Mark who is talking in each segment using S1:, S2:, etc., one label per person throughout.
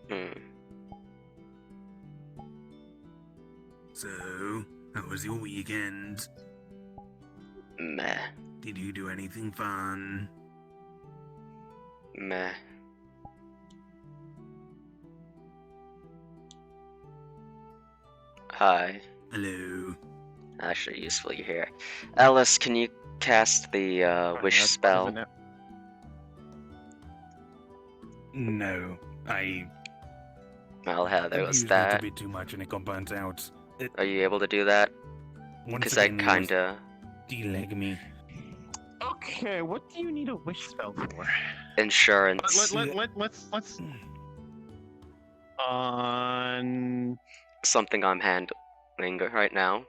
S1: Hmm.
S2: So, how was your weekend?
S1: Meh.
S2: Did you do anything fun?
S1: Meh. Hi.
S2: Hello.
S1: Actually, useful you're here. Alice, can you cast the wish spell?
S2: No,
S1: Well, how there was
S2: abused it a
S1: that.
S2: bit too much and it got burnt out.
S1: Are you able to do that?
S2: Once
S1: Because I
S2: again, you
S1: kinda...
S2: deleg me.
S3: Okay, what do you need a wish spell for?
S1: Insurance.
S3: Let's on
S1: Something I'm handling right now.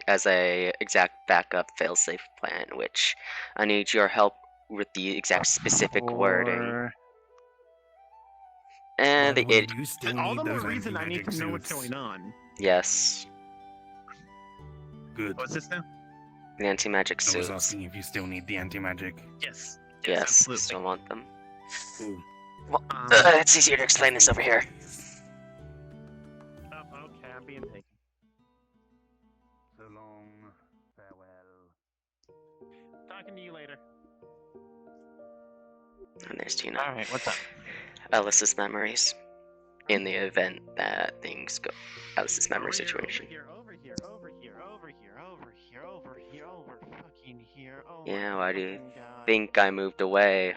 S1: As a exact backup failsafe plan, which I need your help with the exact specific wording. And
S2: By
S1: the
S2: the way,
S1: it...
S2: do you still
S3: all
S2: need
S3: the more
S2: those
S3: reason I need
S2: anti-magic
S3: to know what's
S2: suits?
S3: going on.
S1: Yes.
S2: Good.
S3: What's this now?
S1: The anti-magic
S2: I was
S1: suits.
S2: asking if you still need the anti-magic.
S3: Yes.
S1: Yes,
S3: absolutely.
S1: still want them.
S2: Ooh.
S1: Well, it's easier to explain this over here.
S3: Oh, okay, I'm being taken.
S2: So long. Farewell.
S3: Talking to you later.
S1: And there's Tina.
S3: Alright, what's up?
S1: Alice's memories. In the event that things go... Alice's memory
S3: Over here,
S1: situation.
S3: Over here. Fucking here. Oh
S1: Yeah,
S3: my
S1: why do you
S3: fucking God.
S1: think I moved away?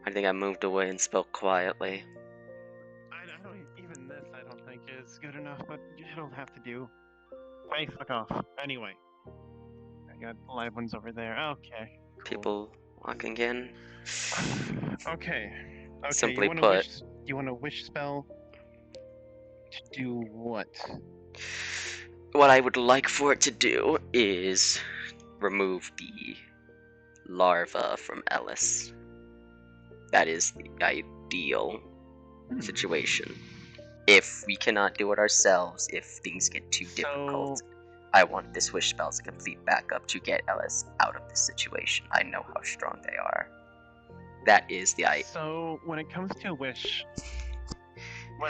S1: I think I moved away and spoke quietly.
S3: I don't even this I don't think is good enough, but it'll have to do. Hey, fuck off. Anyway. I got live ones over there. Okay. Cool.
S1: People walking in.
S3: Okay.
S1: Simply
S3: you
S1: put.
S3: you want a wish spell to do what?
S1: What I would like for it to do is remove the larva from Alice. That is the ideal situation. If we cannot do it ourselves, if things get too difficult, I want this wish spell as a complete backup to get Alice out of this situation. I know how strong they are. That is the idea.
S3: So when it comes to a wish,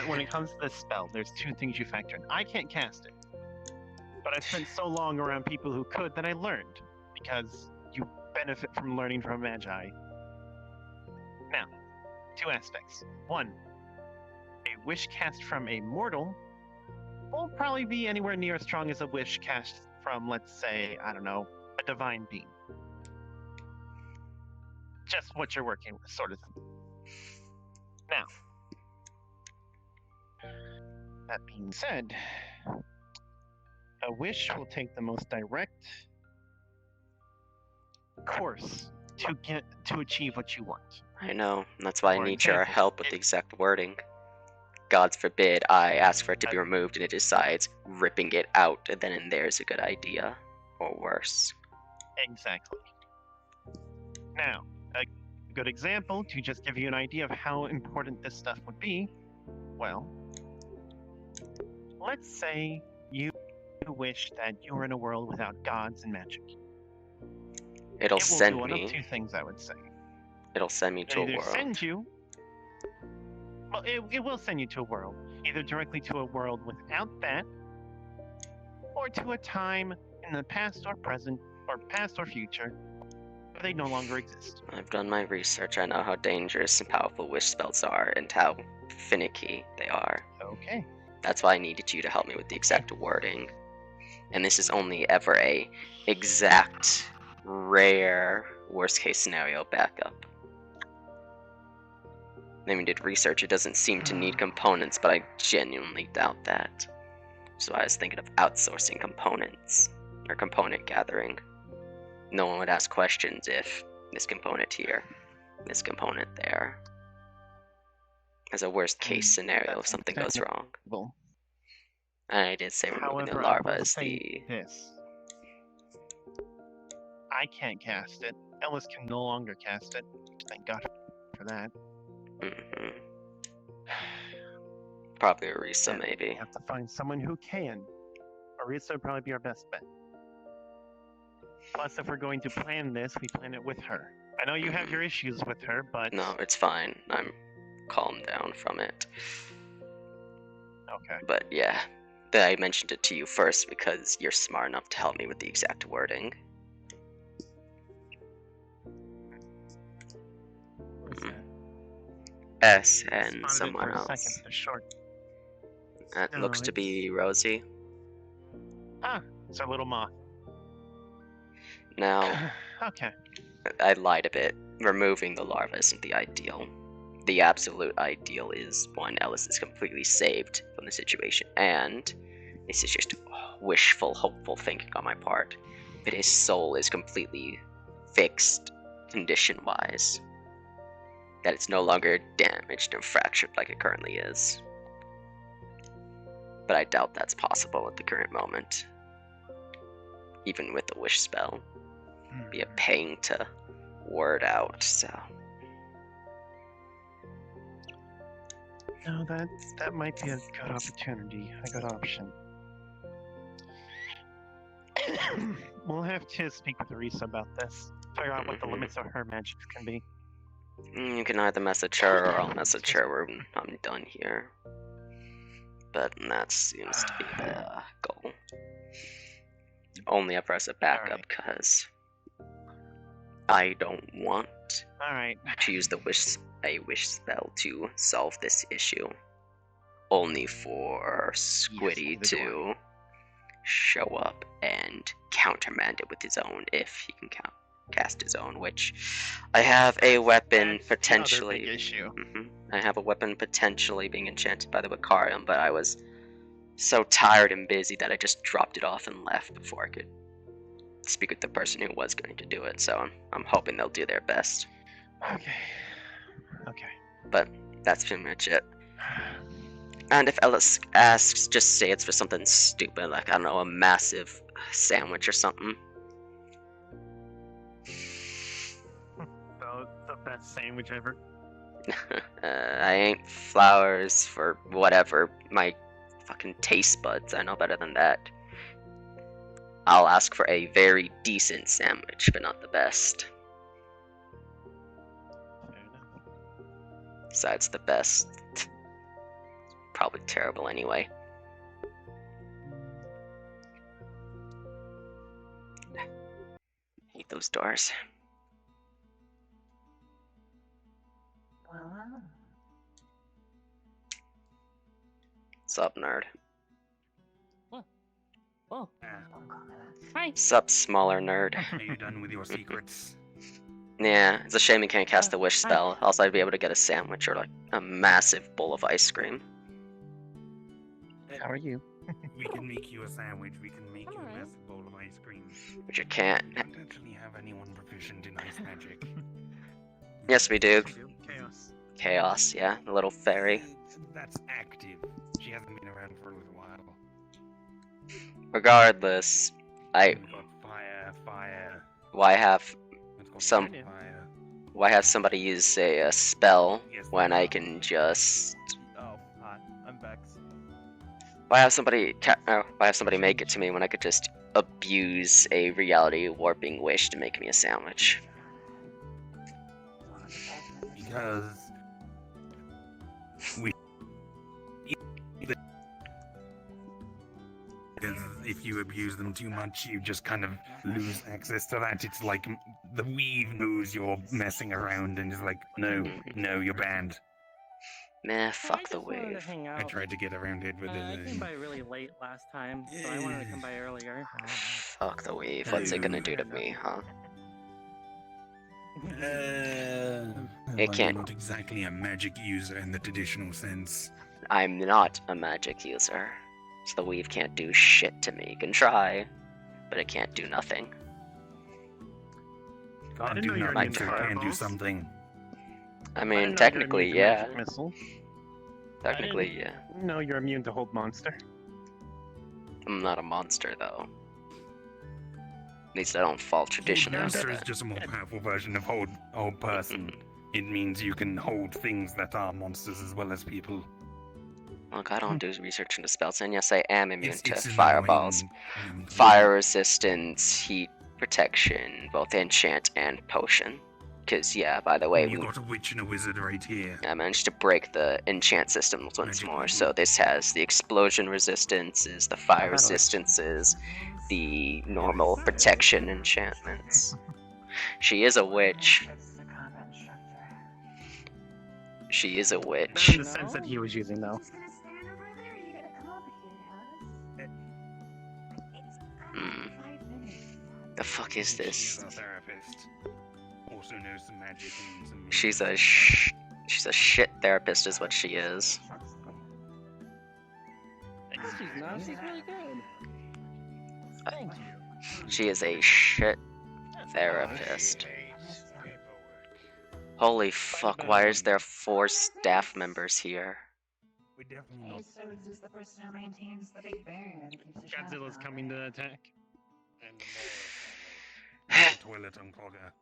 S3: when it comes to this spell, there's two things you factor in. I can't cast it, but I spent so long around people who could that I learned, because you benefit from learning from Magi. Now, two aspects. One, a wish cast from a mortal will probably be anywhere near as strong as a wish cast from, let's say, I don't know, a divine being. Just what you're working with, sort of thing. Now, that being said, a wish will take the most direct course to achieve what you want.
S1: I know, and that's why I
S3: For
S1: need your
S3: example,
S1: help with the exact wording. God forbid I ask for it to be removed and it decides ripping it out, and then in there's a good idea. Or worse.
S3: Exactly. Now, a good example to just give you an idea of how important this stuff would be, well, let's say you wish that you were in a world without gods and magic.
S1: It'll
S3: It will
S1: send
S3: do one
S1: me.
S3: of two things, I would say.
S1: It'll send me to a
S3: Either
S1: world.
S3: send you. Well, it will send you to a world, either directly to a world without that, or to a time in the past or present, or past or future, where they no longer exist.
S1: I've done my research. I know how dangerous and powerful wish spells are and how finicky they are.
S3: Okay.
S1: That's why I needed you to help me with the exact wording. And this is only ever a exact, rare, worst case scenario backup. When we did research, it doesn't seem to need components, but I genuinely doubt that. So I was thinking of outsourcing components, or component gathering. No one would ask questions if this component here, this component there. As a worst case scenario if something goes wrong.
S3: Well,
S1: And I did say removing the
S3: however, I
S1: larva
S3: will
S1: is
S3: say
S1: the...
S3: this. I can't cast it. Ellis can no longer cast it. Thank God for that.
S1: Mm-hmm. Probably Arisa,
S3: And
S1: maybe.
S3: We have to find someone who can. Arisa would probably be our best bet. Plus, if we're going to plan this, we plan it with her. I know you have your issues with her, but
S1: No, it's fine. I'm calmed down from it.
S3: okay.
S1: But yeah, I mentioned it to you first because you're smart enough to help me with the exact wording.
S4: What's that?
S1: S and
S3: Spotted it
S1: someone
S3: for a
S1: else.
S3: second. They're short.
S1: That
S4: No,
S1: looks to
S4: it's-
S1: be Rosie.
S3: Ah, it's our little moth.
S1: Now,
S3: Okay.
S1: I lied a bit. Removing the larva isn't the ideal. The absolute ideal is one, Ellis is completely saved from the situation, and this is just wishful, hopeful thinking on my part, but his soul is completely fixed, condition-wise. That it's no longer damaged and fractured like it currently is. But I doubt that's possible at the current moment. Even with the wish spell. It'd be a pain to word out, so...
S3: No, that might be a good opportunity, a good option. We'll have to speak with Arisa about this. Figure out what the limits of her magics can be.
S1: You can either message her or I'll message her when I'm done here. But that seems to be the goal. Only if I a backup because I don't want
S3: Alright.
S1: to use a wish spell to solve this issue. Only for Squiddy
S3: the door.
S1: to show up and countermand it with his own if he can cast his own, which I have a weapon
S3: That's
S1: potentially.
S3: the other big issue.
S1: I have a weapon potentially being enchanted by the Vicarium, but I was so tired and busy that I just dropped it off and left before I could speak with the person who was going to do it. So I'm hoping they'll do their best.
S3: Okay. Okay.
S1: But that's pretty much it. And if Ellis asks, just say it's for something stupid, like, I don't know, a massive sandwich or something.
S3: The best sandwich ever.
S1: I ain't flowers for whatever, my fucking taste buds, I know better than that. I'll ask for a very decent sandwich, but not the best.
S3: Fair enough.
S1: Besides the best, it's probably terrible anyway. Hate those doors. What's up, nerd?
S4: Oh,
S2: Ah,
S4: hi.
S1: Sup, smaller nerd?
S2: are you done with your secrets?
S1: Yeah, it's a shame you can't cast the wish
S4: Hi.
S1: spell. Else I'd be able to get a sandwich or like a massive bowl of ice cream.
S3: How are you?
S2: We can make you a sandwich. We can make you a
S4: Alright.
S2: massive bowl of ice cream.
S1: But you can't.
S2: We don't actually have anyone proficient in ice magic.
S1: Yes, we do.
S3: Chaos.
S1: Chaos, yeah, the little fairy.
S2: That's active. She hasn't been around for a little while.
S1: Regardless,
S2: We've got fire.
S1: why have
S2: It's got
S1: Some-
S2: fire.
S1: why have somebody use a spell
S2: Yes,
S1: when
S2: they
S1: I
S2: are.
S1: can just
S5: Oh, hi. I'm Vex.
S1: why have somebody make it to me when I could just abuse a reality warping wish to make me a sandwich?
S2: Because we. Because if you abuse them too much, you just kind of lose access to that. It's like the weave knows you're messing around and is like, no, you're banned.
S1: Meh,
S4: I
S1: fuck
S4: just
S1: the
S4: wanted to
S1: wave.
S4: hang
S2: I
S4: out.
S2: tried to get around it, but
S4: I came by really late last time, so I wanted to come by earlier.
S1: Fuck the wave. What's it gonna do to me, huh? It can't-
S2: I'm not exactly a magic user in the traditional sense.
S1: I'm not a magic user, so the weave can't do shit to me. It can try, but it can't do nothing.
S2: Can't
S3: didn't
S2: do
S3: know you were
S2: nothing,
S1: immune
S2: so
S1: to
S2: it can do
S3: fireballs.
S2: something.
S1: I
S3: I
S1: mean,
S3: didn't know you were
S1: technically,
S3: immune to
S1: yeah.
S3: magic missile.
S1: Technically, yeah.
S3: No, you're immune to hold monster.
S1: I'm not a monster, though. At least I don't fall tradition
S2: Hold
S1: after
S2: monster is
S1: that.
S2: just a more powerful version of hold person. It means you can hold things that are monsters as well as people.
S1: Look, I don't do research into spells, and yes, I am immune to
S2: It's an
S1: fireballs.
S2: annoying-
S1: Fire resistance, heat protection, both enchant and potion. Because, yeah, by the way,
S2: You got a witch and a wizard right here.
S1: I managed to break the enchant system once
S2: Magic
S1: more.
S2: wand.
S1: So this has the explosion resistances, the fire resistances, the normal protection enchantments. She is a witch. She is a
S3: Not
S1: witch.
S3: in the sense that he was using, though.
S1: Hmm. The fuck is this?
S2: She's a therapist. Also knows some magic and some.
S1: She's a shit therapist, is what she is.
S4: She's not. She's really good.
S3: Thank you.
S1: She is a shit therapist. Holy fuck! Why is there 4 staff members here?
S2: We definitely not.
S3: Godzilla's coming to attack.
S2: And the toilet unclogger.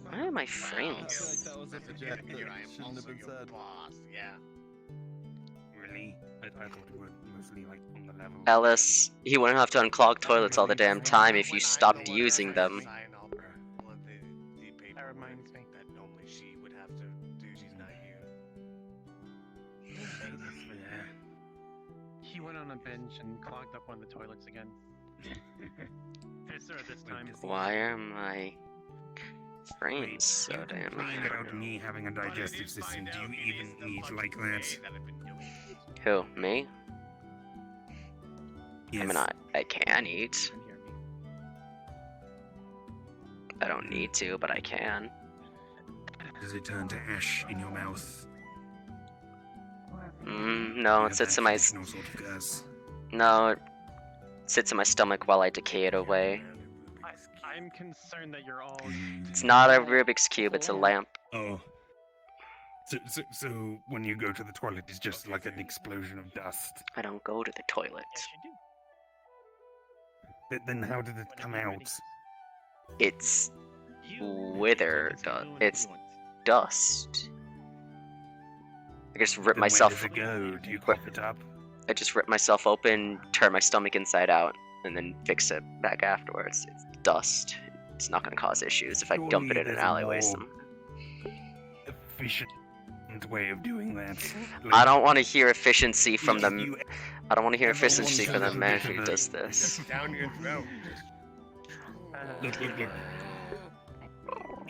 S1: Why are my frames?
S5: That was a project that shouldn't have been said.
S2: Really? I thought it would mostly like on the level.
S1: Ellis, you wouldn't have to unclog toilets all the damn time if you stopped using them.
S3: That reminds me.
S6: That normally she would have to do. She's not here.
S3: He went on a binge and clogged up one of the toilets again. Pisser this time.
S1: Why are my frames so damn
S2: Lying
S1: high?
S2: about me having a digestive system. Do you even need like that?
S1: Who, me?
S2: Yes.
S1: I mean, I can eat. I don't need to, but I can.
S2: Does it turn to ash in your mouth?
S1: No, it sits in my
S2: Sort of gas.
S1: no, it sits in my stomach while I decay it away.
S3: I'm concerned that you're all.
S1: It's not a Rubik's cube; it's a lamp.
S2: Oh. So when you go to the toilet, it's just like an explosion of dust.
S1: I don't go to the toilet.
S3: Yes, you
S2: Then how did it come out?
S1: It's
S3: do.
S1: wither it's dust. I just rip
S2: Then
S1: myself.
S2: Where does it go? Do you cough it up?
S1: I just rip myself open, turn my stomach inside out, and then fix it back afterwards. It's dust. It's not gonna cause issues if I dump it in an alleyway.
S2: Efficient way of doing that.
S1: I don't want to hear efficiency from
S2: If
S1: the.
S2: you
S1: I don't want to hear
S2: ever
S1: efficiency
S2: want
S1: from the
S2: to
S1: man
S2: get to
S1: who
S2: the-
S1: does this.
S6: Down your throat.
S2: Look.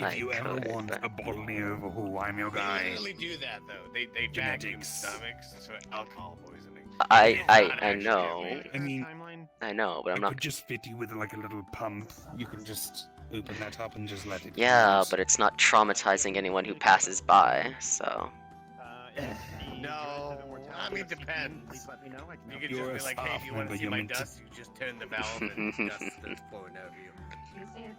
S1: I
S2: If you ever
S1: could,
S2: want
S1: but-
S2: a bodily overhaul, I'm your
S6: They
S2: guy.
S6: literally do that though. They vacuum
S2: Genetics.
S6: stomachs for alcohol poisoning.
S1: I
S6: actually
S1: know,
S6: good.
S2: I mean,
S3: timeline.
S1: I know, but I'm
S2: I
S1: not.
S2: could just fit you with like a little pump. You can just open that up and just let it. come
S1: Yeah,
S2: out.
S1: but it's not traumatizing anyone who passes by. So
S6: No, I mean, depends.
S3: Please let me know. I can
S6: You
S3: help
S6: could
S3: you.
S6: just
S2: You're
S6: be
S2: a
S6: like, hey,
S2: staff
S6: do you want
S2: member,
S6: to see
S2: you're
S6: my
S2: meant to-
S6: dust? You just turn the valve and dust starts pouring over you.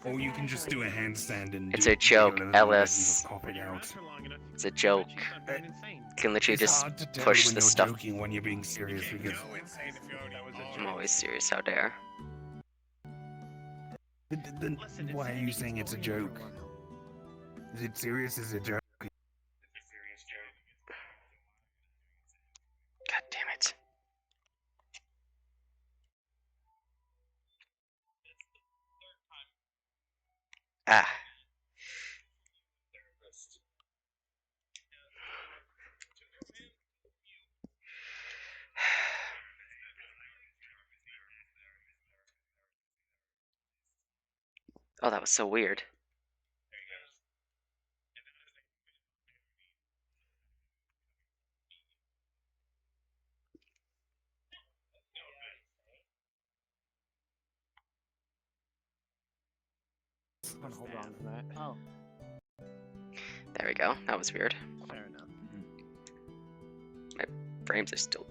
S2: Or you can just do a handstand and.
S1: It's
S2: do
S1: a joke,
S2: regular little bit and
S1: Ellis.
S2: just cough it
S3: You're
S2: out.
S3: around for long enough,
S1: it's a joke.
S3: you start going insane.
S1: You can literally
S2: It's
S1: just
S2: hard to tell
S1: push
S2: when
S1: the
S2: you're
S1: stuff.
S2: joking when you're being serious
S6: You
S2: because.
S6: can't go insane if you're already
S1: I'm always serious. How dare?
S2: Then
S3: Listen,
S2: why are you
S3: insanity
S2: saying
S3: is
S2: it's a
S3: totally
S2: joke?
S3: normal.
S2: Is it serious? Is it a joke?
S1: God damn it. Ah. Oh, that was so weird.
S3: I'm gonna hold on to that.
S4: Oh,
S1: There we go. That was weird.
S3: Fair enough.
S1: Frames are still.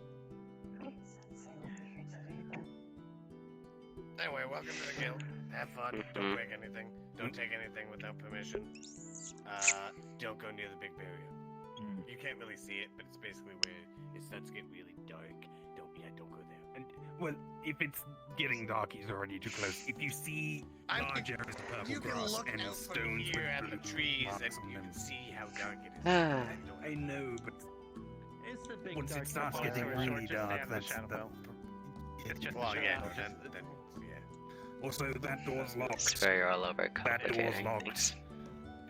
S6: Anyway, welcome to the guild. Have fun.
S1: Mhm.
S6: Don't break anything. Don't take anything without permission. Don't go near the big barrier. You can't really see it, but it's basically where it starts to get really dark. Don't go there.
S2: And well, if it's getting dark, he's already too close. If you see large areas of purple
S6: You can
S2: grass
S6: look
S2: and
S6: out from
S2: stones
S6: here at the
S2: with blue
S6: trees,
S2: marks
S6: and
S2: on
S6: you
S2: them.
S6: can see how dark it is.
S1: Ah.
S2: I know, but
S4: it's the big
S2: once
S4: dark
S2: it starts
S3: Long
S2: getting
S3: story
S2: really
S3: short, just
S2: dark,
S3: stand in the
S2: that's
S3: shadow
S2: that.
S3: belt. It's just
S6: Well,
S3: a
S6: yeah,
S3: shadow.
S6: then, yeah.
S2: Also, that door's locked.
S1: It's very all over
S2: That door's
S1: complicating
S2: locked.
S1: things.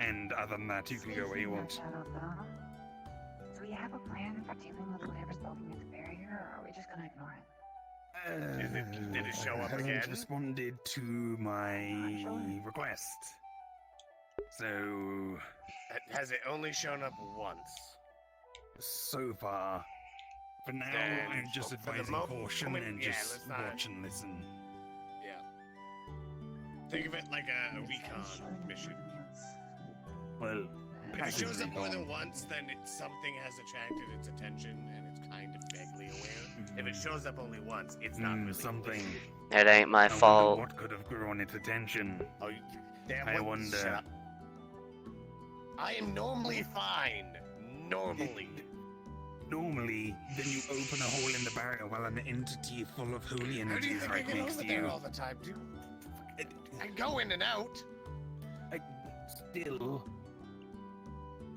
S2: And other than that, you can go where you want.
S7: Do we have a plan for dealing with whatever's blocking the barrier, or are we just gonna ignore it?
S6: Did it show up
S2: Hasn't
S6: again?
S2: responded to my request. So
S6: Has it only shown up once?
S2: so far, for now,
S6: Then,
S2: I'm just
S6: for the
S2: advising caution and
S6: yeah,
S2: just
S6: let's not-
S2: watch and listen.
S6: Yeah. Think of it like a recon mission.
S2: Well,
S6: If it
S2: passive
S6: shows up more than
S2: recon.
S6: once, then something has attracted its attention and it's kind of vaguely aware. If it shows up only once, it's not really
S2: something.
S1: It ain't my
S2: I wonder
S1: fault.
S2: what could have drawn its attention.
S6: Oh, damn!
S2: I
S6: what-
S2: wonder.
S6: Shut up. I am normally fine. Normally.
S2: Normally, then you open a hole in the barrier while an entity full of holy
S6: How do
S2: energy
S6: you
S2: is
S6: think I
S2: right
S6: get
S2: next
S6: over
S2: to
S6: there
S2: you.
S6: all the time, dude? I go in and out.
S2: Still,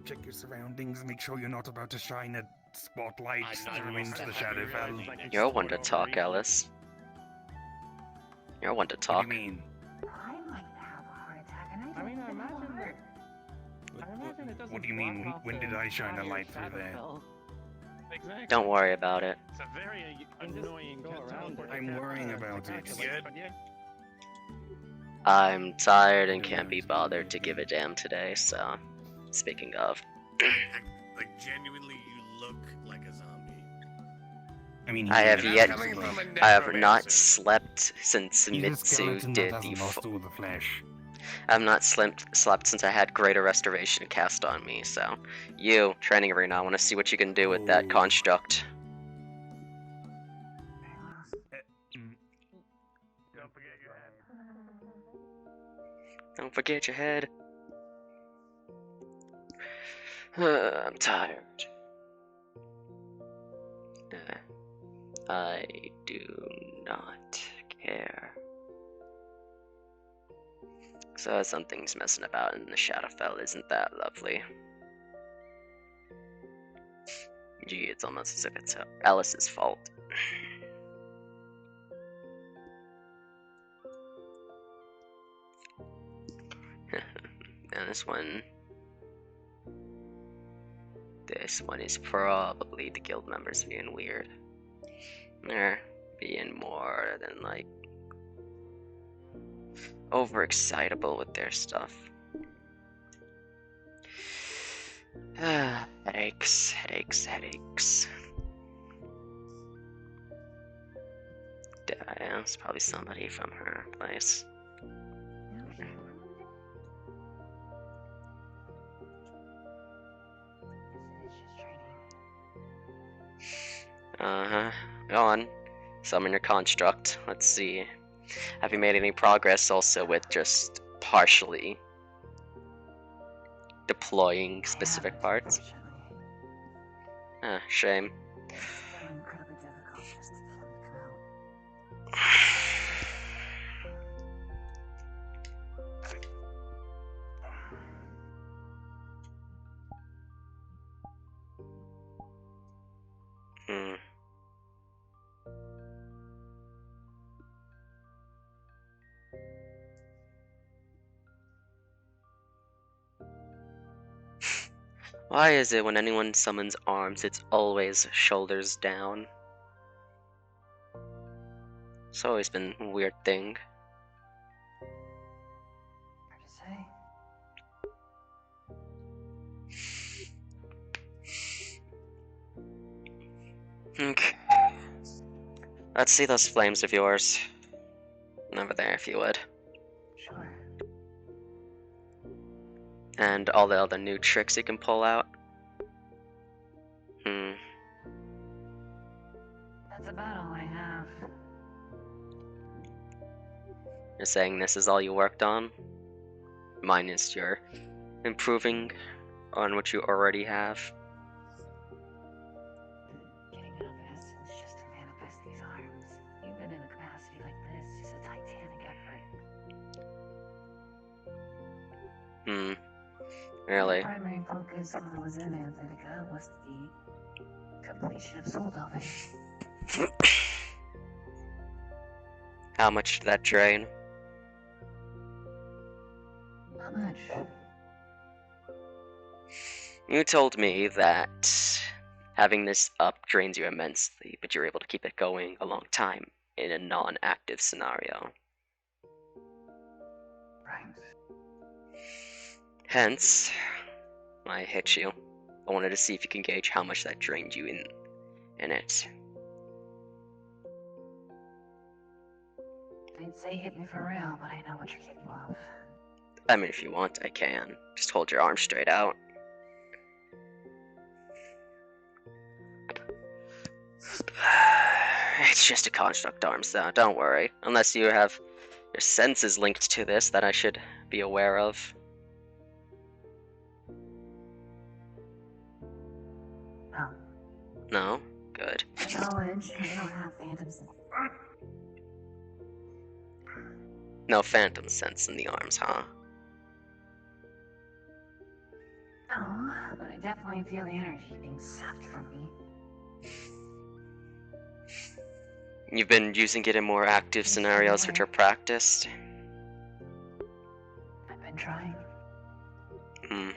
S2: check your surroundings. Make sure you're not about to shine a spotlight
S6: I'm not
S2: through
S6: always
S2: into the
S6: stepping
S2: Shadowfell.
S6: around.
S1: You're one to talk, Alice. You're one to
S2: What do
S1: talk.
S2: you mean?
S7: I might have a heart attack, and I
S4: I mean,
S7: don't
S4: I
S7: even have a
S4: imagine
S7: heart.
S4: I imagine it doesn't
S2: What do you mean?
S4: block off
S2: When
S4: the
S2: did I shine a
S4: entire
S2: light through there?
S4: Shadowfell.
S3: Exactly.
S1: Don't worry about it.
S3: It's a very
S4: And just
S3: annoying
S4: go
S3: to
S4: around
S3: teleport
S4: it.
S2: I'm
S3: to
S2: worrying
S3: to
S2: about it.
S3: calculate,
S6: Good.
S3: but yeah.
S1: I'm tired and can't be bothered to give a damn today, so. Speaking of.
S6: Like, genuinely, you look like a zombie.
S2: I mean,
S1: I have
S6: And I'm
S1: yet-
S6: coming from a
S1: I have not
S6: necromancer.
S1: slept since
S2: he's a
S1: Mitsu
S2: skeleton that
S1: did
S2: hasn't
S1: the.
S2: lost all the flesh.
S1: I've not slept since I had Greater Restoration cast on me, so. You, Training Arena, I want to see what you can do with that
S2: Oh.
S1: construct.
S6: Don't forget your head.
S1: Don't forget your head. I'm tired. I do not care. So something's messing about in the Shadowfell, isn't that lovely? Gee, it's almost as if it's Alice's fault. And this one is probably the guild members being weird. They're being more than like overexcitable with their stuff. Headaches, headaches, headaches. Yeah, it's probably somebody from her place.
S7: It's just training.
S1: Uh-huh. Go on. Summon your construct. Let's see. Have you made any progress also with just partially deploying specific parts? Shame.
S7: It's so incredibly difficult just to feel it come out.
S1: Hmm. Why is it when anyone summons arms, it's always shoulders down? It's always been a weird thing.
S7: Hard to say.
S1: Okay. Let's see those flames of yours. Over there, if you would.
S7: Sure.
S1: And all the other new tricks you can pull out.
S7: That's about all I have.
S1: You're saying this is all you worked on? Minus your improving on what you already have.
S7: Getting out of essence just to manifest these arms. Even in a capacity like this is a titanic effort.
S1: Really?
S7: My primary focus while I was in Antarctica was the completion of soul delving.
S1: How much did that drain?
S7: Not much.
S1: You told me that having this up drains you immensely, but you're able to keep it going a long time in a non-active scenario.
S7: Right.
S1: Hence, I hit you. I wanted to see if you can gauge how much that drained you in it.
S7: I'd say hit me for real, but I know what you're capable of.
S1: I mean, if you want, I can. Just hold your arm straight out. It's just a construct arm, so don't worry. Unless you have your senses linked to this that I should be aware of.
S7: No.
S1: No? Good.
S7: Knowledge, I don't have phantoms.
S1: No phantom sense in the arms, huh?
S7: No, but I definitely feel the energy being sapped from me.
S1: You've been using it in more active scenarios which are practiced?
S7: I've been trying.
S1: Hmm.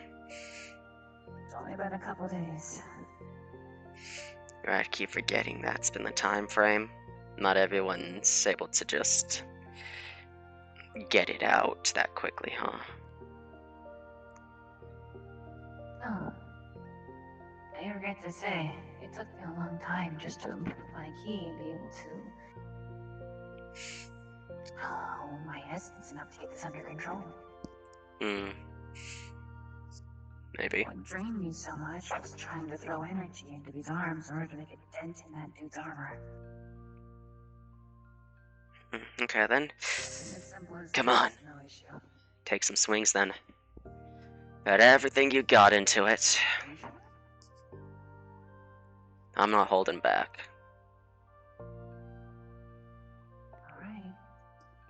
S7: It's only been a couple days.
S1: I keep forgetting that's been the time frame. Not everyone's able to just get it out that quickly, huh?
S7: No. I regret to say, it took me a long time just to improve my key and be able to... Oh, my essence enough to get this under control.
S1: Hmm. Maybe.
S7: What drained me so much was trying to throw energy into these arms in order to make a dent in that dude's armor.
S1: Okay then.
S7: It's as simple as
S1: Come
S7: this,
S1: on.
S7: no issue.
S1: Take some swings then. Put everything you got into it. I'm not holding back.
S7: Alright.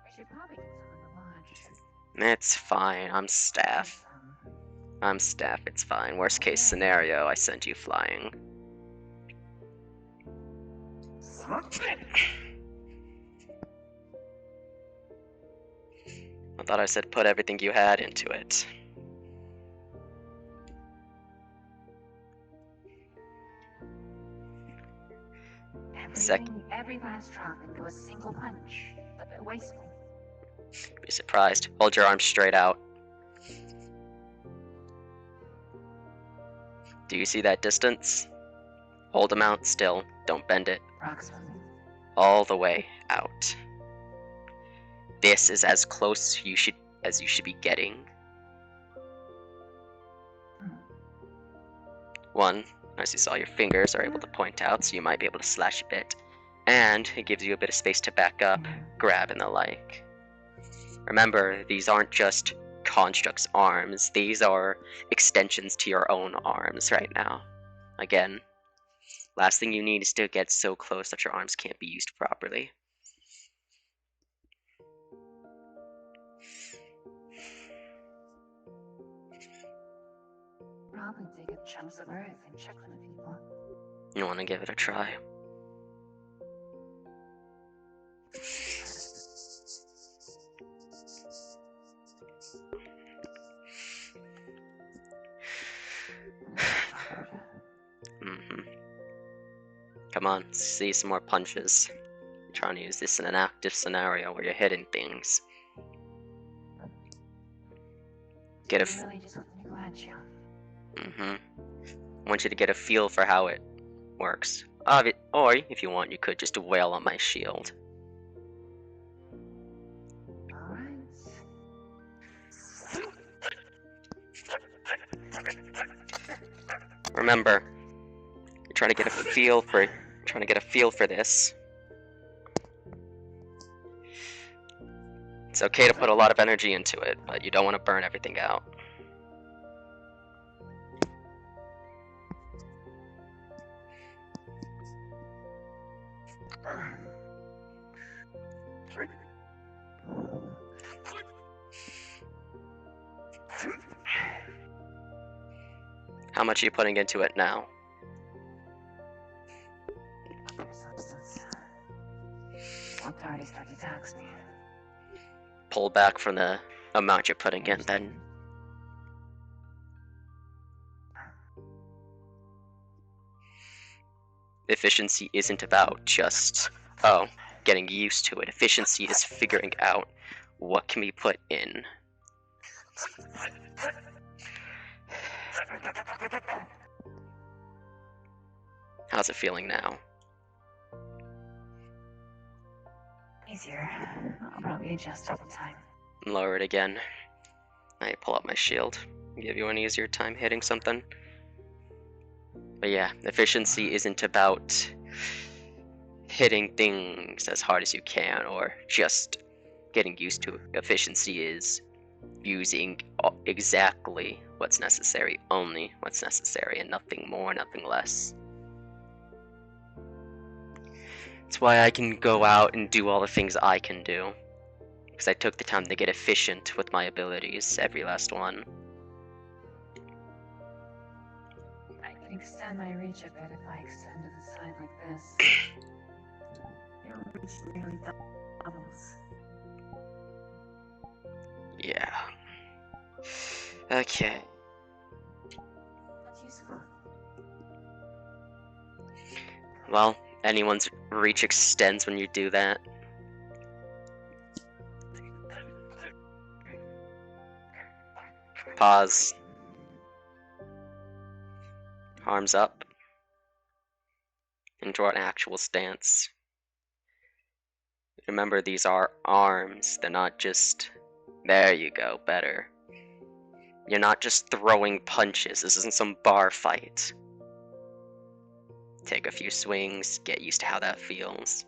S7: We should probably get someone to watch.
S1: It's fine. I'm staff. I'm staff. It's fine. Worst case scenario, I send you flying. I thought I said put everything you had into it.
S7: Every last drop into a single punch. A bit wasteful.
S1: Be surprised. Hold your arms straight out. Do you see that distance? Hold them out still. Don't bend it.
S7: Approximately.
S1: All the way out. This is as close as you should be getting. One, as you saw, your fingers are able to point out, so you might be able to slash a bit. And it gives you a bit of space to back up, grab, and the like. Remember, these aren't just constructs' arms, these are extensions to your own arms right now. Again, last thing you need is to get so close that your arms can't be used properly.
S7: Probably dig up chunks of earth and check on the people.
S1: You want to give it a try? Come on, see some more punches. I'm trying to use this in an active scenario where you're hitting things. Get a
S7: Really just want me to go at you.
S1: I want you to get a feel for how it works. Or, if you want, you could just wail on my shield.
S7: Alright.
S1: Remember, you're trying to get a feel for this. It's okay to put a lot of energy into it, but you don't want to burn everything out. How much are you putting into it now?
S7: It's already starting to tax me.
S1: Pull back from the amount you're putting in, then. Efficiency isn't about just, oh, getting used to it. Efficiency is figuring out what can be put in. How's it feeling now?
S7: Easier. I'll probably adjust over time.
S1: Lower it again. I pull up my shield. Give you an easier time hitting something. But yeah, efficiency isn't about hitting things as hard as you can or just getting used to it. Efficiency is using exactly what's necessary, only what's necessary, and nothing more, nothing less. That's why I can go out and do all the things I can do. Because I took the time to get efficient with my abilities, every last one.
S7: I can extend my reach a bit if I extend to the side like this. Your reach nearly doubles.
S1: Yeah. Okay.
S7: That's useful.
S1: Well, anyone's reach extends when you do that. Pause. Arms up. Into an actual stance. Remember, these are arms. They're not just... There you go, better. You're not just throwing punches. This isn't some bar fight. Take a few swings, get used to how that feels.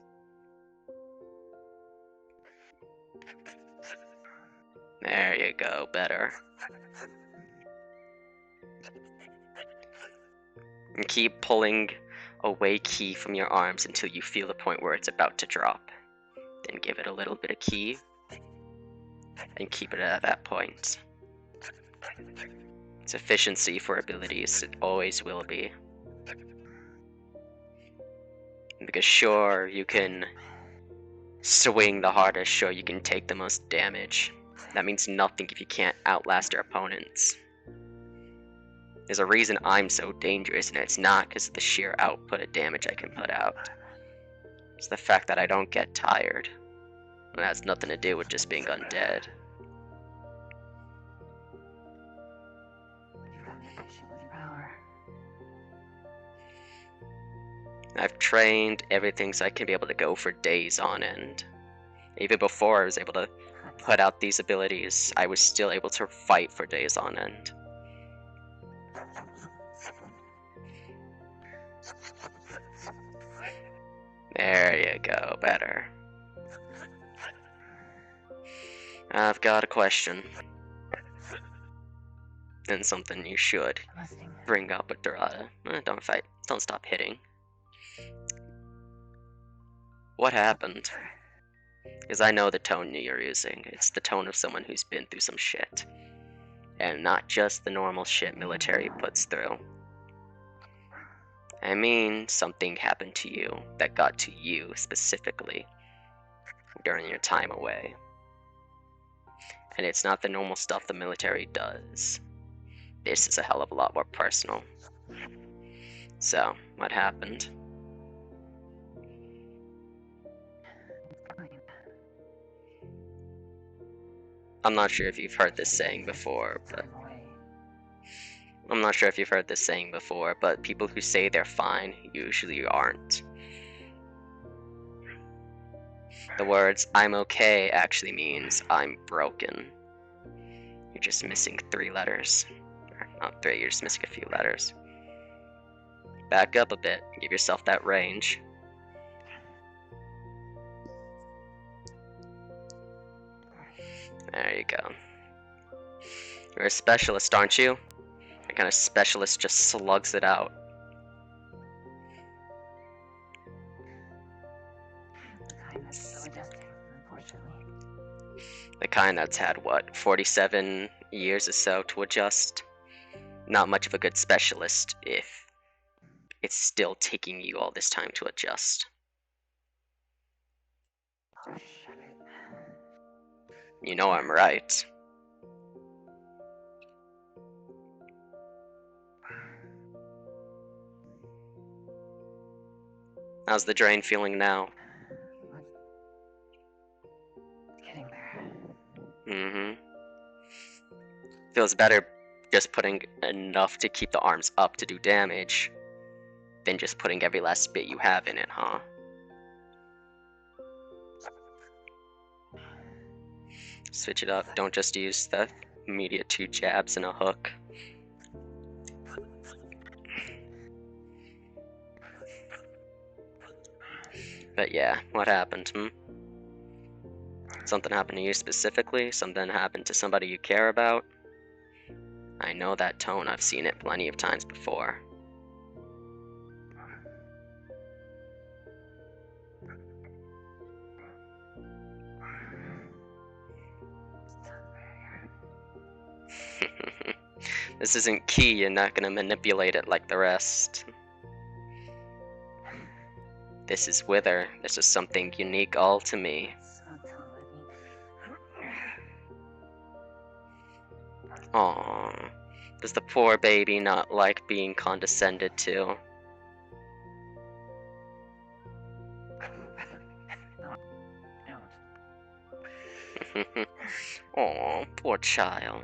S1: There you go, better. And keep pulling away ki from your arms until you feel the point where it's about to drop. Then give it a little bit of ki, and keep it at that point. It's efficiency for abilities, it always will be. Because sure, you can swing the hardest, sure you can take the most damage. That means nothing if you can't outlast your opponents. There's a reason I'm so dangerous, and it's not because of the sheer output of damage I can put out. It's the fact that I don't get tired. It has nothing to do with just being undead.
S7: You've gotten efficient with your power.
S1: I've trained everything so I can be able to go for days on end. Even before I was able to put out these abilities, I was still able to fight for days on end. There you go, better. I've got a question. And something you should
S7: Listening.
S1: bring up with Dorada. Don't fight. Don't stop hitting. What happened? Because I know the tone you're using. It's the tone of someone who's been through some shit. And not just the normal shit military puts through. I mean, something happened to you that got to you specifically during your time away. And it's not the normal stuff the military does. This is a hell of a lot more personal. So, what happened?
S7: Fine.
S1: I'm not sure if you've heard this saying before, but
S7: Time away.
S1: I'm not sure if you've heard this saying before, but people who say they're fine usually aren't. The words "I'm okay" actually means "I'm broken." You're just missing 3 letters. Or not 3, you're just missing a few letters. Back up a bit, give yourself that range. There you go. You're a specialist, aren't you? That kind of specialist just slugs it out.
S7: The kind that's still adjusting, unfortunately.
S1: The kind that's had, what, 47 years or so to adjust? Not much of a good specialist if it's still taking you all this time to adjust.
S7: Oh, shut it.
S1: You know I'm right. How's the drain feeling now?
S7: It's getting there.
S1: Mm-hmm. Feels better just putting enough to keep the arms up to do damage than just putting every last bit you have in it, huh? Switch it up. Don't just use the immediate 2 jabs and a hook. But yeah, what happened, Something happened to you specifically? Something happened to somebody you care about? I know that tone. I've seen it plenty of times before. This isn't key. You're not gonna manipulate it like the rest. This is Wither. This is something unique all to me. Aww. Does the poor baby not like being condescended to? Aww, poor child.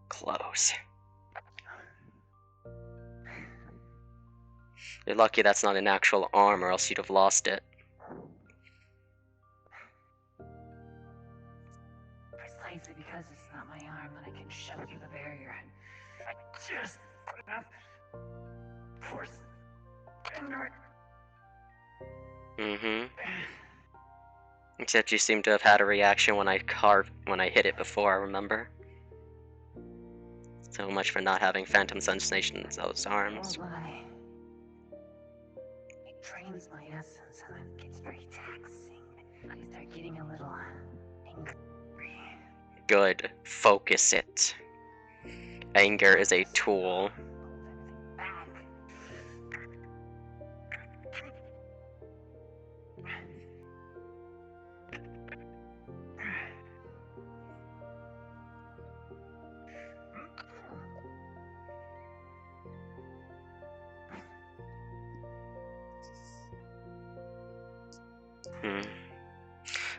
S1: Close. You're lucky that's not an actual arm, or else you'd have lost it.
S7: Precisely because it's not my arm that I can shove through the barrier. I just put enough force into it.
S1: Mm-hmm. Except you seem to have had a reaction when I hit it before, remember? So much for not having phantom sensations in those arms.
S7: Won't lie. It drains my essence and it gets very taxing. I start getting a little angry.
S1: Good. Focus it. Anger is a tool.
S7: Back.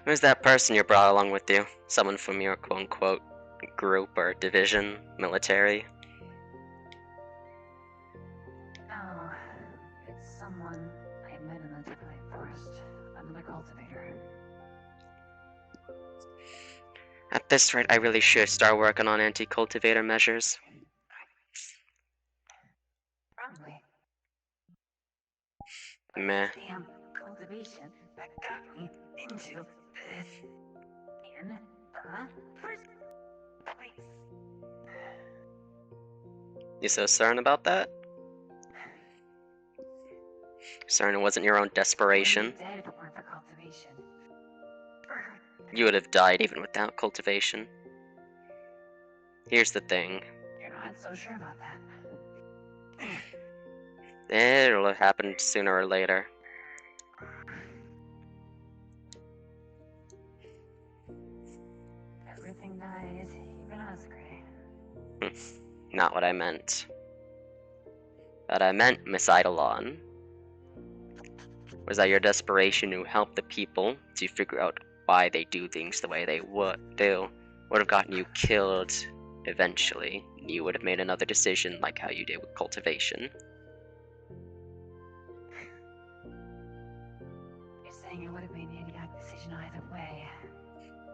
S1: Who's that person you brought along with you? Someone from your quote-unquote group or division, military?
S7: No, it's someone I met in the Twilight Forest. Another cultivator.
S1: At this rate, I really should start working on anti-cultivator measures.
S7: Probably.
S1: Meh.
S7: Damn cultivation that got me into this in the first place.
S1: You so certain about that? Certain it wasn't your own desperation?
S7: Dead if it weren't for cultivation.
S1: You would have died even without cultivation. Here's the thing.
S7: You're not so sure about that.
S1: It'll happen sooner or later.
S7: Everything dies, even us, Gray.
S1: Not what I meant. What I meant, Miss Eidolon, was that your desperation to help the people to figure out why they do things the way they would have gotten you killed eventually. You would have made another decision like how you did with cultivation.
S7: You're saying you would have made the idiotic decision either way.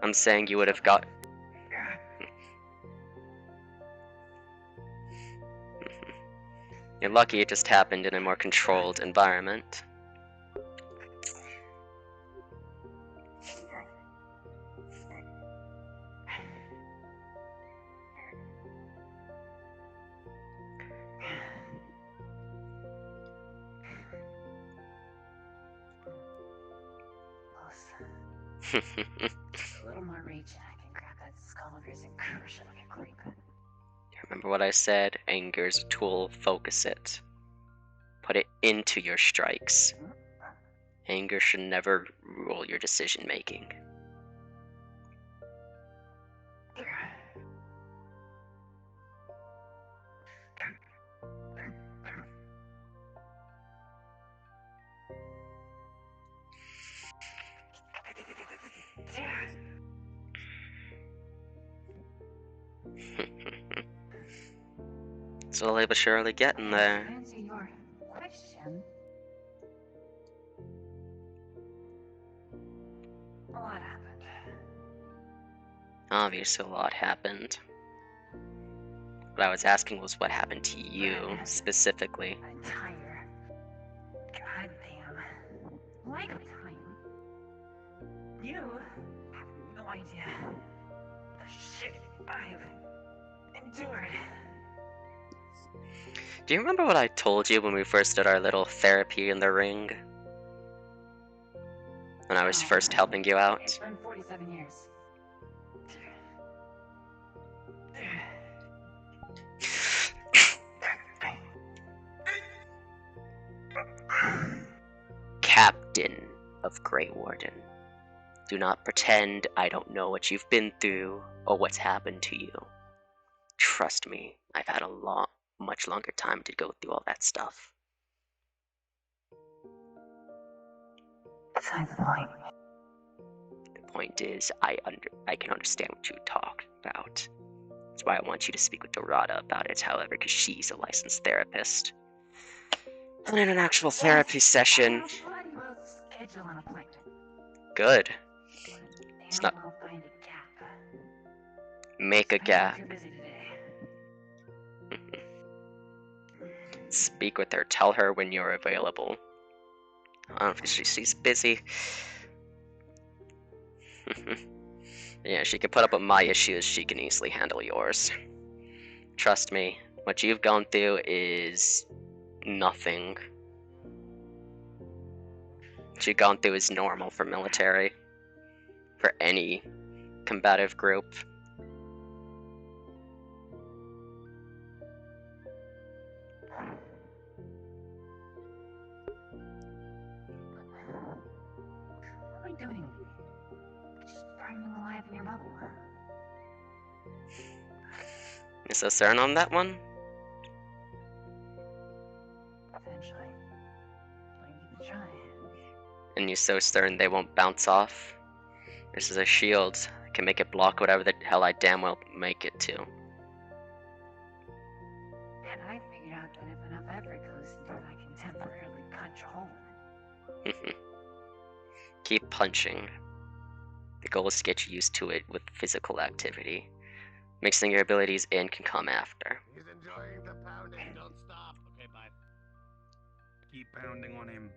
S1: I'm saying you would have got... You're lucky it just happened in a more controlled environment.
S7: A little more reach and I can grab that skull of yours and crush it like a creep.
S1: Remember what I said? Anger's a tool. Focus it. Put it into your strikes. Anger should never rule your decision making. Slowly but surely getting there.
S7: To answer your question, what happened?
S1: Obviously, a lot happened. What I was asking was what happened to you, specifically.
S7: Entire goddamn lifetime. You have no idea the shit I've endured.
S1: Do you remember what I told you when we first did our little therapy in the ring? When I was first helping you out?
S7: It's been 47 years.
S1: Captain of Greywarden. Do not pretend I don't know what you've been through or what's happened to you. Trust me, I've had a much longer time to go through all that stuff.
S7: Besides the point.
S1: The point is, I can understand what you talk about. That's why I want you to speak with Dorada about it, however, because she's a licensed therapist. And in an actual therapy session.
S7: Schedule an appointment.
S1: Good. It's
S7: And
S1: not.
S7: I'll find a gap.
S1: Make a gap.
S7: I'm too busy today.
S1: Speak with her. Tell her when you're available. Obviously, she's busy. Yeah, she can put up with my issues. She can easily handle yours. Trust me, what you've gone through is nothing. What you've gone through is normal for military. For any combative group.
S7: What are we doing? Just burning them alive in your bubble.
S1: Is there CERN on that one?
S7: Potentially. I need to try.
S1: And you're so certain they won't bounce off? This is a shield. I can make it block whatever the hell I damn well make it to.
S7: And I figured out that if enough effort goes into it, I can temporarily punch a hole in it.
S1: Keep punching. The goal is to get you used to it with physical activity. Mixing your abilities in can come after.
S6: He's enjoying the pounding. Don't stop. Okay, bye.
S2: Keep pounding on him.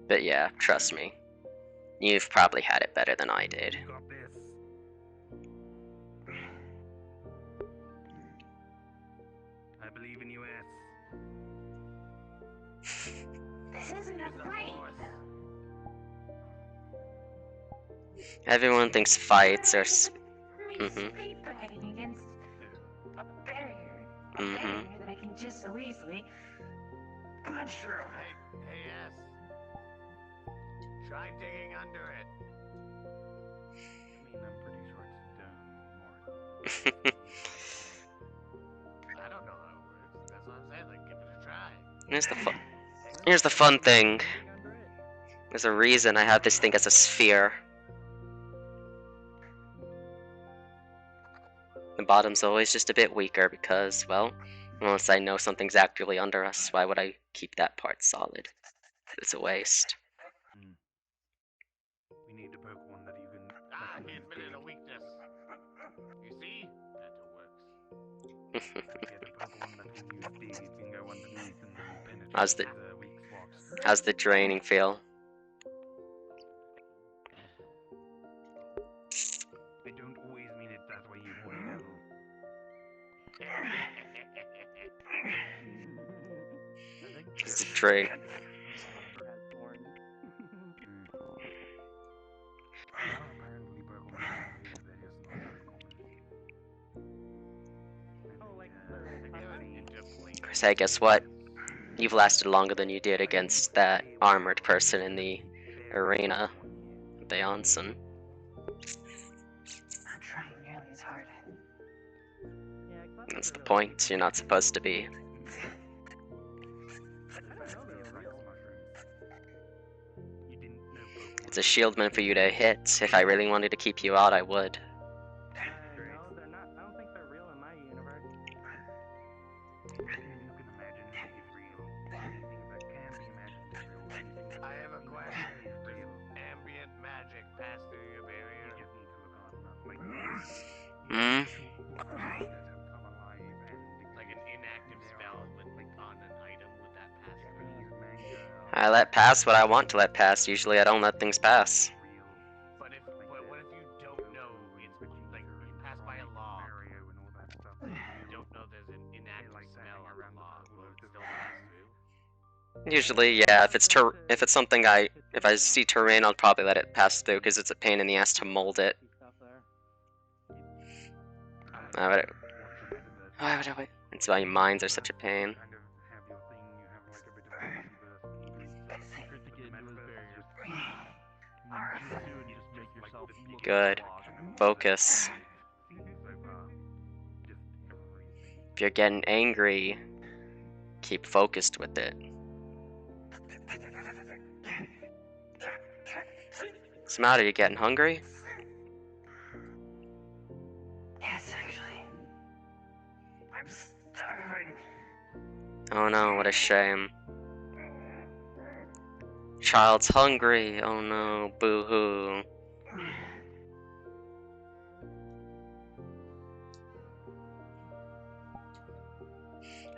S1: But yeah, trust me. You've probably had it better than I did.
S2: You got this. I believe in you, S.
S7: This isn't a fight.
S1: Everyone thinks fights are.
S7: Fighting against a barrier. A
S1: Mhm.
S7: barrier that I can just so easily punch through.
S6: Hey, yes. Try digging under it.
S2: I mean, I'm pretty sure it's done more.
S6: I don't know how it works. That's what I'm saying. Like, give it a try.
S1: Here's the fun thing. There's a reason I have this thing as a sphere. The bottom's always just a bit weaker because, well, unless I know something's actively under us, why would I keep that part solid? It's a waste.
S2: We need to poke one that you can.
S6: He admitted a weakness. You see? That works.
S2: Get a poke one that can use dig. You can go underneath and then penetrate
S1: How's the-
S2: the weak spots.
S1: How's the draining feel? tree.
S4: Has horns.
S2: Apparently, purple magic is just not very common.
S4: Oh, like
S1: Chris, hey, guess what? You've lasted longer than you did against that armored person in the arena, the onsen.
S7: Not trying nearly as hard.
S4: Yeah, clappers
S1: That's
S4: are
S1: the
S4: really
S1: point.
S4: cute.
S1: You're not supposed to be.
S4: I didn't know they were real.
S2: You didn't know Pokemon.
S1: It's a shield meant for you to hit. If I really wanted to keep you out, I would.
S4: No, they're not. I don't think they're real in my universe.
S2: You can imagine is real. Anything that can be imagined is real. Anything that
S6: I have a
S2: can be
S6: question.
S2: imagined is real.
S6: Ambient magic pass through your barrier.
S2: You just need to look on like
S1: Hmm?
S2: that have come alive and
S6: Like an inactive spell with like on an item with that pass through.
S2: Japanese manga.
S1: I let pass what I want to let pass. Usually I don't let things pass.
S2: Real.
S6: But what if you don't know it's like you pass by a log,
S2: Mario and all that stuff.
S6: you don't know there's an inactive
S2: like that
S6: spell on the
S2: around the
S6: log, will
S2: world
S6: it
S2: to
S6: still
S2: the-
S6: pass through?
S1: Usually, yeah. If it's something if I see terrain, I'll probably let it pass through because it's a pain in the ass to mold it.
S4: Stuff there.
S1: Why would I? That's why mines are such a pain.
S2: Kind of have your thing, you have like a bit of multiverse.
S5: Secret to get into those barriers.
S7: Alright.
S5: Jutsu and just make yourself look
S1: Good.
S5: like a log.
S1: Focus.
S2: So far, just everything.
S1: If you're getting angry, keep focused with it. What's the matter? You getting hungry?
S7: Yes, actually. I'm starving.
S1: Oh no, what a shame. Child's hungry. Oh no, boo hoo.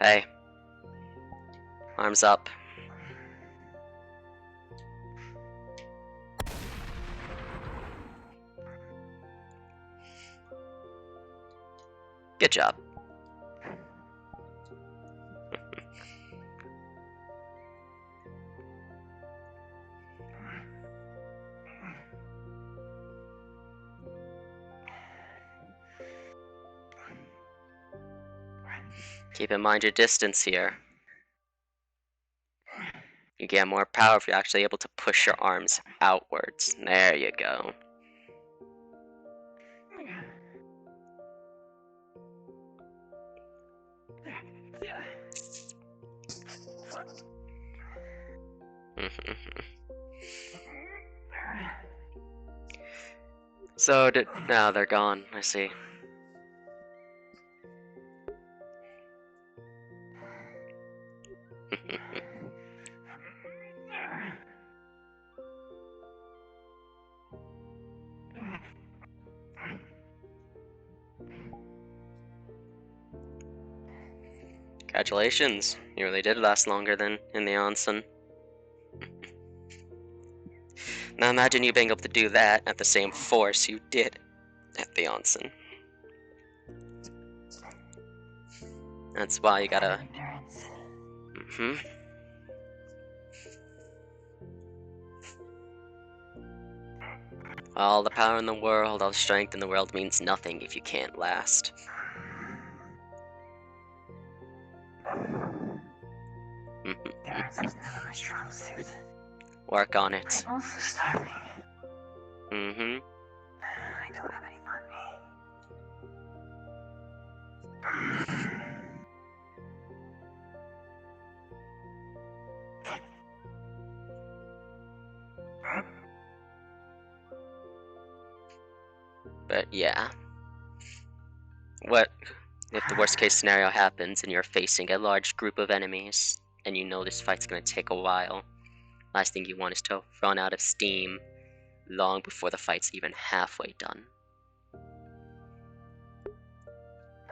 S1: Hey. Arms up. Good job. Keep in mind your distance here. You get more power if you're actually able to push your arms outwards. There you go. So, now they're gone, I see. Congratulations, you really did last longer than in the onsen. Now imagine you being able to do that at the same force you did at the onsen. That's why you gotta...
S7: Endurance.
S1: All the power in the world, all the strength in the world means nothing if you can't last.
S7: Endurance is never my strong suit.
S1: Work on it.
S7: I'm also starving.
S1: Mm-hmm.
S7: I don't have any money.
S1: But yeah. What if the worst case scenario happens and you're facing a large group of enemies and you know this fight's gonna take a while? Last thing you want is to run out of steam long before the fight's even halfway done.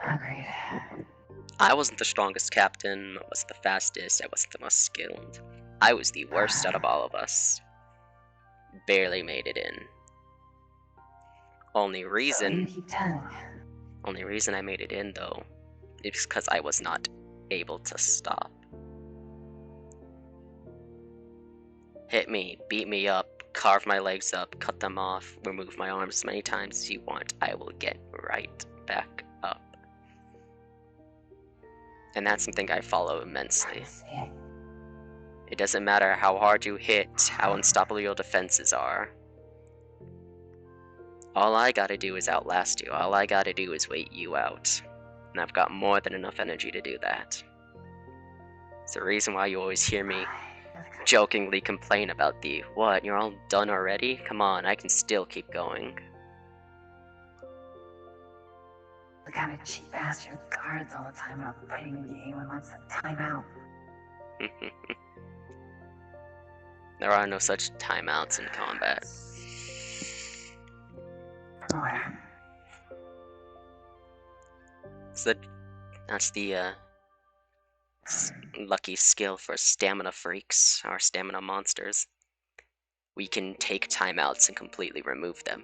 S7: Agreed.
S1: I wasn't the strongest captain, I wasn't the fastest, I wasn't the most skilled. I was the worst out of all of us. Barely made it in. Only
S7: You
S1: reason
S7: keep telling.
S1: I made it in though is because I was not able to stop. Hit me, beat me up, carve my legs up, cut them off, remove my arms as many times as you want. I will get right back up. And that's something I follow immensely.
S7: I see.
S1: It doesn't matter how hard you hit, how unstoppable your defenses are. All I gotta do is outlast you. All I gotta do is wait you out. And I've got more than enough energy to do that. It's the reason why you always hear me jokingly complain about the, what, you're all done already? Come on, I can still keep going.
S7: The kind of cheap ass who guards all the time in a fighting game and lets them time out.
S1: There are no such timeouts in combat.
S7: Where?
S1: So that's the lucky skill for stamina freaks, or stamina monsters. We can take timeouts and completely remove them.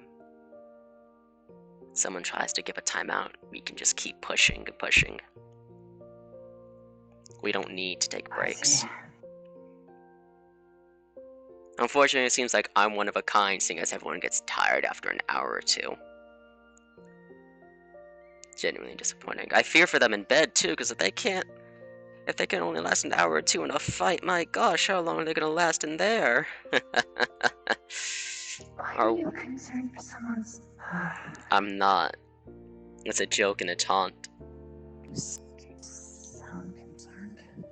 S1: Someone tries to give a timeout, we can just keep pushing and pushing. We don't need to take
S7: I
S1: breaks.
S7: see.
S1: Unfortunately, it seems like I'm one of a kind, seeing as everyone gets tired after an hour or two. Genuinely disappointing. I fear for them in bed too, because if they can only last an hour or two in a fight, my gosh, how long are they gonna last in there?
S7: Why are you concerned for someone's...
S1: I'm not. It's a joke and a taunt.
S7: You sound concerned.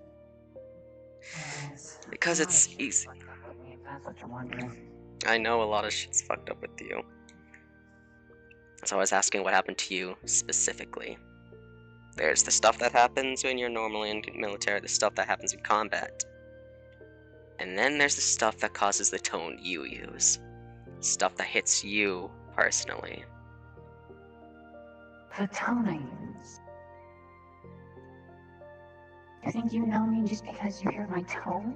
S7: Anyways,
S1: Because
S7: a lot
S1: it's
S7: of shit's
S1: easy.
S7: fucked up with me, if that's what you're wondering.
S1: I know a lot of shit's fucked up with you. So I was asking what happened to you specifically. There's the stuff that happens when you're normally in military, the stuff that happens in combat. And then there's the stuff that causes the tone you use. Stuff that hits you personally.
S7: The tone I use. You think you know me just because you hear my tone?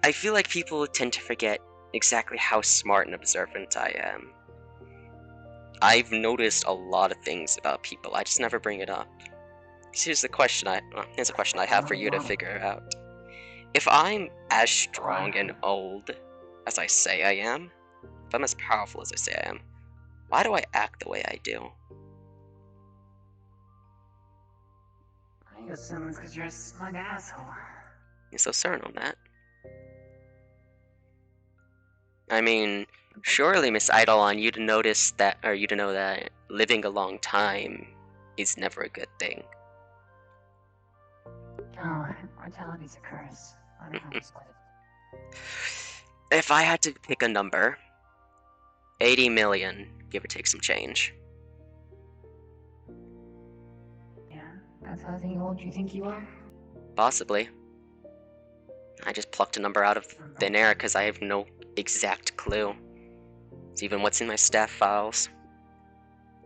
S1: I feel like people tend to forget exactly how smart and observant I am. I've noticed a lot of things about people, I just never bring it up. Here's a question I have for you to figure out. If I'm as strong and old as I say I am, if I'm as powerful as I say I am, why do I act the way I do?
S7: I assume it's because you're a smug asshole.
S1: You're so certain on that. I mean, surely, Miss Eidolon, you'd notice that, or you'd know that living a long time is never a good thing.
S7: No, mortality's a curse. I don't know what's it.
S1: If I had to pick a number, 80 million, give or take some change.
S7: Yeah, that's how old you think you are?
S1: Possibly. I just plucked a number out of thin air because I have no exact clue. It's even what's in my staff files.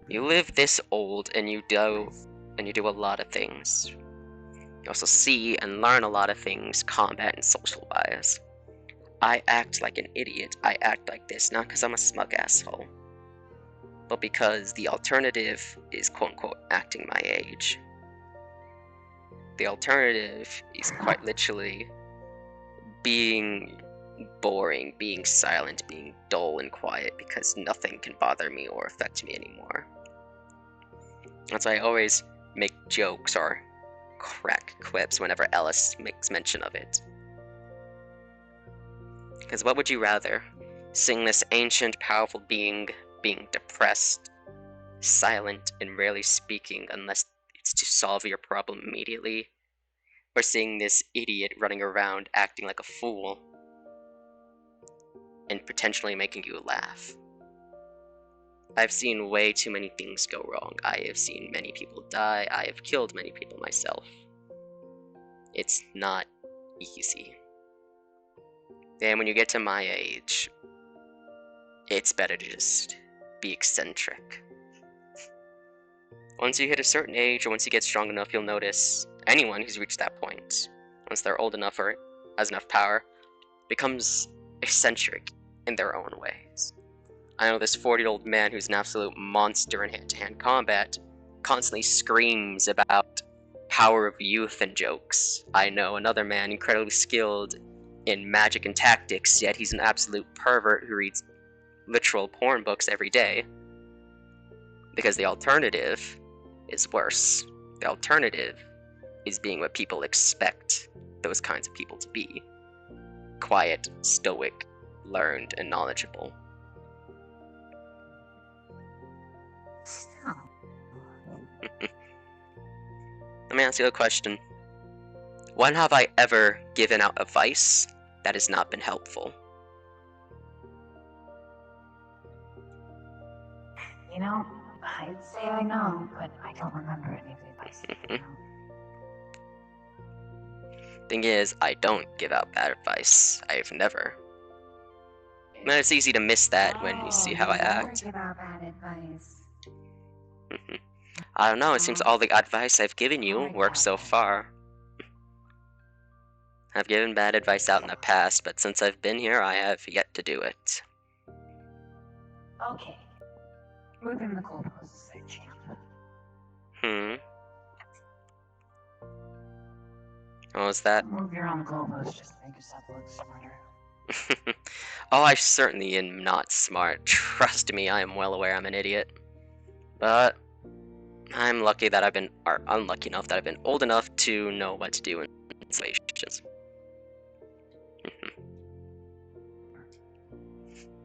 S1: You live this old and you do a lot of things. You also see and learn a lot of things, combat and social wise. I act like an idiot. I act like this, not because I'm a smug asshole, but because the alternative is quote-unquote acting my age. The alternative is quite literally being boring, being silent, being dull and quiet because nothing can bother me or affect me anymore. That's why I always make jokes or crack quips whenever Ellis makes mention of it. Because what would you rather? Seeing this ancient, powerful being depressed, silent, and rarely speaking unless it's to solve your problem immediately? Or seeing this idiot running around acting like a fool and potentially making you laugh? I've seen way too many things go wrong. I have seen many people die. I have killed many people myself. It's not easy. And when you get to my age, it's better to just be eccentric. Once you hit a certain age, or once you get strong enough, you'll notice anyone who's reached that point, once they're old enough or has enough power, becomes eccentric in their own ways. I know this 40-year-old man who's an absolute monster in hand-to-hand combat constantly screams about power of youth and jokes. I know another man incredibly skilled in magic and tactics, yet he's an absolute pervert who reads literal porn books every day. Because the alternative is worse. The alternative is being what people expect those kinds of people to be. Quiet, stoic, learned, and knowledgeable.
S7: Still,
S1: Let me ask you a question. When have I ever given out advice that has not been helpful?
S7: you know, I'd say I know, but I don't remember any of the advice. You know?
S1: Thing is, I don't give out bad advice. I've never. And it's easy to miss that when you see how I act.
S7: Give out bad advice.
S1: I don't know, it seems all the advice I've given you works so far. I've given bad advice out in the past, but since I've been here, I have yet to do it.
S7: Okay. Moving the goalposts there, champ.
S1: What was that?
S7: Move your own goalposts just to make yourself look smarter.
S1: Oh, I certainly am not smart. Trust me, I am well aware I'm an idiot. But I'm lucky that I've been, or unlucky enough that I've been old enough to know what to do in situations.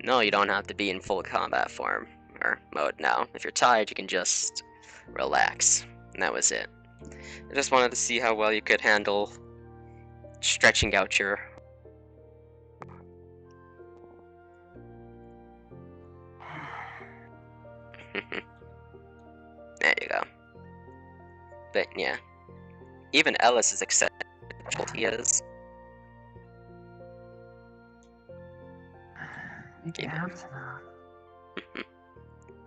S1: No, you don't have to be in full combat form or mode now. If you're tired, you can just relax. And that was it. I just wanted to see how well you could handle stretching out your... There you go. But yeah. Even Ellis is accepting what he is.
S7: You have to know.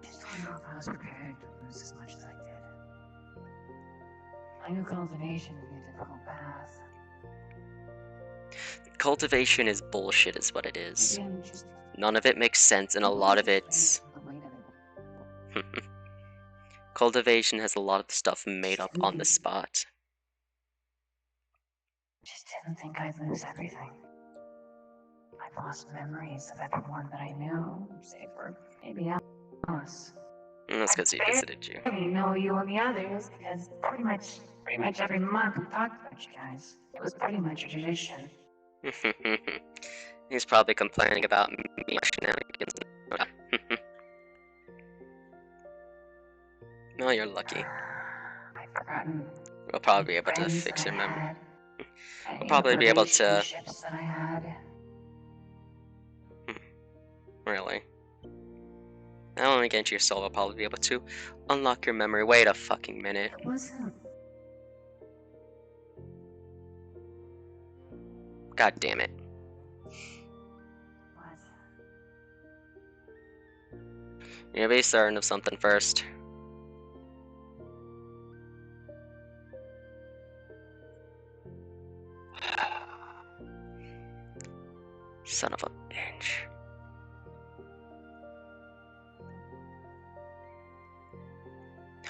S7: Just don't know if I was prepared to lose as much as I did. I knew cultivation would be a difficult path.
S1: Cultivation is bullshit is what it is.
S7: Again, just
S1: None of it makes sense, and a lot of it's...
S7: the weight of it.
S1: Cultivation has a lot of stuff made up on the spot.
S7: Just didn't think I'd lose everything. I've lost memories of everyone that I knew, save for maybe Alice.
S1: And that's because he visited you.
S7: I didn't know you and the others because pretty much every month we talked about you guys. It was pretty much a tradition.
S1: He's probably complaining about me shenanigans. No, you're lucky.
S7: I've forgotten.
S1: We'll probably be able to
S7: friends
S1: fix
S7: that
S1: your
S7: I
S1: memory.
S7: had,
S1: We'll probably be able to...
S7: relationships that I had.
S1: Really? Now when we get into your soul, we'll probably be able to unlock your memory. Wait a fucking minute.
S7: It wasn't.
S1: God damn it.
S7: What?
S1: You gotta be certain of something first. Son of a bitch.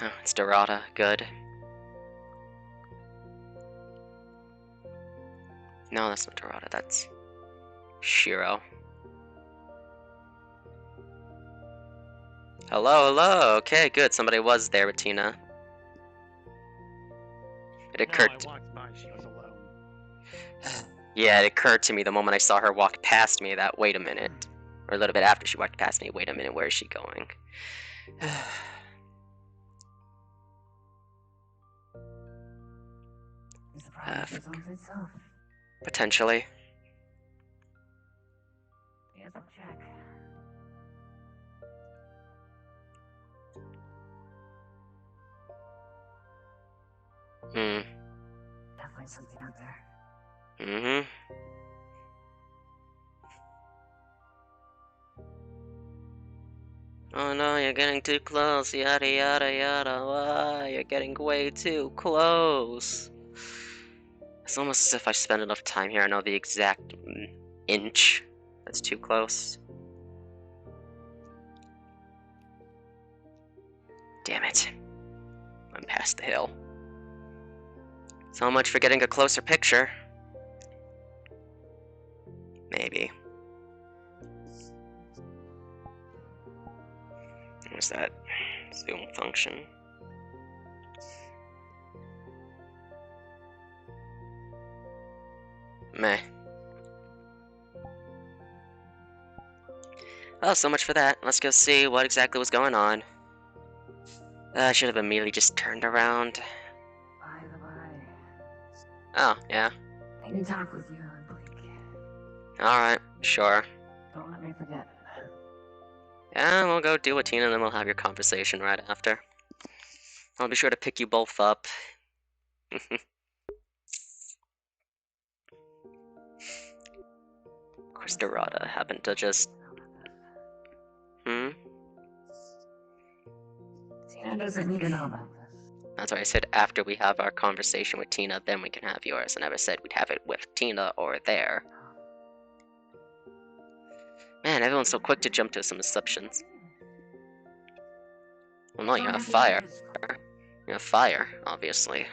S1: Oh, it's Dorada. Good. No, that's not Dorada. That's Shiro. Hello, hello. Okay, good. Somebody was there with Tina. It occurred.
S3: No, I walked by. She was alone.
S1: Yeah, it occurred to me the moment I saw her walk past me that, wait a minute. Or a little bit after she walked past me, wait a minute, where is she going?
S7: The surprise resolves itself.
S1: Potentially.
S7: Yes, I'll check. Definitely something out there.
S1: Mm-hmm. Oh no, you're getting too close, yada yada yada, why? You're getting way too close. It's almost as if I spend enough time here, I know the exact inch that's too close. Damn it. I'm past the hill. So much for getting a closer picture. Maybe. Where's that zoom function? Meh. Oh, so much for that. Let's go see what exactly was going on. I should have immediately just turned around.
S7: By the by,
S1: Oh, yeah.
S7: I need to talk with you on Blake.
S1: Alright, sure.
S7: Don't let me forget.
S1: Yeah, we'll go deal with Tina and then we'll have your conversation right after. I'll be sure to pick you both up. Of course, Dorada happened to just...
S7: Tina doesn't need to know about this.
S1: That's why I said after we have our conversation with Tina, then we can have yours. I never said we'd have it with Tina or there. Man, everyone's so quick to jump to some assumptions. Well, no, you have fire. You have fire, obviously.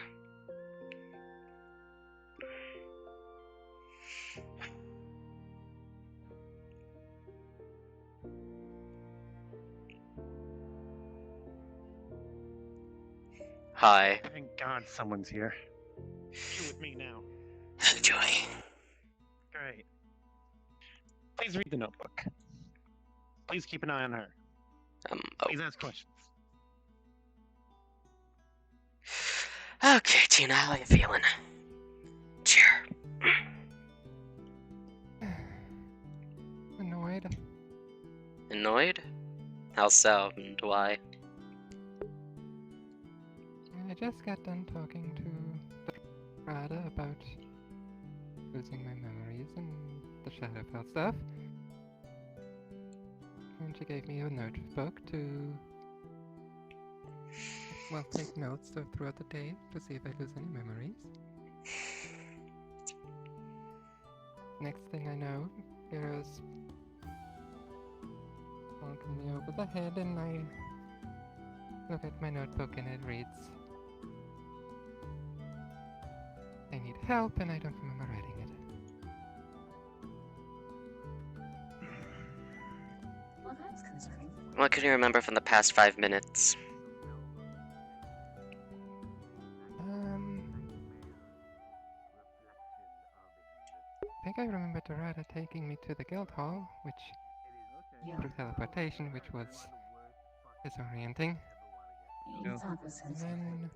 S1: Hi.
S3: Thank God someone's here. You with me now.
S1: Joy.
S3: Great. Please read the notebook. Please keep an eye on her.
S1: Oh.
S3: Please ask questions.
S1: Okay, Tina, how are you feeling? Cheer.
S8: Annoyed.
S1: Annoyed? How so, and why?
S8: I just got done talking to Rada about losing my memories and the Shadowfell stuff. And she gave me a notebook to, well, take notes throughout the day to see if I lose any memories. Next thing I know, Hero's honking me over the head and I look at my notebook and it reads, I need help and I don't remember writing it.
S7: Well, that's concerning.
S1: What can you remember from the past 5 minutes?
S8: I think I remember Dorada taking me to the guild hall, which
S7: Yeah.
S8: through teleportation, which was disorienting.
S7: It's not the sense.
S8: And then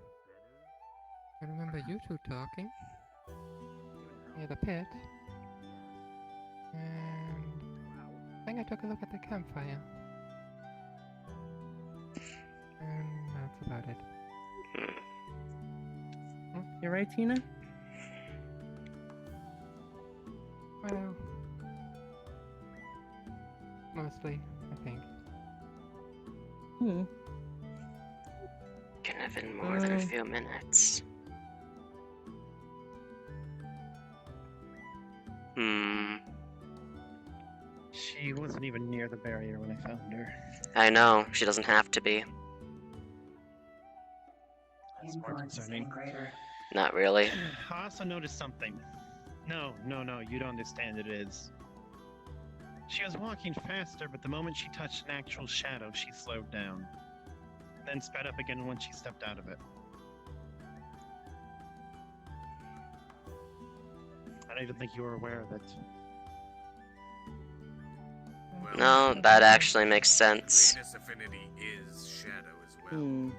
S8: I remember you two talking near the pit, and I think I took a look at the campfire. And that's about it.
S4: You're right, Tina?
S8: Well, mostly, I think.
S1: Can have been more than a few minutes.
S3: She wasn't even near the barrier when I found her.
S1: I know, she doesn't have to be.
S3: That's more
S7: Influence is
S3: concerning.
S7: getting greater.
S1: Not really.
S3: I also noticed something. No, you don't understand it is. She was walking faster, but the moment she touched an actual shadow, she slowed down. Then sped up again when she stepped out of it. I don't even think you were aware of it.
S6: Well,
S1: No, that actually makes sense.
S6: greatest affinity is shadow as well.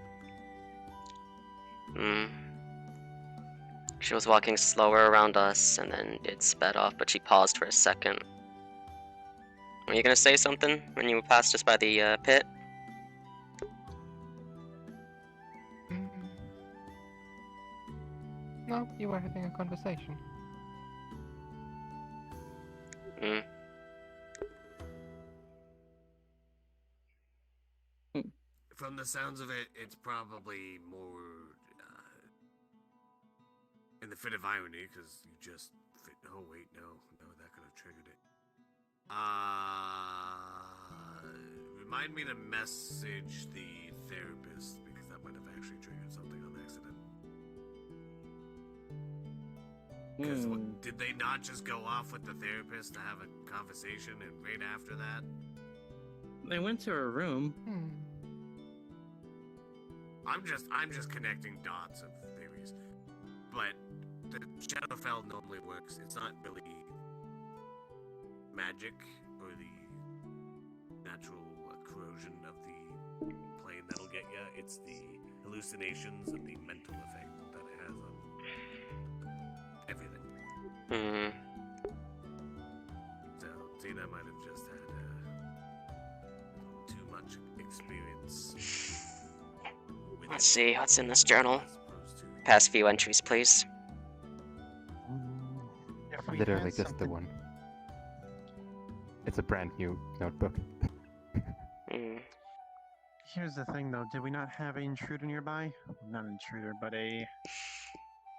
S1: She was walking slower around us, and then it sped off, but she paused for a second. Were you gonna say something when you passed us by the pit?
S8: No, you were having a conversation.
S6: From the sounds of it, it's probably more in the fit of irony, because you just fit. Oh wait, no, that could have triggered it. Remind me to message the therapist, because that might have actually triggered something on accident. Because
S4: Hmm.
S6: did they not just go off with the therapist to have a conversation, and right after that,
S4: They went to her room.
S8: Hmm.
S6: I'm just connecting dots of theories. But the Shadowfell normally works. It's not really magic or the natural corrosion of the plane that'll get you. It's the hallucinations and the mental effect that it has on everything.
S1: Hmm.
S6: So Tina might have just had too much experience. With
S1: Let's
S6: it,
S1: see what's in this journal.
S6: as opposed to-
S1: Past few entries, please.
S3: If we
S8: Literally
S3: had
S8: just the
S3: something-
S8: one. It's a brand new notebook.
S1: Hmm.
S3: Here's the thing, though. Did we not have an intruder nearby? Not an intruder, but a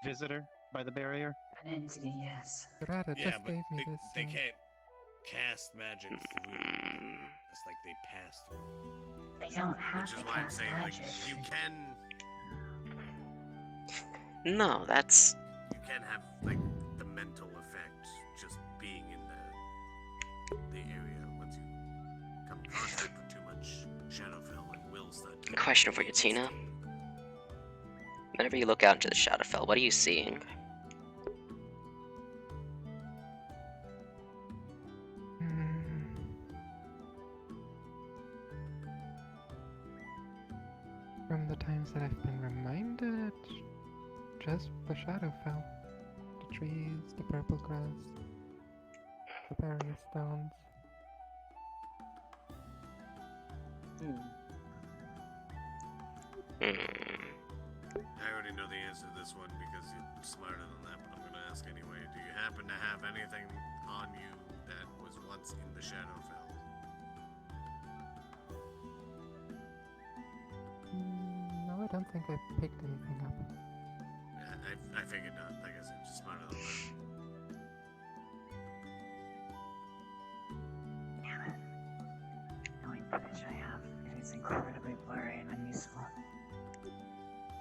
S3: visitor by the barrier.
S7: An entity, yes.
S8: Rada
S6: Yeah,
S8: just
S6: but
S8: gave me
S6: they,
S8: this.
S6: they can't cast magic through.
S1: Hmm.
S6: It's like they pass through.
S7: They don't have
S6: Which
S7: to
S6: is why I'm
S7: cast
S6: saying, like,
S7: magic.
S6: you can
S1: No, that's
S6: have like the mental effect just being in the area once you come in contact with too much Shadowfell, it will start to
S1: Question for you, Tina. Whenever you look out into the Shadowfell, what are you seeing?
S8: From the times that I've been reminded, just the Shadowfell. The trees, the purple grass, the barrier stones.
S4: Hmm.
S1: Hmm.
S6: I already know the answer to this one because you're smarter than that, but I'm gonna ask anyway. Do you happen to have anything on you that was once in the Shadowfell?
S8: No, I don't think I picked anything up.
S6: Yeah, I figured not. Like I said, just smarter than that.
S7: Damn it. Knowing footage I have, it is incredibly blurry and unuseful.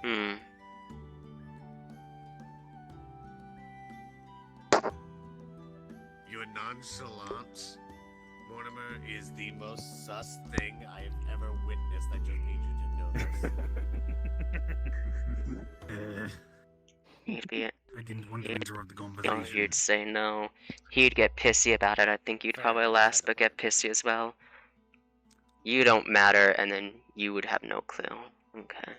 S1: Hmm.
S6: Your nonchalant, Mortimer, is the most sus thing I have ever witnessed. I just need you to know this.
S1: He'd be.
S2: I didn't want to
S1: Yeah.
S2: interrupt the
S1: Oh,
S2: conversation.
S1: you'd say no. He'd get pissy about it. I think you'd
S6: Fair,
S1: probably
S6: I
S1: laugh,
S6: had to
S1: but get
S6: look.
S1: pissy as well. You don't matter, and then you would have no clue. Okay.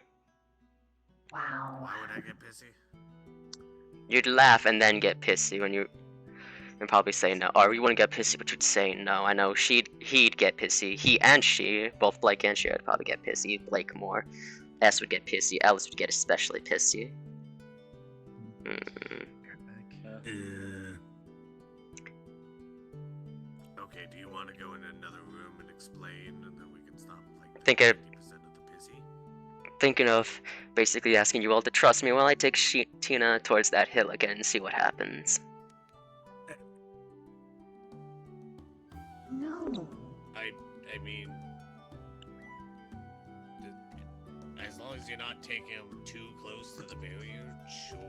S7: Wow.
S6: Why would I get pissy?
S1: You'd laugh and then get pissy when you. And probably say no. Or you wouldn't get pissy, but you'd say no. I know he'd get pissy. He and she, both Blake and she, would probably get pissy. Blake more. S would get pissy. Alice would get especially pissy. Mm.
S6: Okay, do you want to go in another room and explain, and then we can stop like
S1: Think it-
S6: 50% of the pissy?
S1: Thinking of basically asking you all to trust me while I take Tina towards that hill again and see what happens.
S7: No.
S6: I mean, as long as you're not taking him too close to the barrier, sure.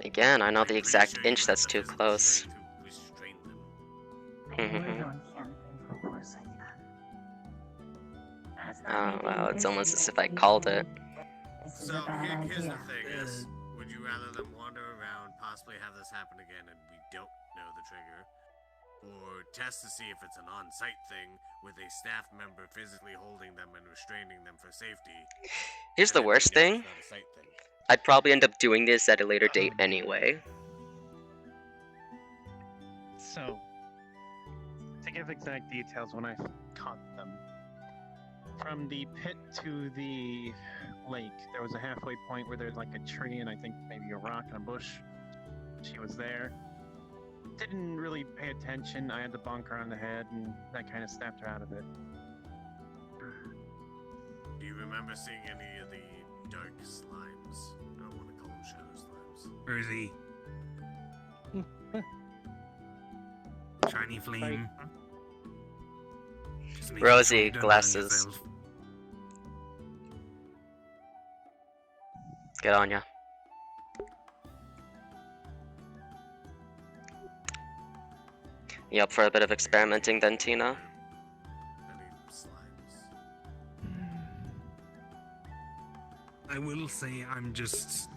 S1: Again, I know
S6: I'm
S1: the
S6: pretty
S1: exact
S6: sure you
S1: inch
S6: have
S1: that's
S6: the
S1: too
S6: physical
S1: close.
S6: strength to restrain them.
S7: I
S1: Mhm.
S7: don't can't think for worse like that. That's not
S1: Oh,
S7: making
S1: wow,
S7: me
S1: it's almost
S7: pissy,
S1: as if
S7: that's
S1: I
S7: me
S1: called
S7: saying,
S1: it.
S7: This is
S6: So
S7: a bad
S6: here's the
S7: idea.
S6: thing: is would you rather them wander around, possibly have this happen again, and we don't know the trigger, or test to see if it's an on-site thing with a staff member physically holding them and restraining them for safety?
S1: Here's
S6: and
S1: the
S6: then we
S1: worst
S6: know
S1: thing.
S6: It's not a site thing.
S1: I'd probably end up doing this at a later date anyway.
S3: So, to give exact details, when I caught them, from the pit to the lake, there was a halfway point where there's like a tree and I think maybe a rock and a bush. She was there. Didn't really pay attention. I had the bonker on the head and that kind of snapped her out of it.
S6: Do you remember seeing any of the dark slimes? I don't want to call them shadow slimes.
S2: Where is he? Shiny flame. Just making
S1: Rosie,
S2: sure you don't burn
S1: glasses.
S2: yourself.
S1: Get on ya. You up for a bit of experimenting then, Tina?
S6: Any slimes?
S2: I will say I'm just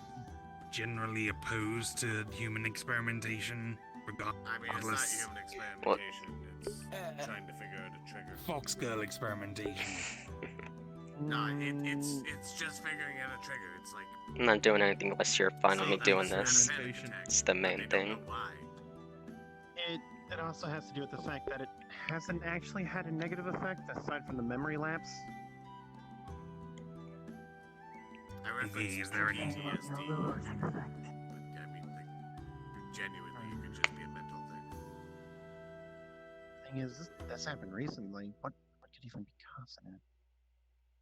S2: generally opposed to human experimentation.
S6: I mean, it's not
S2: Regardless.
S6: human experimentation. It's trying to figure out a trigger.
S2: Fox girl experimentation.
S6: No, it's just figuring out a trigger. It's like
S1: I'm not doing anything unless you're fine with me
S6: some
S1: doing
S6: kind of
S1: this.
S6: panic attack,
S1: It's the
S6: but
S1: main
S6: they don't
S1: thing.
S6: know why.
S3: It also has to do with the fact that it hasn't actually had a negative effect aside from the memory lapse.
S6: I referenced
S2: is there any-
S6: PTSD, but I mean, like, genuinely, it could just be a mental thing.
S3: Thing is, this happened recently. What could even be causing it?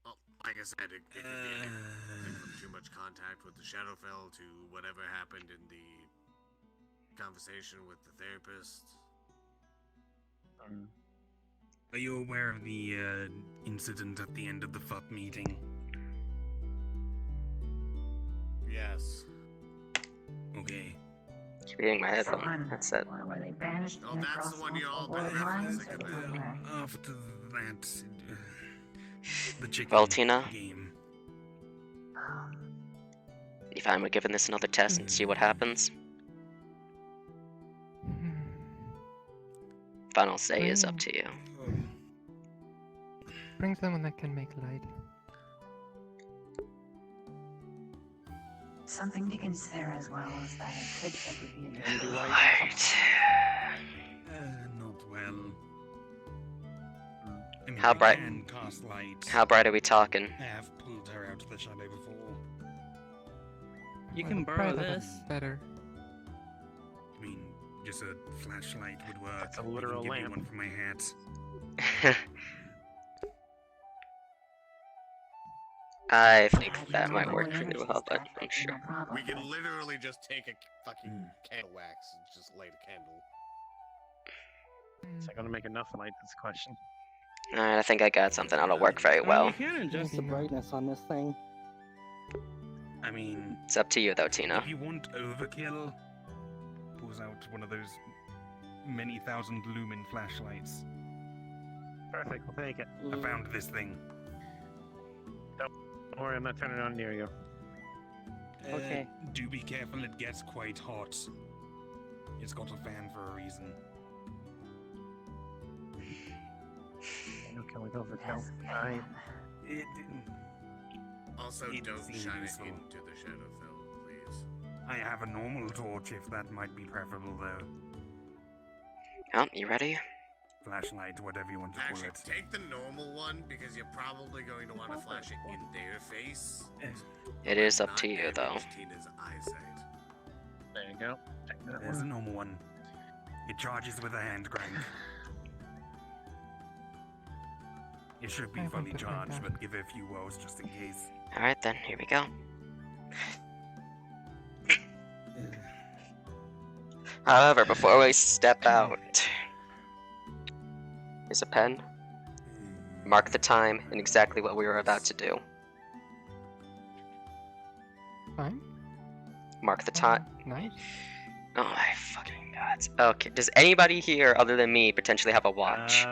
S6: Well, like I said, it could be anything from too much contact with the Shadowfell to whatever happened in the conversation with the therapist.
S2: Are you aware of the incident at the end of the FUP meeting?
S6: Yes.
S2: Okay.
S1: Keep hitting my headphone. That's it.
S7: Or were they banished
S6: Oh, that's
S7: across
S6: the one you all
S7: multiple
S6: been
S7: lines,
S6: referencing
S7: or
S6: about.
S7: where?
S2: After that, the chicken
S1: Well, Tina?
S2: game.
S1: You fine with giving this another test and see what happens? Final say is up to you.
S8: Bring someone that can make light.
S7: Something to consider as well is that it could simply be a new
S1: Right.
S2: Not well. I mean,
S1: How
S2: I
S1: bright-
S2: can cast light.
S1: How bright are we talking?
S2: I have pulled her out of the shadow before.
S4: You
S8: Well,
S4: can
S8: the
S4: borrow
S8: brighter the
S4: this.
S8: Better.
S2: I mean, just a flashlight would work.
S3: That's a
S2: I can
S3: literal
S2: give you
S3: lamp.
S2: one for my hat.
S1: I think that might work pretty well, but I'm sure.
S6: We can literally just take a fucking candle wax and just light a candle.
S3: Is that gonna make enough light? That's the question.
S1: Alright, I think I got something that'll work very well.
S4: You can adjust the
S8: Maybe not.
S4: brightness on this thing.
S2: I mean,
S1: It's up to you though, Tina.
S2: if you want overkill, pulls out one of those many thousand lumen flashlights.
S3: Perfect. We'll take it.
S2: I found this thing.
S3: Don't worry, I'm not turning it on near you.
S4: Okay.
S2: Do be careful, it gets quite hot. It's got a fan for a reason.
S3: Okay, we go for kill.
S7: Yes,
S3: Alright.
S2: It,
S6: Also,
S2: It
S6: don't
S2: seems
S6: shine
S2: useful.
S6: it into the Shadowfell, please.
S2: I have a normal torch if that might be preferable though.
S1: Oh, you ready?
S2: Flashlight, whatever you want to call
S6: Actually,
S2: it.
S6: take the normal one because you're probably going to want to flash it in their face.
S1: It is up
S6: not
S1: to you though.
S6: damage Tina's eyesight.
S3: There you go. Take that
S2: There's a
S3: one.
S2: normal one. It charges with a hand crank. It should be
S8: I
S2: fully
S8: want to try
S2: charged,
S8: that.
S2: but give it a few woes just in case.
S1: Alright then, here we go. However, before we step out, here's a pen. Mark the time and exactly what we were about to do.
S8: Fine.
S1: Mark the time.
S8: Nice.
S1: Oh my fucking god. Okay, does anybody here other than me potentially have a watch?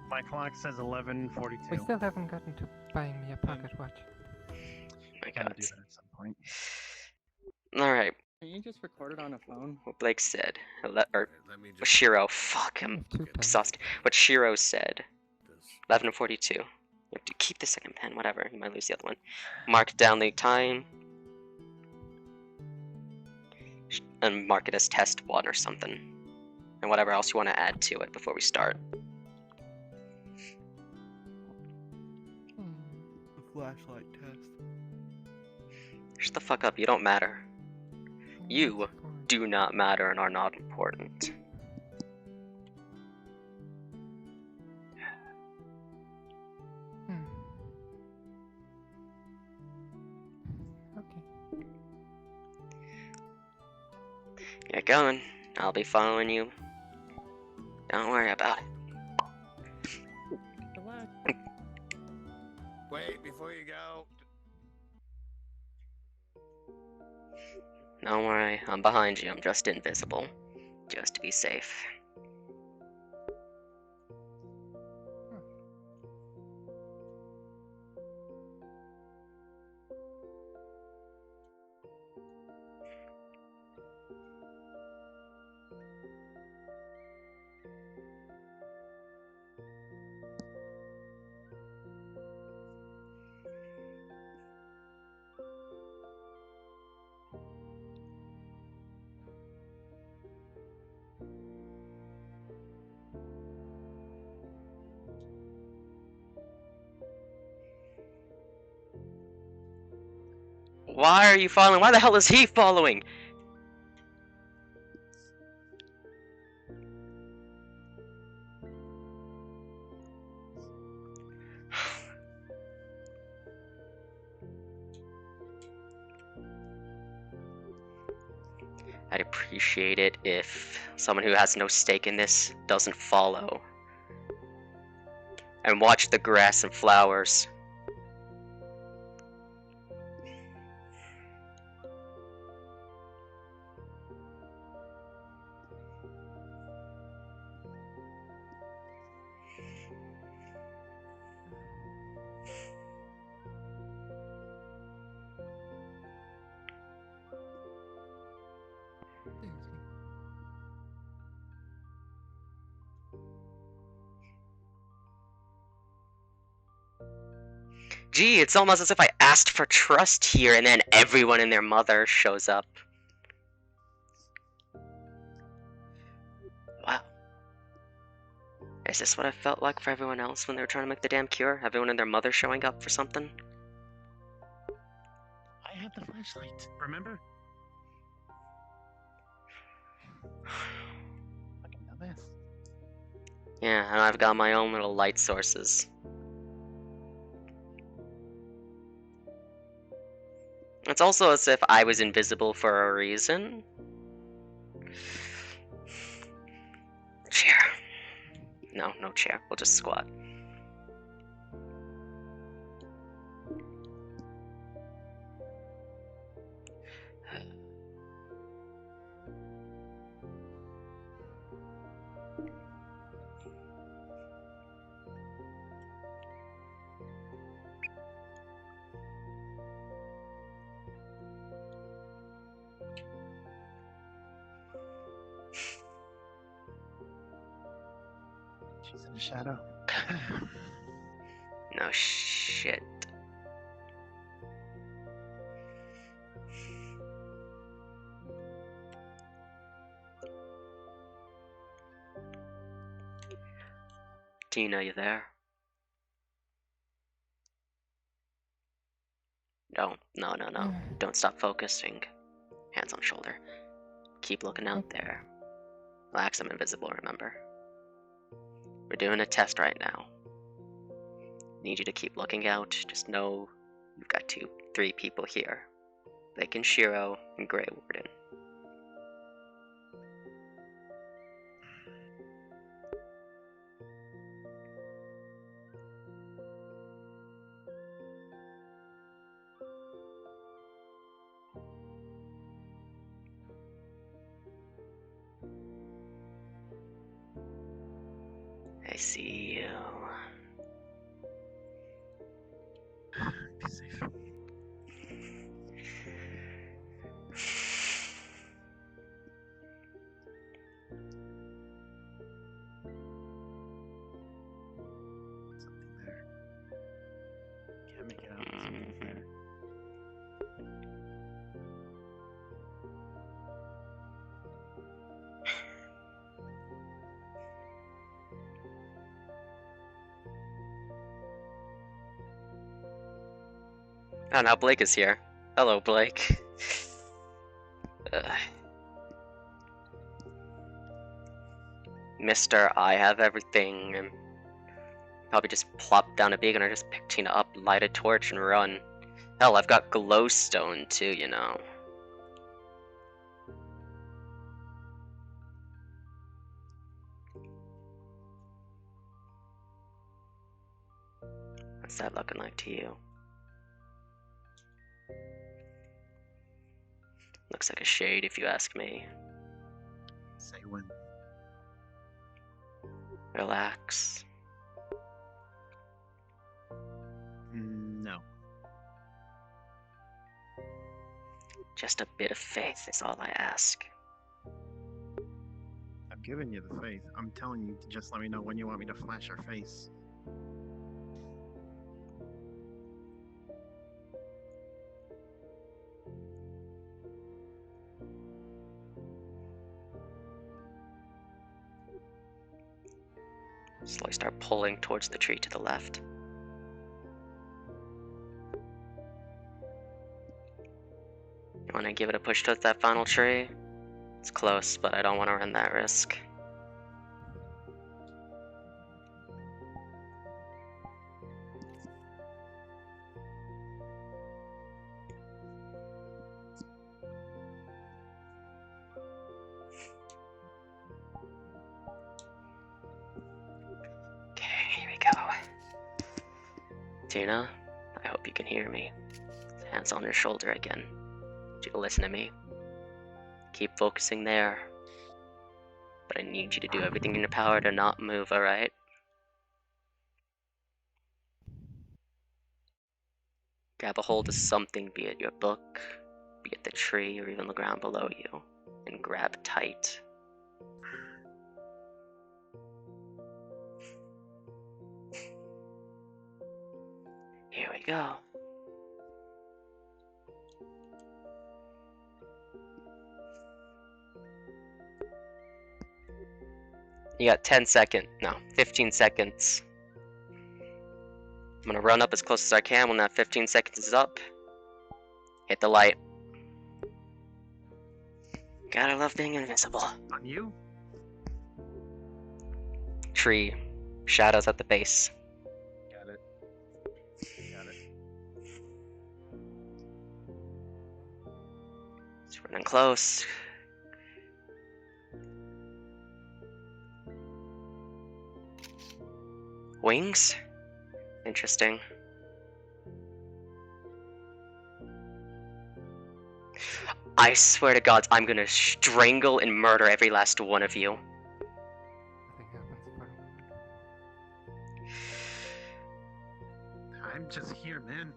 S3: My clock says 11:42.
S8: We still haven't gotten to buying me a pocket watch.
S1: My
S3: Gotta
S1: god.
S3: do that at some point.
S1: Alright,
S4: Can you just record it on a phone?
S1: what Blake said. Or
S6: Alright, let me
S1: what
S6: just
S1: Shiro, fuck,
S8: I
S1: I'm
S8: have two pens.
S1: exhausted. What Shiro said.
S6: this.
S1: 11:42. You have to keep the second pen, whatever. You might lose the other one. Mark down the time. And mark it as test 1 or something. And whatever else you want to add to it before we start.
S4: The flashlight test.
S1: Shut the fuck up, you don't matter. You
S8: That's fine.
S1: do not matter and are not important.
S8: Hmm. Okay.
S1: Get going. I'll be following you. Don't worry about it.
S4: Relax.
S6: Wait, before you go.
S1: Don't worry, I'm behind you. I'm just invisible. Just to be safe. Why are you following? Why the hell is he following? I'd appreciate it if someone who has no stake in this doesn't follow. And watch the grass and flowers. Gee, it's almost as if I asked for trust here and then everyone and their mother shows up. Wow. Is this what I felt like for everyone else when they were trying to make the damn cure? Everyone and their mother showing up for something?
S3: I had the flashlight, remember? Fucking dumbass.
S1: Yeah, and I've got my own little light sources. It's also as if I was invisible for a reason. Chair. No, no chair. We'll just squat.
S3: She's in the shadow.
S1: No shit. Tina, you there? No. Don't stop focusing. Hands on shoulder. Keep looking out there. Relax, I'm invisible, remember? We're doing a test right now. Need you to keep looking out. Just know you've got 3 people here. Blake and Shiro and Greywarden. I see you.
S3: Be safe. Something there. Can't make it out. Something there.
S1: Oh, now Blake is here. Hello, Blake. Mister, I have everything, and probably just plop down a beacon or just pick Tina up, light a torch, and run. Hell, I've got glowstone too, you know. What's that looking like to you? Looks like a shade if you ask me.
S3: Say when.
S1: Relax.
S3: No.
S1: Just a bit of faith is all I ask.
S3: I'm giving you the faith. I'm telling you to just let me know when you want me to flash your face.
S1: Slowly start pulling towards the tree to the left. You want to give it a push towards that final tree? It's close, but I don't want to run that risk. Okay, here we go. Tina, I hope you can hear me. Hands on your shoulder again. Need you to listen to me. Keep focusing there. But I need you to do everything in your power to not move, alright? Grab a hold of something, be it your book, be it the tree, or even the ground below you, and grab tight. Here we go. You got 10 seconds. No, 15 seconds. I'm gonna run up as close as I can. When that 15 seconds is up, hit the light. Gotta love being invisible.
S3: On you?
S1: Tree. Shadows at the base.
S3: Got it. Got it.
S1: It's running close. Wings? Interesting. I swear to God, I'm gonna strangle and murder every last one of you.
S8: Nothing happens for a moment.
S3: I'm just here, man.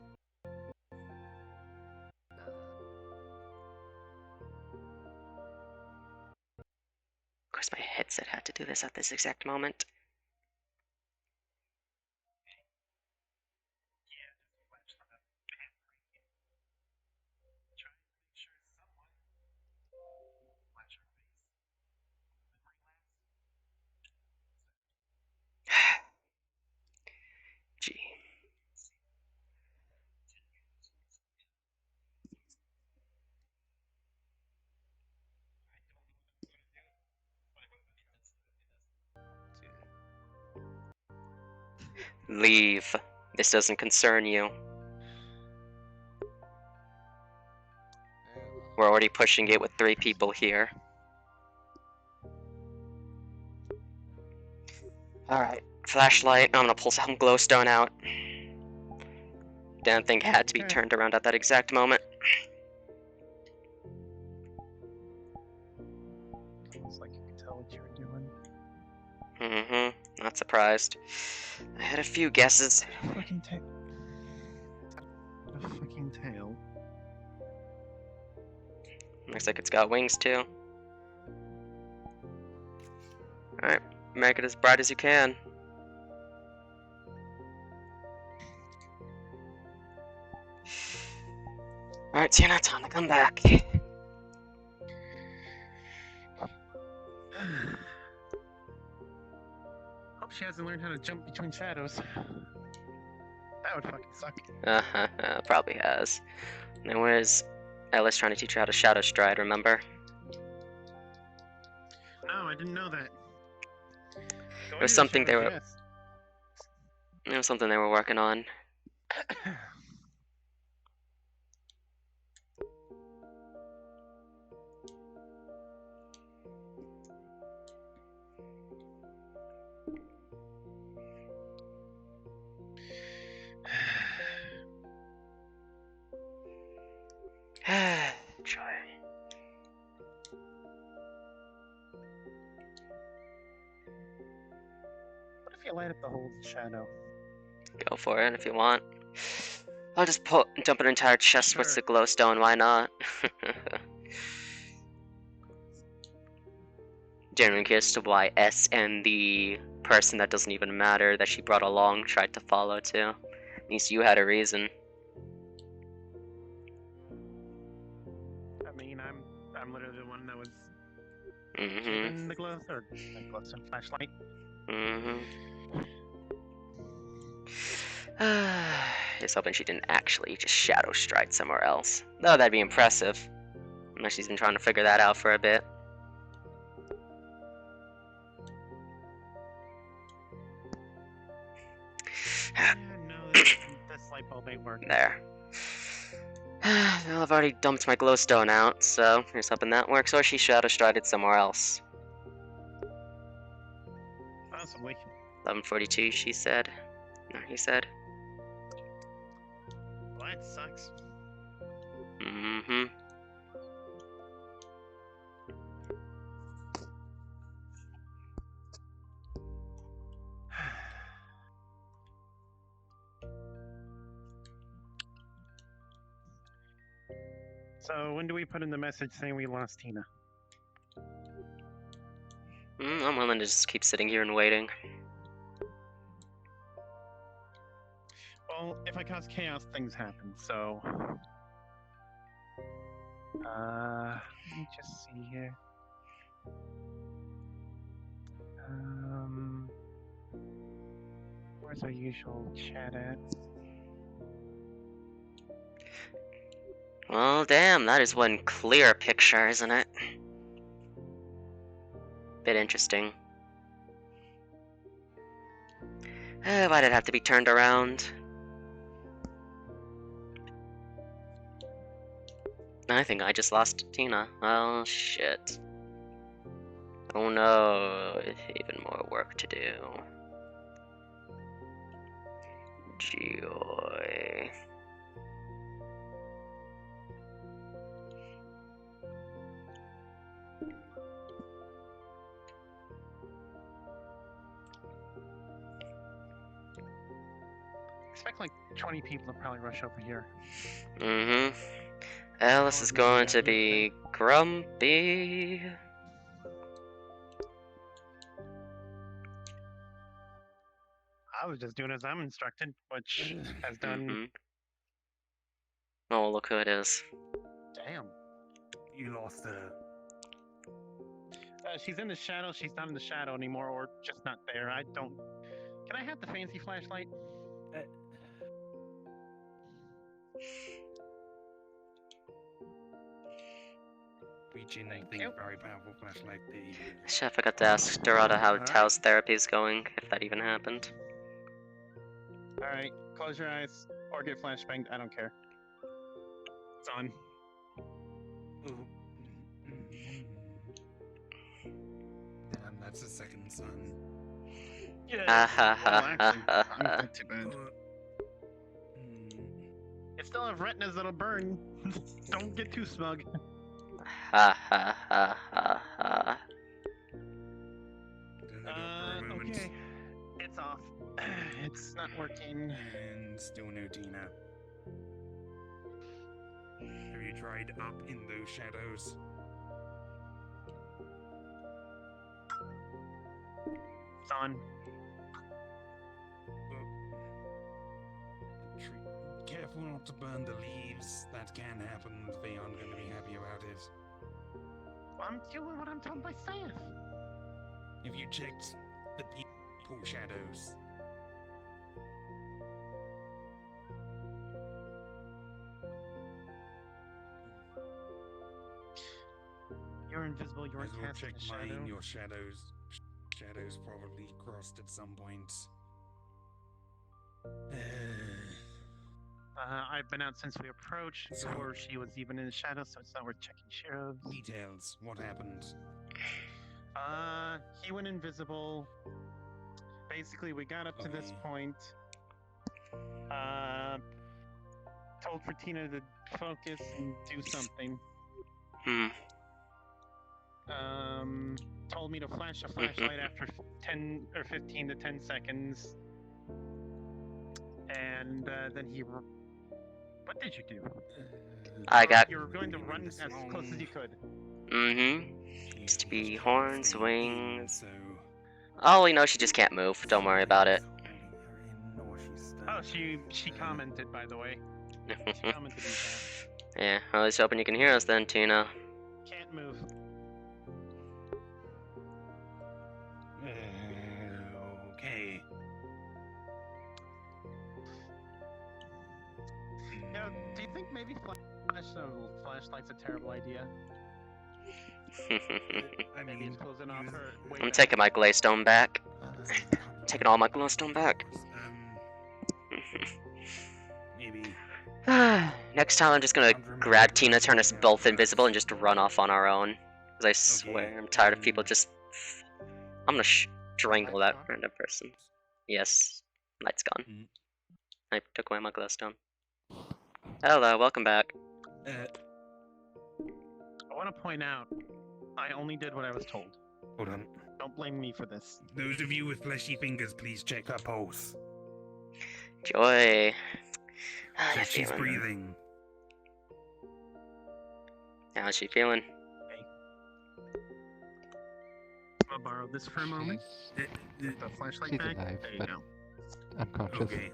S1: Of course, my headset had to do this at this exact moment. Gee. Leave. This doesn't concern you. We're already pushing it with 3 people here. Alright, flashlight. I'm gonna pull some glowstone out. Damn thing had to be
S3: Okay.
S1: turned around at that exact moment.
S3: It's like you could tell what you were doing.
S1: Not surprised. I had a few guesses.
S3: Fucking tail. A fucking tail.
S1: Looks like it's got wings too. Alright, make it as bright as you can. Alright, Tina, time to come back.
S3: Hope she hasn't learned how to jump between shadows. That would fucking suck.
S1: Probably has. And where's Ellis trying to teach her how to shadow stride, remember?
S3: No, I didn't know that.
S1: It was something they were It was something they were working on. Joy.
S3: What if you light up the whole shadow?
S1: Go for it if you want. I'll just dump an entire chest with
S3: Sure.
S1: the glowstone, why not? Genuinely curious to why S and the person that doesn't even matter that she brought along tried to follow too. At least you had a reason.
S3: I mean, I'm literally the one that was
S1: Mm-hmm.
S3: given the glowstone flashlight.
S1: Mm-hmm. Just hoping she didn't actually just shadow strike somewhere else. Though that'd be impressive. Unless she's been trying to figure that out for a bit.
S3: Yeah, no, this light bulb ain't working.
S1: There. Well, I've already dumped my glowstone out, so here's hoping that works, or she shadow strided somewhere else.
S3: Possibly.
S1: 11:42, she said. No, he said.
S3: Well, that sucks.
S1: Mm-hmm.
S3: So when do we put in the message saying we lost Tina?
S1: I'm willing to just keep sitting here and waiting.
S3: Well, if I cause chaos, things happen. So, let me just see here. Where's our usual chat at?
S1: Well, damn, that is one clear picture, isn't it? Bit interesting. Why did it have to be turned around? I think I just lost Tina. Oh, shit. Oh no, even more work to do. Joy.
S3: Expect like 20 people to probably rush over here.
S1: Mm-hmm. Alice is going to be grumpy.
S3: I was just doing as I'm instructed, which has done.
S1: Mm-hmm. Oh, look who it is.
S3: Damn.
S2: You lost her.
S3: She's in the shadow. She's not in the shadow anymore, or just not there. I don't. Can I have the fancy flashlight?
S2: Reaching
S3: Thank
S2: the
S3: you.
S2: very powerful flashlight.
S1: Shit, I forgot to ask Dorada how Tao's therapy is going, if that even happened.
S3: All right, close your eyes or get flashbanged. I don't care. It's on.
S2: Damn, that's a second son.
S3: Yeah.
S1: Ha ha
S3: Well,
S1: ha
S3: actually,
S1: ha
S3: I'm
S1: ha.
S3: not too bad. It still have retinas that'll burn. Don't get too smug.
S1: Ha ha ha ha ha.
S2: Turn that off for a moment.
S3: Okay. It's off. It's not working.
S2: And still no Tina. Have you tried up in those shadows?
S3: It's on.
S2: Careful not to burn the leaves. That can happen. They aren't going to be happy about it.
S3: I'm doing what I'm told by Seth.
S2: Have you checked the people shadows?
S3: You're invisible. You're
S2: As well
S3: cast in
S2: check
S3: the shadow.
S2: mine. Your shadows probably crossed at some point.
S3: I've been out since we approached,
S2: So-
S3: before she was even in the shadow, so it's not worth checking shadows.
S2: Details. What happened?
S3: He went invisible. Basically, we got up to this
S2: Okay.
S3: point. Told for Tina to focus and do something. told me to flash a flashlight after 10 or 15 to 10 seconds. And then he. What did you do?
S1: I got.
S3: You were going to run as close as you could.
S1: Used to be horns, wings.
S2: So
S1: Oh, you know, she just can't move. Don't worry about it.
S3: Oh, she commented, by the way. She commented in chat.
S1: Yeah, I was hoping you can hear us then, Tina.
S3: Can't move.
S2: Okay.
S3: Now, do you think maybe flashlight's a terrible idea?
S2: I
S3: Maybe
S2: mean,
S3: it's closing off her way
S1: I'm
S3: back.
S1: taking my glowstone back. Taking all my glowstone back.
S2: maybe.
S1: Next time I'm just gonna grab Tina, turn us both invisible, and just run off on our own. Because I swear, I'm tired of people just... I'm gonna strangle that random person. Yes, light's gone. I took away my glowstone. Hello, welcome back.
S3: I want to point out, I only did what I was told.
S2: Hold on.
S3: Don't blame me for this.
S2: Those of you with fleshy fingers, please check her pulse.
S1: Joy.
S2: Check she's breathing.
S1: How's she feeling?
S3: I'll borrow this for a moment. The flashlight
S8: She's
S3: back.
S8: alive,
S3: There you
S8: but
S3: go.
S8: unconscious.
S2: Okay.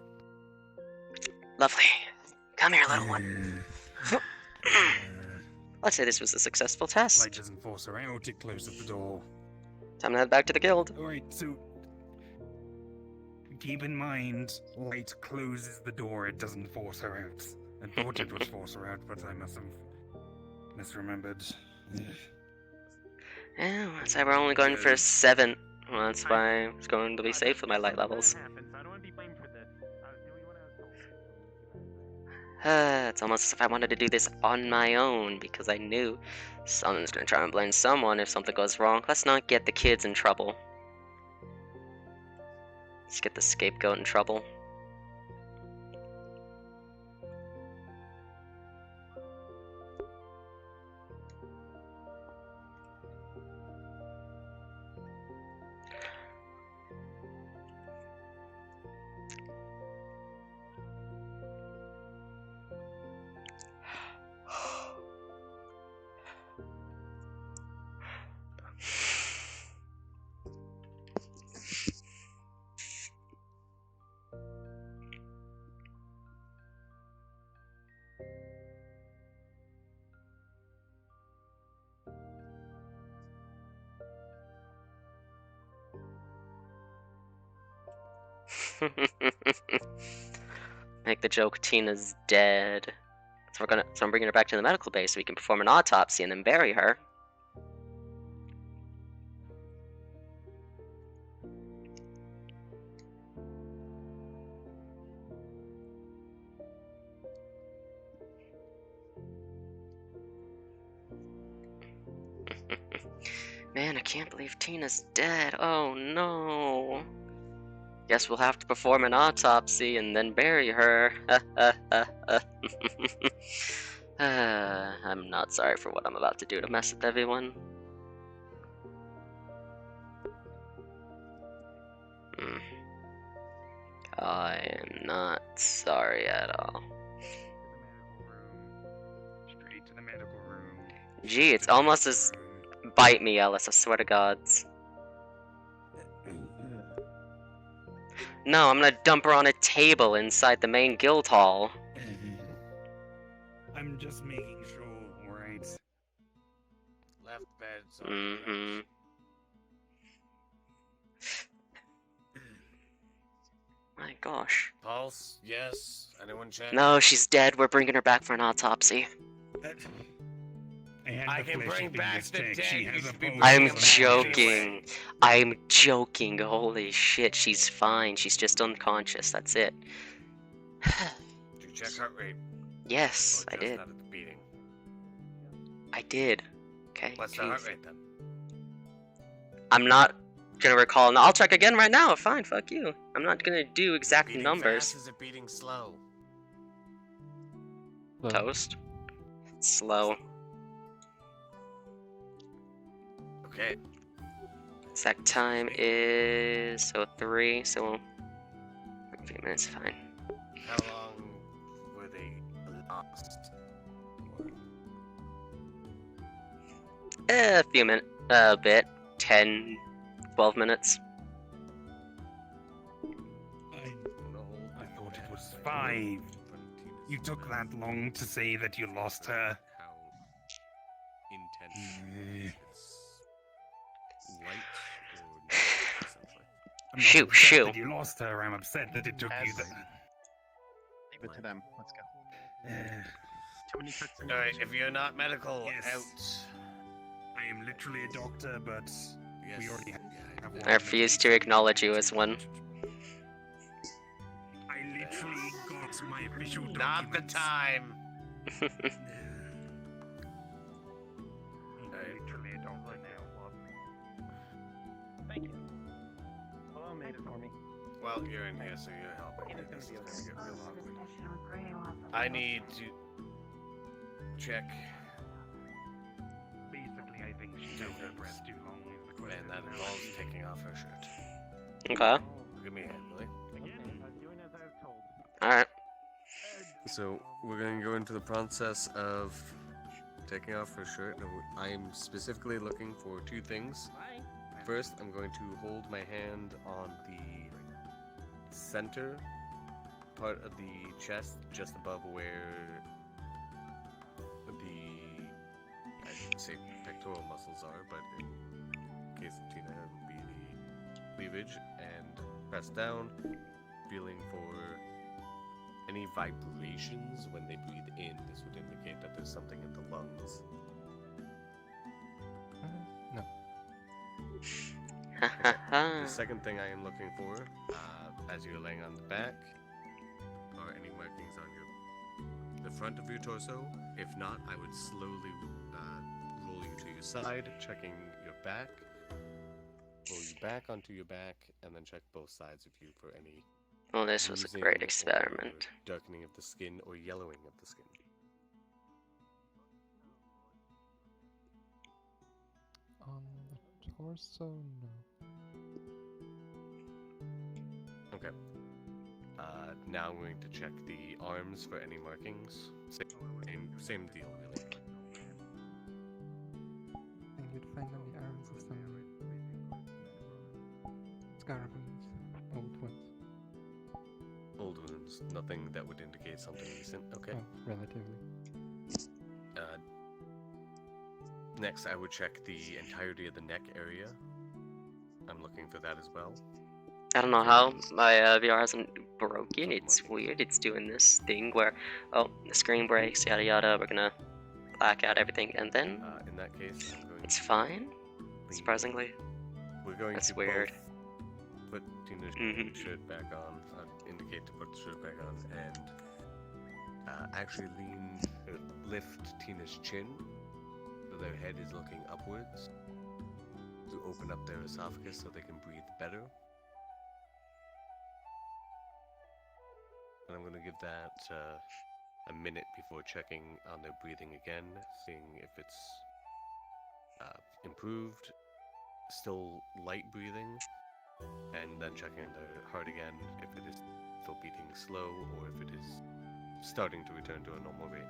S1: Lovely. Come here, little one. Let's say this was a successful test.
S2: Light doesn't force her out, it closes the door.
S1: Time to head back to the guild.
S2: Alright, so keep in mind, light closes the door, it doesn't force her out. I thought it would force her out, but I must have misremembered.
S1: Yeah, well, so we're only going for 7. Well, that's why I was going to be safe with my light levels.
S5: I don't want to be blamed for this. I was the only one I was told.
S1: It's almost as if I wanted to do this on my own, because I knew someone's gonna try and blame someone if something goes wrong. Let's not get the kids in trouble. Let's get the scapegoat in trouble. Make the joke Tina's dead. So I'm bringing her back to the medical base so we can perform an autopsy and then bury her. Man, I can't believe Tina's dead. Oh no. Guess we'll have to perform an autopsy and then bury her. I'm not sorry for what I'm about to do to mess with everyone. I am not sorry at all.
S2: Straight to the medical room.
S1: Gee, it's almost as... Bite me, Ellis, I swear to gods. No, I'm gonna dump her on a table inside the main guild hall.
S2: I'm just making sure, alright?
S6: Left bed.
S1: Mm-hmm. My gosh.
S6: Pulse, yes. Anyone check?
S1: No, she's dead. We're bringing her back for an autopsy.
S6: I can bring back the dead. You should be
S1: I'm
S6: bringing them back
S1: joking.
S6: anyway.
S1: I'm joking. Holy shit, she's fine. She's just unconscious. That's it.
S6: Did you check heart rate?
S1: Yes,
S6: Or
S1: I
S6: just
S1: did.
S6: not at the beating?
S1: I did. Okay.
S6: What's the heart
S1: jeez.
S6: rate then?
S1: I'm not gonna recall. No, I'll check again right now. Fine, fuck you. I'm not gonna do exact
S6: Beating
S1: numbers.
S6: fast, is it beating slow?
S8: So,
S1: Toast. It's slow.
S6: Okay.
S1: Exact time is 03, so a few minutes, fine.
S6: How long were they lost?
S1: A few minutes, a bit, 10, 12 minutes.
S2: I thought it was 5. You took that long to say that you lost her.
S6: How intense
S2: Eh,
S6: it's light or not, essentially.
S2: I'm not
S1: Shoo,
S2: upset
S1: shoo.
S2: that you lost her. I'm upset that it took you
S3: Yes.
S2: that.
S3: Leave it to them. Let's go.
S2: Eh,
S3: Too many tricks in
S6: Alright, if you're not medical,
S2: Yes.
S6: out.
S2: I am literally a doctor, but
S6: Yes.
S2: we already have one.
S1: I refuse to acknowledge you as one.
S2: I literally got my official
S6: Not the
S2: documents.
S6: time.
S2: Literally a doctor now.
S5: Thank you. Hello, made it for me.
S6: Well, you're in here, so you're helping.
S5: It's gonna
S6: This
S5: be
S6: is
S5: okay.
S6: gonna get real awkward.
S7: Discussion with Greywarden.
S6: I need to check,
S2: Basically, I think she held her breath too long. Is the question
S6: and that
S2: now.
S6: involves taking off her shirt.
S1: Okay,
S6: Give me a hand, Willie.
S5: Again, doing as I was told.
S1: alright.
S6: So we're going to go into the process of taking off her shirt. And I'm specifically looking for two things.
S5: Bye.
S6: First, I'm going to hold my hand on the center part of the chest, just above where the, I'd say pectoral muscles are, but in case of Tina, it would be the cleavage, and press down, feeling for any vibrations when they breathe in. This would indicate that there's something in the lungs.
S8: No.
S1: Ha ha ha.
S6: The second thing I am looking for, as you're laying on the back, are any markings on the front of your torso. If not, I would slowly roll you to your side, checking your back. Roll you back onto your back, and then check both sides of you for any
S1: Well, this was a
S6: bruising
S1: great
S6: or
S1: experiment.
S6: darkening of the skin or yellowing of the skin.
S8: On the torso, no.
S6: Okay. Now I'm going to check the arms for any markings. Same deal, really.
S8: And you'd find on the arms of some scar wounds, old ones.
S6: Old wounds, nothing that would indicate something recent. Okay.
S8: Oh, relatively.
S6: Next, I would check the entirety of the neck area. I'm looking for that as well.
S1: I don't know how my VR hasn't broken. It's weird. It's doing this thing where, oh, the screen breaks, yada yada. We're gonna black out everything, and then
S6: In that case, I'm going
S1: it's
S6: to
S1: fine.
S6: lean-
S1: Surprisingly,
S6: We're going
S1: That's
S6: to
S1: weird.
S6: both put Tina's
S1: Mhm.
S6: shirt back on, indicate to put the shirt back on, and actually lift Tina's chin so their head is looking upwards to open up their esophagus so they can breathe better. And I'm going to give that a minute before checking on their breathing again, seeing if it's improved, still light breathing, and then checking their heart again if it is still beating slow or if it is starting to return to a normal rate.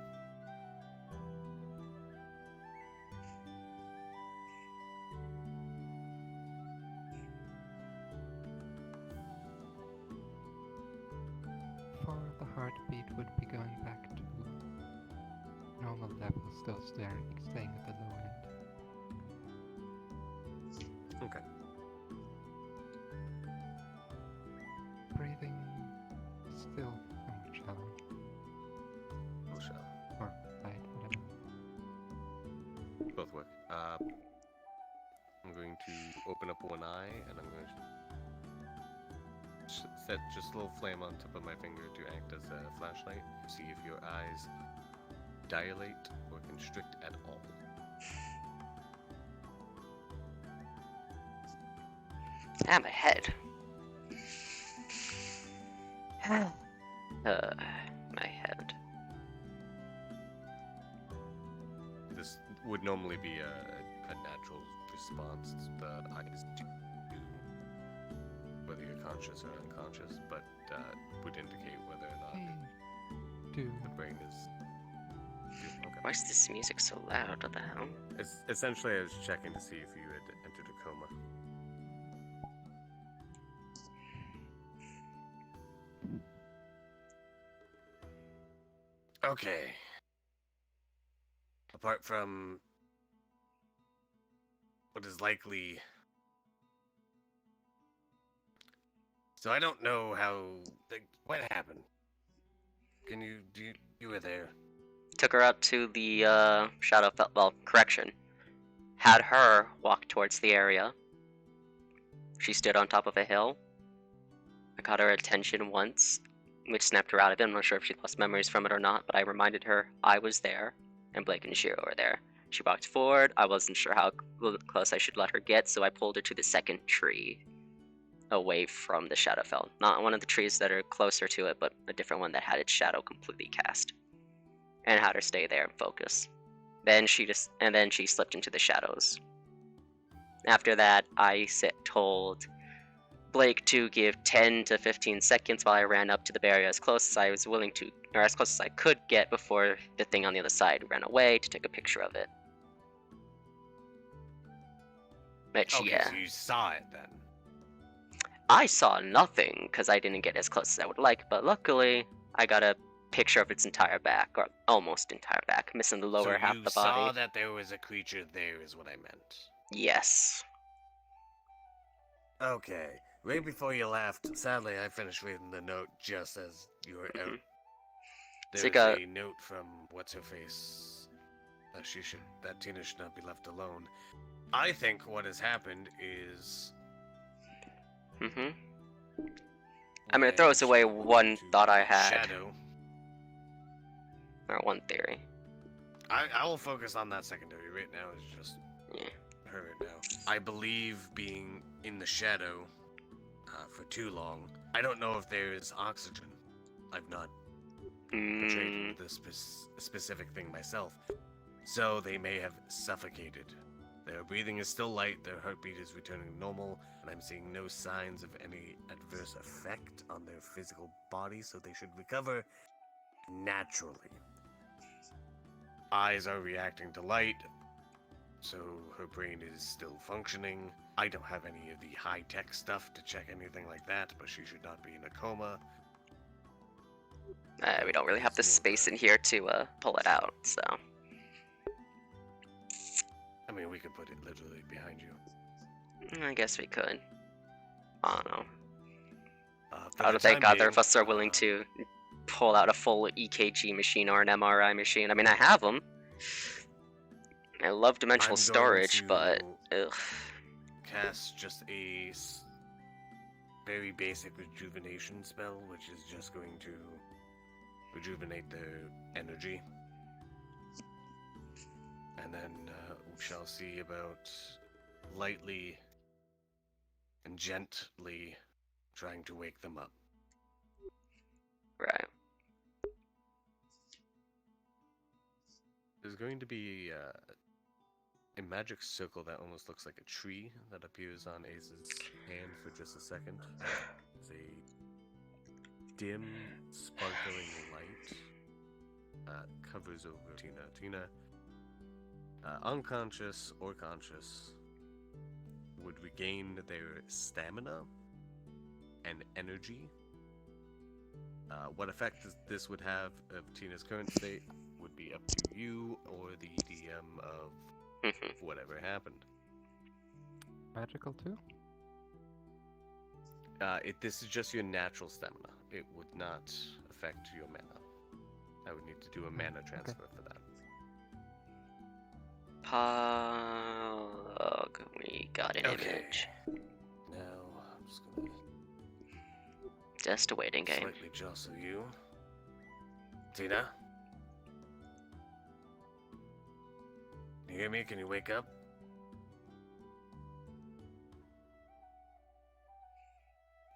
S8: For the heartbeat would be going back to normal levels, still staying at the low end.
S6: Okay.
S8: Breathing still somewhat shallow,
S6: We'll shall.
S8: or light, whatever.
S6: Both work. I'm going to open up one eye, and I'm going to set just a little flame on top of my finger to act as a flashlight. See if your eyes dilate or constrict at all.
S1: ah, my head. My head.
S6: This would normally be a natural response that eyes do, whether you're conscious or unconscious, but would indicate whether or not
S8: Hey, do.
S6: the brain is. Okay.
S1: Why is this music so loud? What the hell?
S6: It's essentially I was checking to see if you had entered a coma. Okay. Apart from what is likely. So I don't know how. What happened? Can you. You were there.
S1: Took her out to the Shadowfell. Well, correction. Had her walk towards the area. She stood on top of a hill. I caught her attention once, which snapped her out of it. I'm not sure if she lost memories from it or not, but I reminded her I was there, and Blake and Shiro were there. She walked forward. I wasn't sure how close I should let her get, so I pulled her to the second tree, away from the Shadowfell. Not one of the trees that are closer to it, but a different one that had its shadow completely cast, and had her stay there and focus. Then she slipped into the shadows. After that, I told Blake to give 10 to 15 seconds while I ran up to the barrier as close as I was willing to, or as close as I could get before the thing on the other side ran away, to take a picture of it. Which,
S6: Okay,
S1: yeah.
S6: so you saw it then.
S1: I saw nothing because I didn't get as close as I would like, but luckily I got a picture of its entire back, or almost entire back, missing the lower half of the
S6: So you saw
S1: body.
S6: that there was a creature there, is what I meant.
S1: Yes.
S6: Okay. Right before you left, sadly, I finished reading the note just as you were out.
S1: So
S6: There's
S1: you got-
S6: a note from what's her face that Tina should not be left alone. I think what has happened is.
S1: I'm gonna throw us away one thought I had.
S6: Shadow.
S1: Or one theory.
S6: I will focus on that secondary. Right now is just
S1: Yeah.
S6: her right now. I believe being in the shadow for too long. I don't know if there's oxygen. I've not portrayed this specific thing myself. So they may have suffocated. Their breathing is still light, their heartbeat is returning to normal, and I'm seeing no signs of any adverse effect on their physical body, so they should recover naturally. Eyes are reacting to light, so her brain is still functioning. I don't have any of the high-tech stuff to check anything like that, but she should not be in a coma.
S1: We don't really have the space in here to pull it out, so.
S6: I mean, we could put it literally behind you.
S1: I guess we could. I don't know.
S6: For
S1: I
S6: the
S1: don't think
S6: time
S1: either
S6: being,
S1: of us are willing to pull out a full EKG machine or an MRI machine. I mean, I have them. I love dimensional
S6: I'm going
S1: storage,
S6: to
S1: but ugh.
S6: cast just a very basic rejuvenation spell, which is just going to rejuvenate their energy. And then we shall see about lightly and gently trying to wake them up.
S1: Right.
S6: There's going to be a magic circle that almost looks like a tree that appears on Ace's hand for just a second. It's a dim, sparkling light covers over Tina. Tina, unconscious or conscious, would regain their stamina and energy. What effect this would have of Tina's current state would be up to you or the DM of whatever happened.
S8: Magical too?
S6: This is just your natural stamina. It would not affect your mana. I would need to do a mana transfer for that.
S1: Pog. We got an image.
S6: Now, I'm just gonna
S1: Just a waiting game.
S6: slightly jostle you. Tina? Can you hear me? Can you wake up?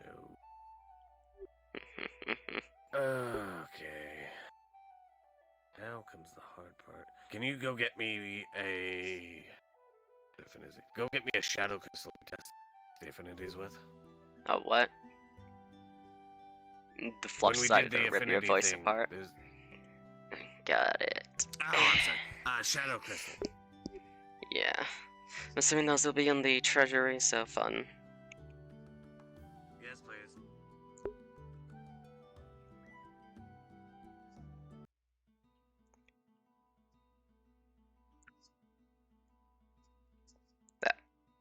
S6: No. Okay. Now comes the hard part. Can you go get me a affinity. Go get me a shadow crystal to test the affinities with.
S1: Oh, what? The fluff
S6: When we
S1: side
S6: did
S1: of
S6: the
S1: it, rip your
S6: affinity
S1: voice
S6: thing,
S1: apart.
S6: there's-
S1: Got it.
S6: Oh, I'm sorry. Shadow crystal.
S1: Yeah. I'm assuming those will be in the treasury, so fun.
S6: Yes, please.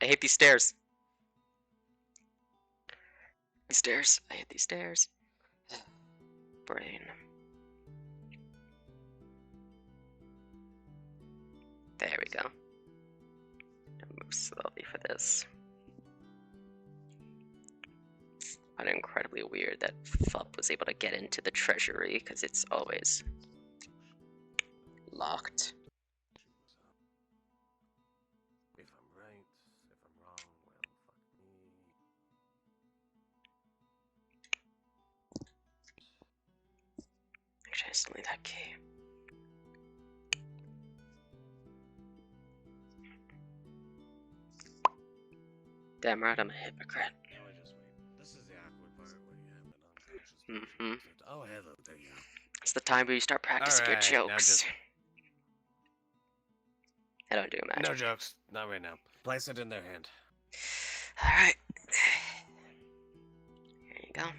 S1: I hate these stairs. These stairs. I hate these stairs. Brain. There we go. Move slowly for this. Kind of incredibly weird that Fup was able to get into the treasury because it's always locked.
S6: If I'm right, if I'm wrong, well, fuck me.
S1: Actually, I still need that key. Damn right, I'm a hypocrite.
S6: Now I just wait. This is the awkward part where you have an unconscious
S1: Mhm.
S6: person. Oh, hello, there you go.
S1: It's the time where you start practicing your
S6: Alright, now
S1: jokes.
S6: just-
S1: I don't do magic.
S6: No jokes. Not right now. Place it in their hand.
S1: Alright. Here you go.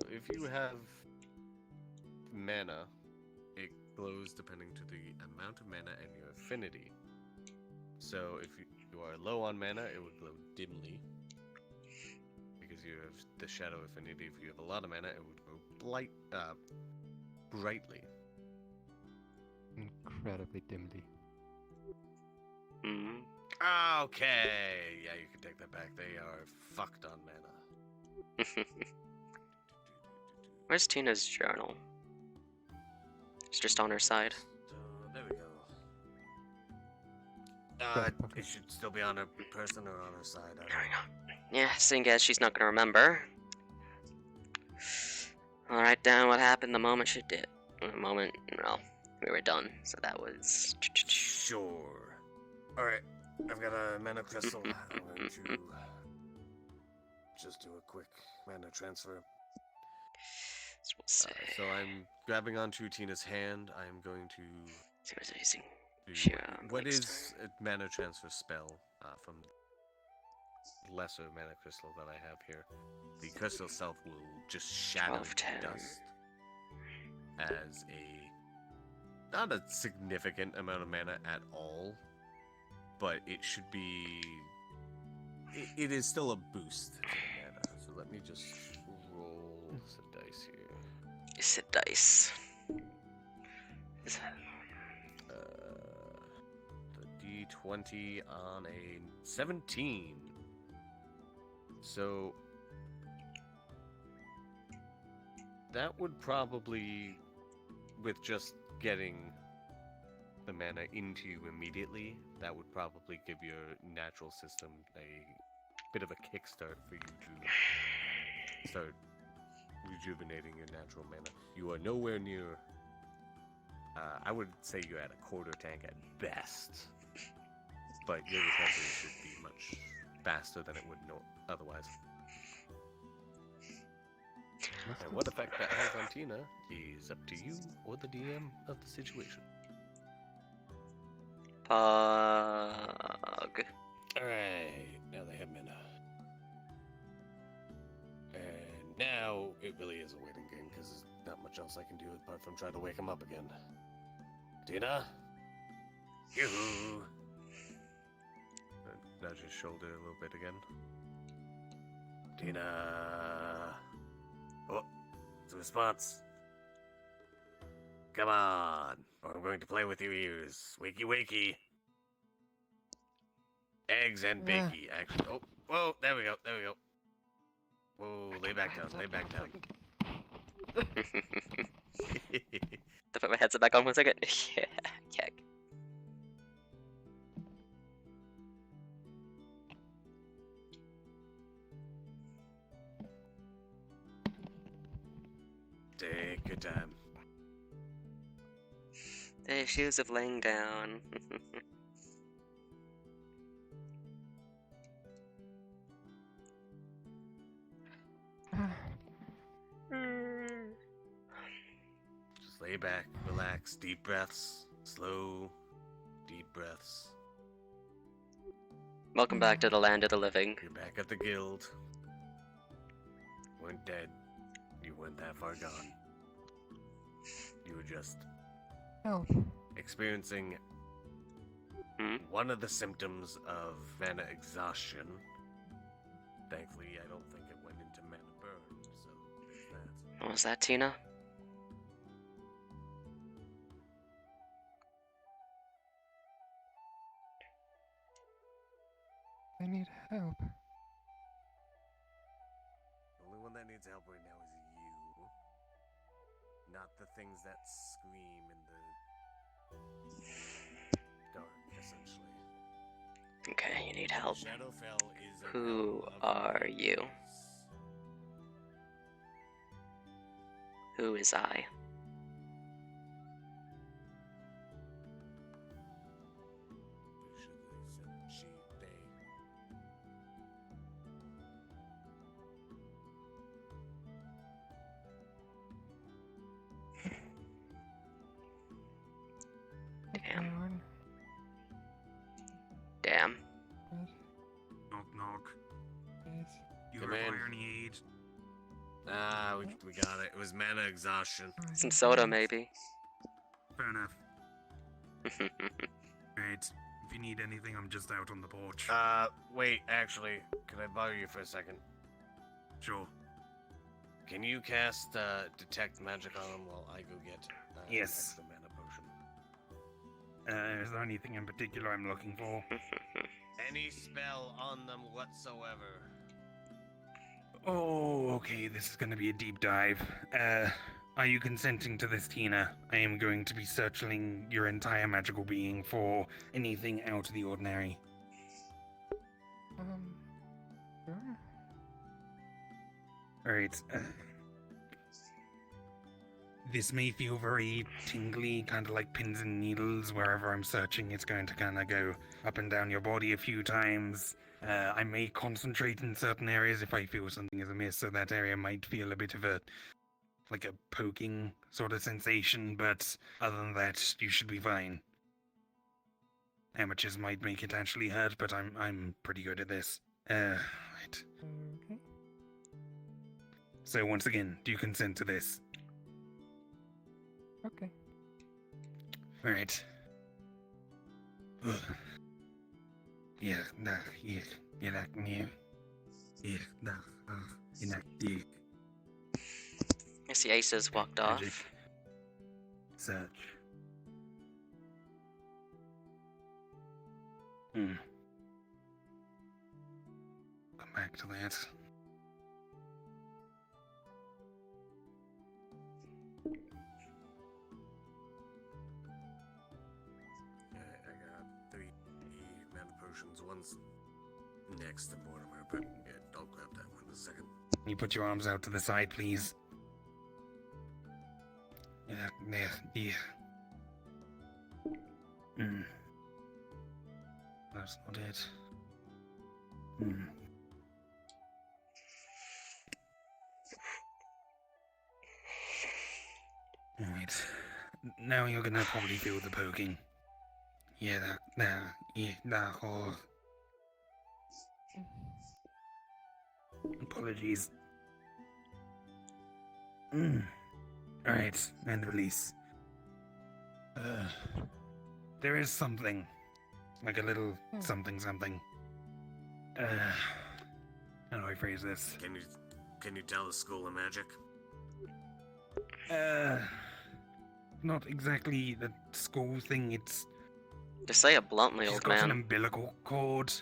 S6: So if you have mana, it glows depending to the amount of mana and your affinity. So if you are low on mana, it would glow dimly. Because you have the shadow affinity. If you have a lot of mana, it would glow brightly.
S8: Incredibly dimly.
S1: Mm.
S6: Okay, yeah, you can take that back. They are fucked on mana.
S1: Where's Tina's journal? It's just on her side.
S6: There we go. It should still be on her person or on her side. I don't
S1: There we
S6: know.
S1: go. Yeah, seeing as she's not gonna remember. I'll write down what happened the moment she did. The moment, well, we were done. So that was.
S6: Sure. Alright, I've got a mana crystal. I'm going to just do a quick mana transfer.
S1: So we'll say.
S6: So I'm grabbing onto Tina's hand. I'm going to
S1: See what it's using.
S6: do
S1: Sure,
S6: what
S1: next
S6: is a mana transfer spell from lesser mana crystal that I have here. The crystal itself will just shatter
S1: 12, 10.
S6: dust as a not a significant amount of mana at all, but it should be. It is still a boost to the mana. So let me just roll some dice here.
S1: It's a dice.
S6: The D20 on a 17. So that would probably, with just getting the mana into you immediately, that would probably give your natural system a bit of a kickstart for you to start rejuvenating your natural mana. You are nowhere near. I would say you're at a quarter tank at best, but your recovery should be much faster than it would otherwise. And what effect that has on Tina is up to you or the DM of the situation.
S1: Pug.
S6: Alright, now they have mana. And now it really is a waiting game because there's not much else I can do apart from try to wake him up again. Tina? Yoo-hoo! Nudge his shoulder a little bit again. Tina! Oh, it's a response. Come on, or I'm going to play with your ears. Wakey wakey. Eggs and bakey. Actually, oh, whoa, there we go, there we go. Whoa, lay back down, lay back down.
S1: To put my headset back on 1 second. Yeah, yeah.
S6: Take your time.
S1: The issues of laying down.
S6: Lay back, relax, deep breaths, slow, deep breaths.
S1: Welcome back to the land of the living.
S6: You're back at the guild. You weren't dead. You weren't that far gone. You were just
S8: Help.
S6: experiencing one of the symptoms of mana exhaustion. Thankfully, I don't think it went into mana burn, so there's that.
S1: What was that, Tina?
S8: I need help.
S6: The only one that needs help right now is you. Not the things that scream in the dark, essentially.
S1: Okay, you need help.
S6: Shadowfell is a
S1: Who
S6: realm of
S1: are you?
S6: nightmares.
S1: Who is I? Damn.
S8: Greywarden.
S1: Damn.
S8: What?
S2: Knock knock.
S8: Please.
S2: You
S6: Come
S2: require
S6: in.
S2: any aid?
S6: Ah, we got it. It was mana exhaustion.
S1: Some soda, maybe.
S2: Fair enough. Right. If you need anything, I'm just out on the porch.
S6: Wait, actually, can I bother you for a second?
S2: Sure.
S6: Can you cast detect magic on him while I go get
S2: Yes.
S6: extra mana potion?
S2: Is there anything in particular I'm looking for?
S6: Any spell on them whatsoever.
S2: Oh, okay, this is gonna be a deep dive. Are you consenting to this, Tina? I am going to be searching your entire magical being for anything out of the ordinary.
S8: Sure.
S2: Alright. This may feel very tingly, kind of like pins and needles. Wherever I'm searching, it's going to kind of go up and down your body a few times. I may concentrate in certain areas if I feel something is amiss, so that area might feel a bit of a poking sort of sensation, but other than that, you should be fine. Amateurs might make it actually hurt, but I'm pretty good at this. Right.
S8: Okay.
S2: So once again, do you consent to this?
S8: Okay.
S2: Alright. Yeah, nah, yeah,
S1: I see Aces walked
S2: Magic.
S1: off.
S2: Search. Come back to that.
S6: I got 3 mana potions. One's next to Mortimer, but yeah, I'll grab that one in a second.
S2: Can you put your arms out to the side, please? Yeah, yeah. That's not it. Alright. Now you're gonna probably feel the poking. Yeah, oh. Apologies. Alright, and release. There is something. Like a little something. How do I phrase this?
S6: Can you tell the school of magic?
S2: Not exactly the school thing, it's...
S1: To say it bluntly,
S2: She's
S1: old
S2: got an
S1: man.
S2: umbilical cord,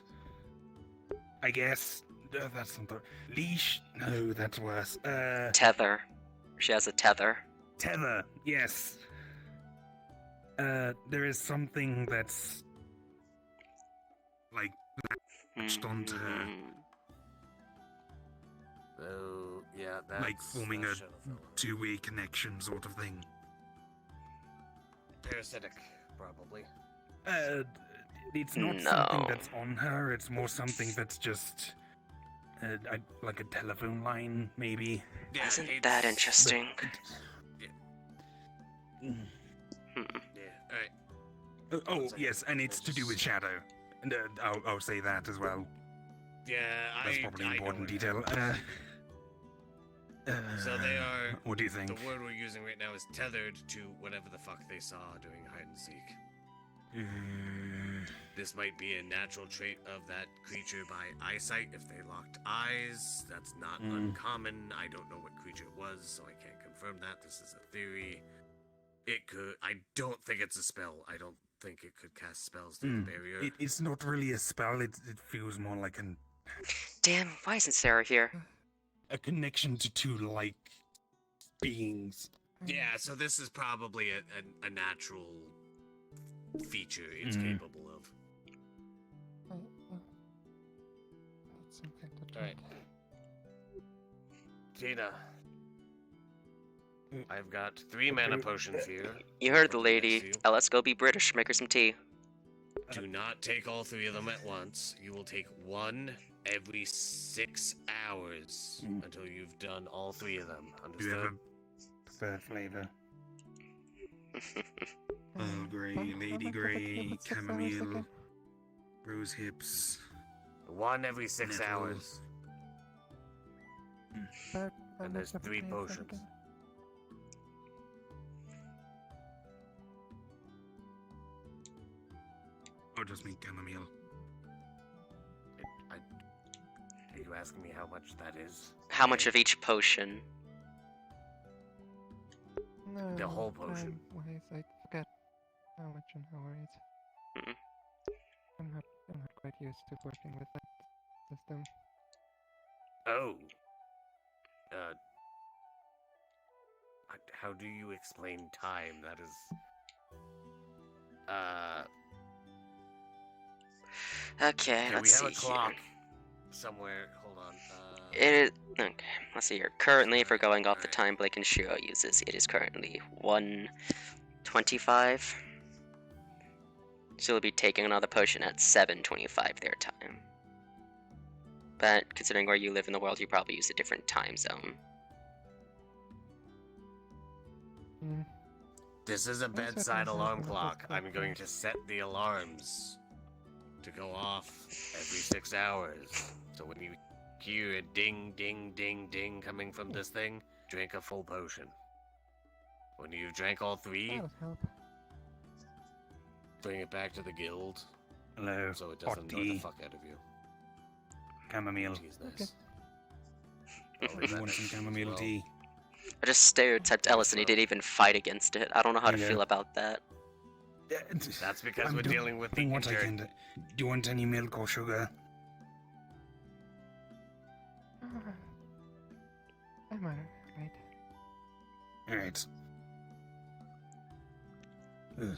S2: I guess. That's not the... Leash? No, that's worse.
S1: Tether. She has a tether.
S2: Tether, yes. There is something that's... like, latched onto her.
S6: Oh, yeah, that's...
S2: Like forming
S6: that's
S2: a
S6: Shadowfell.
S2: two-way connection sort of thing.
S6: Parasitic, probably.
S2: It's not something that's on her, it's more something that's just... like a telephone line, maybe.
S6: Yeah,
S1: Isn't
S6: it's-
S1: that interesting? Hmm.
S6: Yeah. All right.
S2: Oh,
S6: One second.
S2: yes, and it's to do with
S6: Just-
S2: Shadow. And I'll say that as well.
S6: Yeah,
S2: That's
S6: I
S2: probably
S6: I know
S2: important
S6: what
S2: detail.
S6: happened. So they are.
S2: What do you think?
S6: The word we're using right now is tethered to whatever the fuck they saw doing hide and seek. This might be a natural trait of that creature by eyesight. If they locked eyes, that's not uncommon. I don't know what creature it was, so I can't confirm that. This is a theory. It could. I don't think it's a spell. I don't think it could cast spells through the barrier.
S2: It's not really a spell. It feels more like
S1: Damn, why isn't Sarah here?
S2: a connection to two like beings.
S6: Yeah, so this is probably a natural feature it's capable of.
S8: That's something to
S6: Alright. Gina. I've got 3 mana potions here.
S1: You heard the
S6: What do you guys
S1: lady.
S6: do?
S1: Let's go be British. Make her some tea.
S6: Do not take all 3 of them at once. You will take 1 every 6 hours until you've done all 3 of them.
S2: Do you have
S6: Understood?
S2: a preferred flavor? Earl Grey,
S8: How
S2: Lady
S8: much was it
S2: Grey,
S8: again? 6 hours
S2: Chamomile,
S8: again?
S2: Rose Hips.
S6: 1 every 6
S2: Nettle.
S6: hours.
S8: But how
S6: And
S8: much
S6: there's
S8: of a
S6: 3
S8: flavor
S6: potions.
S8: again?
S2: Or just make chamomile.
S6: Are you asking me how much that is?
S1: How much of each potion?
S8: No,
S6: The whole potion.
S8: Wise, I forget how much an hour is.
S1: Mm.
S8: I'm not quite used to working with that system.
S6: Oh. How do you explain time? That is.
S1: Okay,
S6: Okay, we
S1: let's
S6: have
S1: see
S6: a clock
S1: here.
S6: somewhere. Hold on.
S1: It is okay. Let's see here. Currently, if we're going off the time Blake and Shiro uses, it is currently 1:25. So we'll be taking another potion at 7:25 their time. But considering where you live in the world, you probably use a different time zone.
S8: Mm.
S6: This is a
S8: That's what
S6: bedside
S8: I said
S6: alarm
S8: when I
S6: clock.
S8: first
S6: I'm
S8: got
S6: going
S8: here.
S6: to set the alarms to go off every 6 hours. So when you hear a ding, ding, ding, ding coming from this thing, drink a full potion. When you've drank all 3,
S8: That'll help.
S6: bring it back to the guild
S2: Hello.
S6: so it
S2: Hot
S6: doesn't annoy the
S2: tea.
S6: fuck out of you.
S2: Chamomile.
S6: Tea's
S8: Okay.
S6: nice. I'll
S2: You
S6: let
S2: want
S6: that
S2: some
S6: be as
S2: chamomile
S6: well.
S2: tea?
S1: I just stereotyped Ellis and he didn't even fight against it. I don't know how to
S2: Yeah.
S1: feel about that.
S6: That's because
S2: I'm
S6: we're dealing with the
S2: doing what I
S6: injured.
S2: can. Do you want any milk or sugar?
S8: I'm alright.
S2: Alright.
S8: No, I do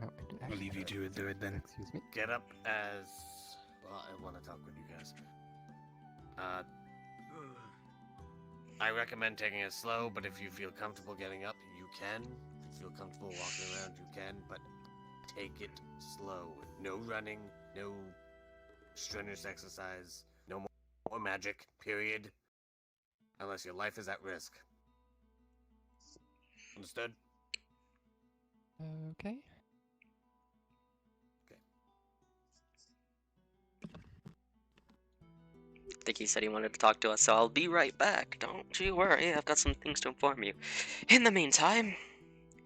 S2: I'll
S8: actually
S2: leave you
S8: have
S2: to it, do it then.
S8: Excuse me.
S6: Get up as well. I want to talk with you guys. I recommend taking it slow, but if you feel comfortable getting up, you can. If you feel comfortable walking around, you can, but take it slow. No running, no strenuous exercise, no more magic, period. Unless your life is at risk. Understood?
S8: Okay.
S1: I think he said he wanted to talk to us, so I'll be right back. Don't you worry, I've got some things to inform you. In the meantime,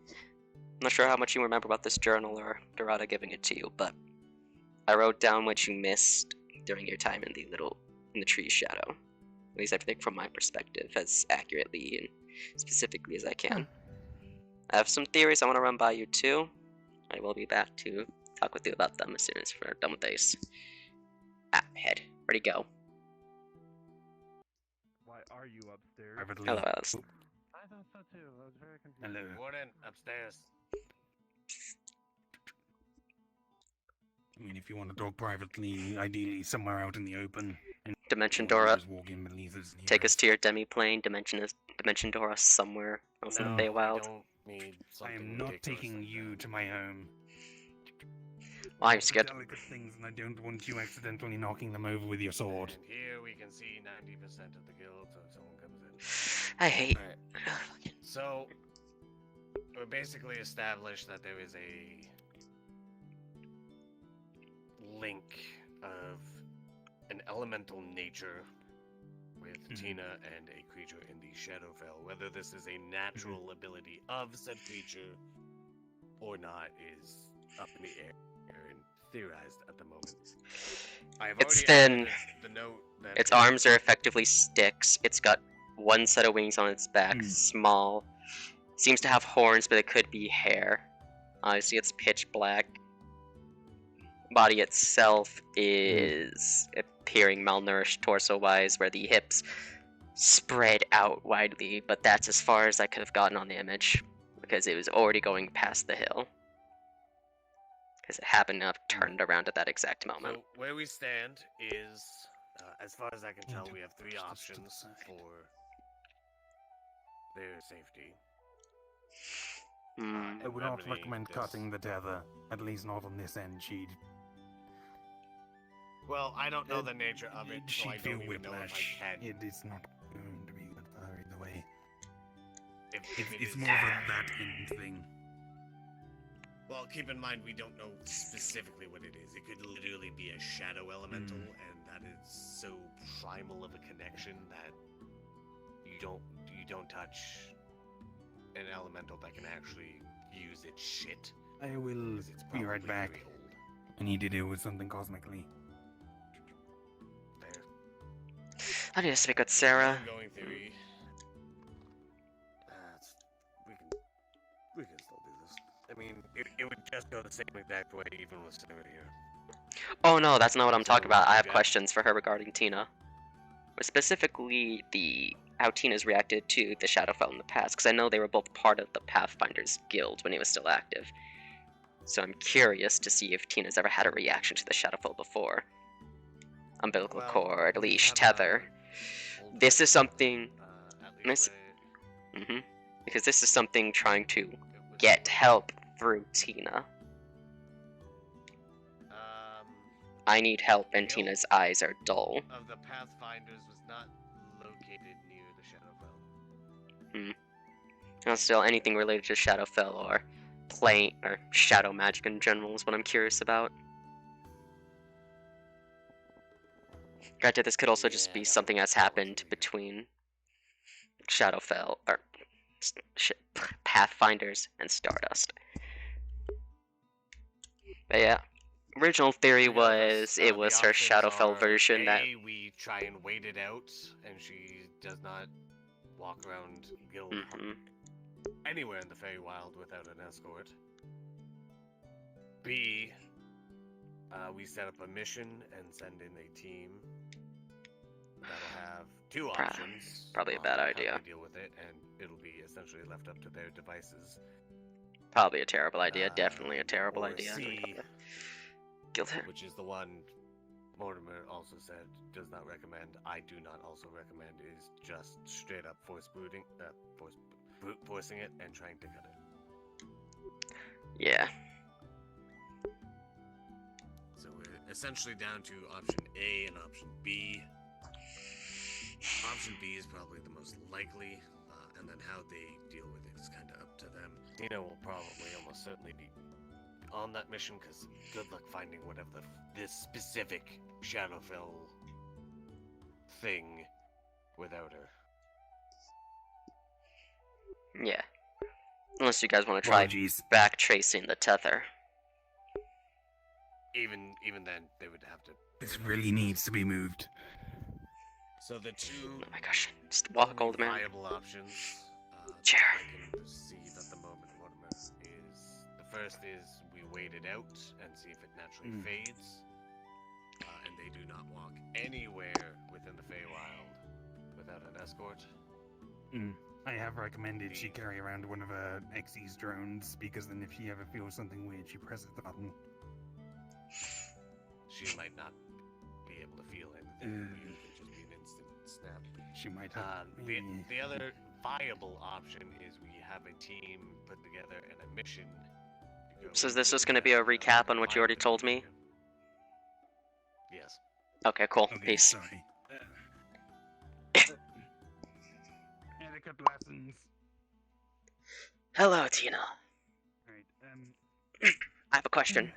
S1: I'm not sure how much you remember about this journal or Dorada giving it to you, but I wrote down what you missed during your time in the tree's shadow. At least everything from my perspective, as accurately and specifically as I can. I have some theories I want to run by you too. I will be back to talk with you about them as soon as we're done with this. Head. Ready, go.
S5: Why are you upstairs?
S2: Privately.
S1: Hello, Alice.
S5: I thought so too. I was very confused.
S2: Hello.
S6: Warden, upstairs.
S2: I mean, if you want to talk privately, ideally somewhere out in the open. And
S1: Dimension
S2: you wanna
S1: Dora,
S2: just walk in beneath us and
S1: take
S2: hear
S1: us to your demi-plane. Dimension Dora somewhere else in the
S6: No, we
S1: Feywild.
S6: don't need
S2: I
S6: something
S2: am not
S6: ridiculous
S2: taking
S6: like
S2: you
S6: that.
S2: to my home.
S1: Well, I'm
S2: Lots of
S1: scared.
S2: delicate things, and I don't want you accidentally knocking them over with your sword.
S6: And here we can see 90% of the guild, so if someone comes in.
S1: I hate.
S6: Alright. So, basically established that there is a link of an elemental nature with Tina and a creature in the Shadowfell. Whether this is a natural ability of said creature or not is up in the air and theorized at the moment. I've
S1: It's
S6: already
S1: thin.
S6: added the note that
S1: Its arms are effectively sticks. It's got one set of wings on its back,
S2: Hmm.
S1: small. Seems to have horns, but it could be hair. Obviously, it's pitch black. Body itself is appearing malnourished torso-wise, where the hips spread out widely, but that's as far as I could have gotten on the image, because it was already going past the hill. Because it happened to have turned around at that exact moment.
S6: So where we stand is, as far as I can
S2: Yeah,
S6: tell,
S2: to
S6: we have three
S2: push this to the
S6: options
S2: side.
S6: for their safety.
S1: Hmm.
S2: I would not
S6: Remedying
S2: recommend
S6: this.
S2: cutting the tether, at least not on this end.
S6: Well, I don't know the nature of it, so I
S2: She'd feel
S6: don't even know if
S2: whiplash.
S6: I can.
S2: It is not going to be good for her either way.
S6: If it
S2: It's
S6: is-
S2: more of a that end thing.
S6: Well, keep in mind we don't know specifically what it is. It could literally be a shadow elemental, and that is so primal of a connection that you don't touch an elemental that can actually use its shit.
S2: I will
S6: 'cause it's
S2: be right
S6: probably
S2: back.
S6: very old.
S2: I need to deal with something cosmically.
S6: Fair.
S1: I need to speak with Sarah.
S6: Ongoing theory. We can still do this. I mean, it would just go the same exact way even with Sarah here.
S1: Oh no, that's not what I'm talking about. I have
S6: Yeah.
S1: questions for her regarding Tina. But specifically, how Tina's reacted to the Shadowfell in the past, because I know they were both part of the Pathfinders Guild when he was still active. So I'm curious to see if Tina's ever had a reaction to the Shadowfell before. Umbilical
S6: Well,
S1: cord,
S6: we
S1: leash,
S6: have
S1: tether.
S6: old
S1: This is something.
S6: at
S1: Miss-
S6: least
S1: Because this is something trying to
S6: it was-
S1: get help through Tina. I need help, and
S6: Guild
S1: Tina's eyes are dull.
S6: of the Pathfinders was not located near the Shadowfell.
S1: And still, anything related to Shadowfell or plane or shadow magic in general is what I'm curious about. Granted, this could also just
S6: Yeah,
S1: be
S6: that
S1: something
S6: would
S1: that's
S6: be
S1: happened
S6: weird.
S1: between Shadowfell or Pathfinders and Stardust. But yeah, original theory
S6: Regardless,
S1: was it
S6: the
S1: was her
S6: options
S1: Shadowfell
S6: are,
S1: version that.
S6: A, we try and wait it out, and she does not walk around Guild anywhere in the Feywild without an escort. B, we set up a mission and send in a team that'll have two options.
S1: probably a
S6: on
S1: bad
S6: how
S1: idea.
S6: they deal with it, and it'll be essentially left up to their devices.
S1: Probably a terrible idea. Definitely a terrible
S6: or
S1: idea.
S6: C,
S1: Guild.
S6: which is the one Mortimer also said does not recommend. I do not also recommend is just straight up brute forcing it and trying to cut it.
S1: Yeah.
S6: So we're essentially down to option A and option B. Option B is probably the most likely, and then how they deal with it is kind of up to them. Tina will probably almost certainly be on that mission because good luck finding whatever this specific Shadowfell thing without her.
S1: Yeah. Unless you guys want to try
S2: Apologies.
S1: back tracing the tether.
S6: Even then, they would have to.
S2: This really needs to be moved.
S6: So the two
S1: Oh my gosh. Just walk, old man.
S6: viable options
S1: Chair.
S6: that I can perceive at the moment, Mortimer, is the first is we wait it out and see if it naturally fades, and they do not walk anywhere within the Feywild without an escort.
S2: I have recommended she carry around one of her Xyz drones, because then if she ever feels something weird, she presses the button.
S6: She might not be able to feel anything weird, it could just be an instant snap.
S2: She might have.
S6: The other viable option is we have a team put together and a mission. To go
S1: So is this
S6: into
S1: just
S6: the
S1: going to be a
S6: Shadowfell
S1: recap on
S6: and
S1: what you
S6: find
S1: already
S6: the
S1: told me?
S6: trigger. Yes.
S1: Okay, cool.
S2: Okay,
S1: Peace.
S2: sorry. Etiquette lessons.
S1: Hello, Tina.
S5: Alright,
S1: I have a question.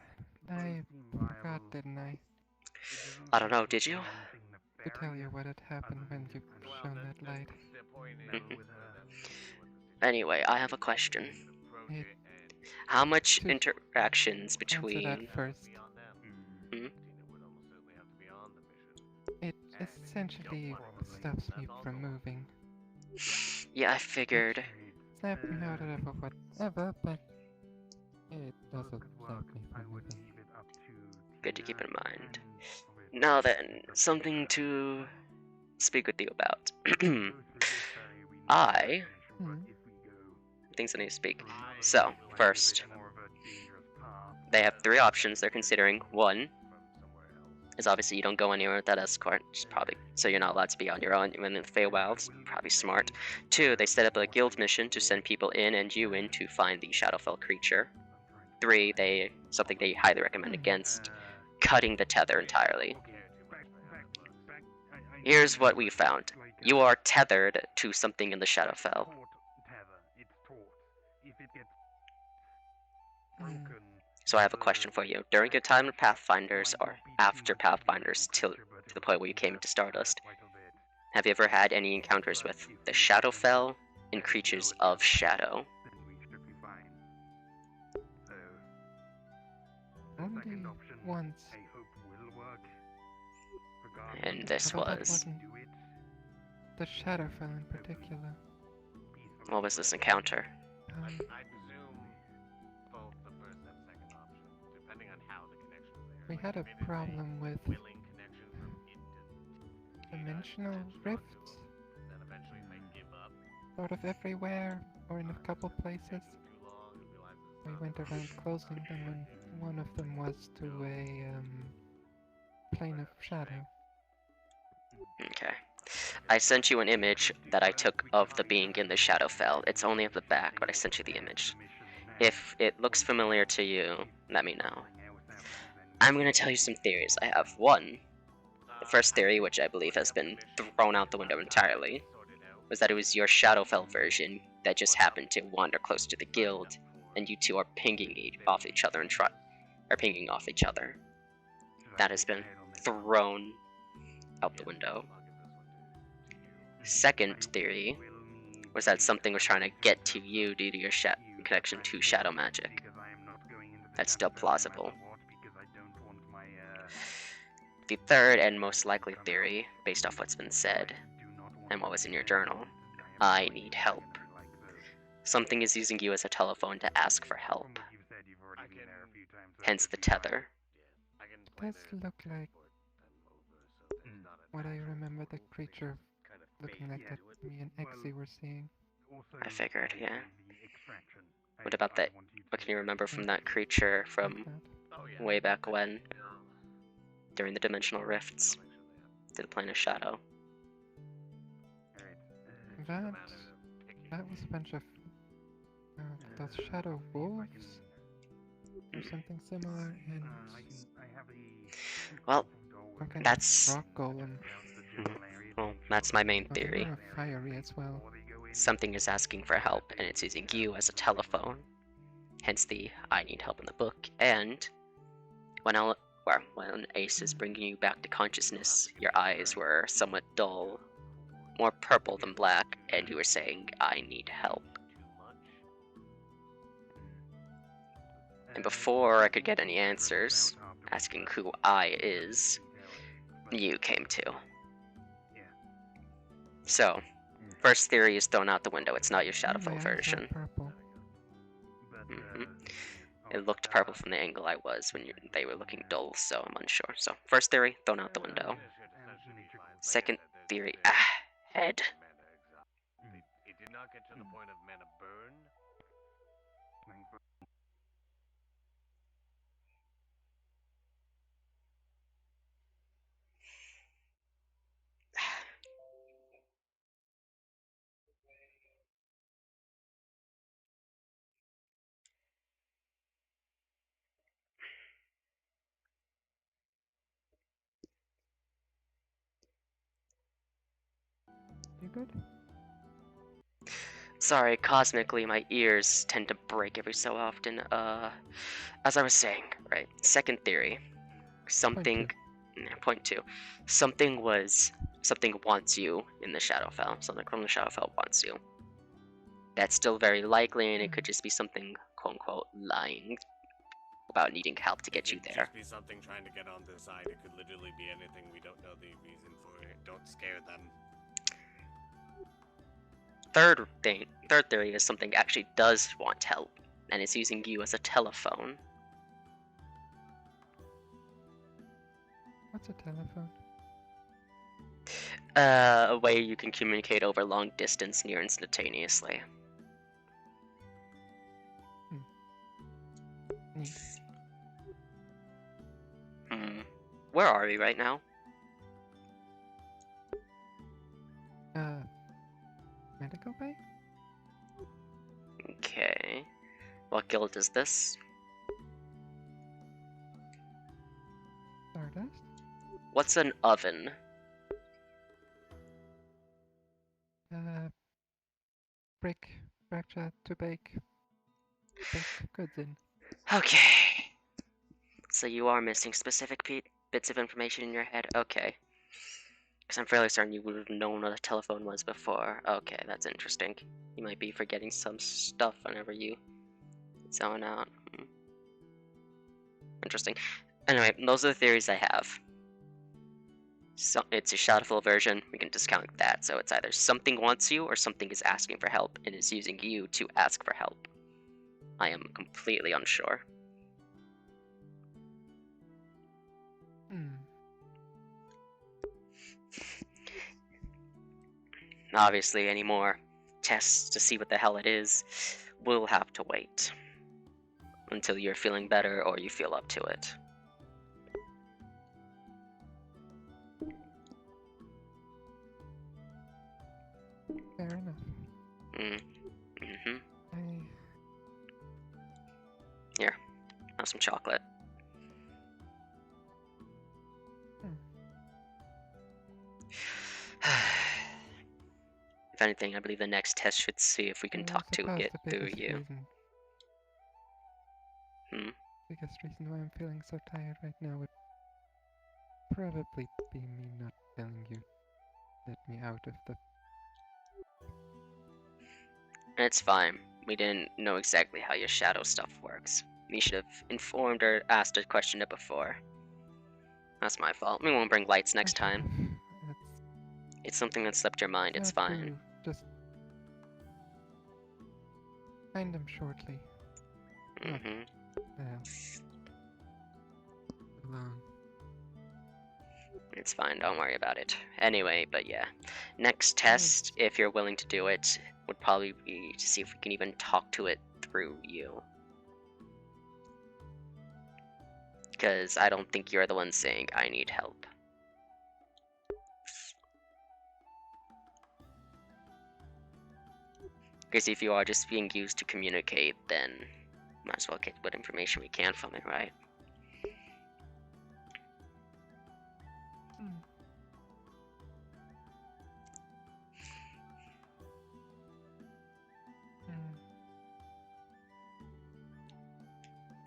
S8: I forgot, didn't I?
S1: I don't know, did you?
S8: To tell you what had happened when you shone that light.
S1: Anyway, I have a question.
S8: It,
S1: How much
S8: To
S1: interactions
S8: answer that
S1: between...
S8: first,
S1: Hmm?
S8: it essentially stops me from moving.
S1: Yeah, I figured.
S8: Snap me out of whatever, but it doesn't stop me from moving.
S1: Good to keep in mind. Now then, something to speak with you about. I...
S8: Hmm.
S1: Things I need to speak. So, first, they have 3 options they're considering. 1 is obviously you don't go anywhere with that escort, probably so you're not allowed to be on your own even in the Feywilds, probably smart. 2, they set up a guild mission to send people in and you in to find the Shadowfell creature. 3, something they highly recommend against, cutting the tether entirely. Here's what we found. You are tethered to something in the Shadowfell. So I have a question for you. During your time in Pathfinders, or after Pathfinders, to the point where you came into Stardust, have you ever had any encounters with the Shadowfell and creatures of Shadow?
S8: Only once.
S1: And this
S8: Although that
S1: was...
S8: wasn't the Shadowfell in particular.
S1: What was this encounter?
S6: I presume both the first and second option, depending on how the connection is there.
S8: We
S6: Like,
S8: had a
S6: if it is
S8: problem with
S6: willing connection from it to
S8: dimensional rifts,
S6: then eventually they give up.
S8: sort of everywhere, or in a couple places.
S6: Too long and realize it's
S8: We
S6: not
S8: went around closing them, and one of them was to a plane of shadow.
S1: Okay. I sent you an image that I took of the being in the Shadowfell. It's only of the back, but I sent you the image. If it looks familiar to you, let me know. I'm gonna tell you some theories I have. 1, the first theory, which I believe has been thrown out the window entirely, was that it was your Shadowfell version that just happened to wander close to the guild, and you two are pinging off each other and pinging off each other. That has been thrown out the window. Second theory was that something was trying to get to you due to your connection to shadow magic. That's still plausible. The third and most likely theory, based off what's been said and what was in your journal, I need help. Something is using you as a telephone to ask for help. Hence the tether.
S8: It does look like what I remember the creature looking like that me and Exy were seeing.
S1: I figured, yeah. What about that? What can you remember from that creature from way back when? During the dimensional rifts to the plane of shadow.
S8: That was a bunch of those shadow wolves or something similar, and
S1: Well,
S8: some kind
S1: that's...
S8: of rock golem.
S1: Well, that's my main
S8: They
S1: theory.
S8: were fiery as well.
S1: Something is asking for help, and it's using you as a telephone. Hence the I need help in the book. And when Ace is bringing you back to consciousness, your eyes were somewhat dull, more purple than black, and you were saying, I need help. And before I could get any answers, asking who I is, you came to. So, first theory is thrown out the window. It's not your
S8: My
S1: Shadowfell
S8: eyes are
S1: version.
S8: purple.
S1: It looked purple from the angle I was when they were looking dull, so I'm unsure. So, first theory, thrown out the window. Second theory, head.
S6: It did not get to the point of mana burn.
S8: You good?
S1: Sorry, cosmically, my ears tend to break every so often. As I was saying, right? Second theory. Something. Point two. Something wants you in the Shadowfell. Something from the Shadowfell wants you. That's still very likely, and it could just be something, quote unquote, lying about needing help to get you
S6: It could
S1: there.
S6: just be something trying to get on the side. It could literally be anything. We don't know the reason for it. Don't scare them.
S1: Third theory is something actually does want help, and it's using you as a telephone.
S8: What's a telephone?
S1: A way you can communicate over long distance near instantaneously.
S8: Neat.
S1: Where are we right now?
S8: Medical bay?
S1: Okay. What guild is this?
S8: Stardust?
S1: What's an oven?
S8: Brick. Fracture to bake goods in.
S1: Okay. So you are missing specific bits of information in your head? Okay. Because I'm fairly certain you would have known what a telephone was before. Okay, that's interesting. You might be forgetting some stuff whenever you zone out. Interesting. Anyway, those are the theories I have. So it's a Shadowfell version. We can discount that. So it's either something wants you or something is asking for help and is using you to ask for help. I am completely unsure. Obviously, any more tests to see what the hell it is, we'll have to wait until you're feeling better or you feel up to it.
S8: Fair enough.
S1: Here, have some chocolate. If anything, I believe the next test should see if we can talk to get through you.
S8: Biggest reason why I'm feeling so tired right now would probably be me not telling you let me out of the...
S1: It's fine. We didn't know exactly how your shadow stuff works. We should have informed or asked or questioned it before. That's my fault. We won't bring lights next time. It's something that slipped your mind. It's fine.
S8: Just find them shortly. Alone.
S1: It's fine, don't worry about it. Anyway, but yeah. Next test, if you're willing to do it, would probably be to see if we can even talk to it through you. Because I don't think you're the one saying, I need help. Because if you are just being used to communicate, then might as well get what information we can from it, right?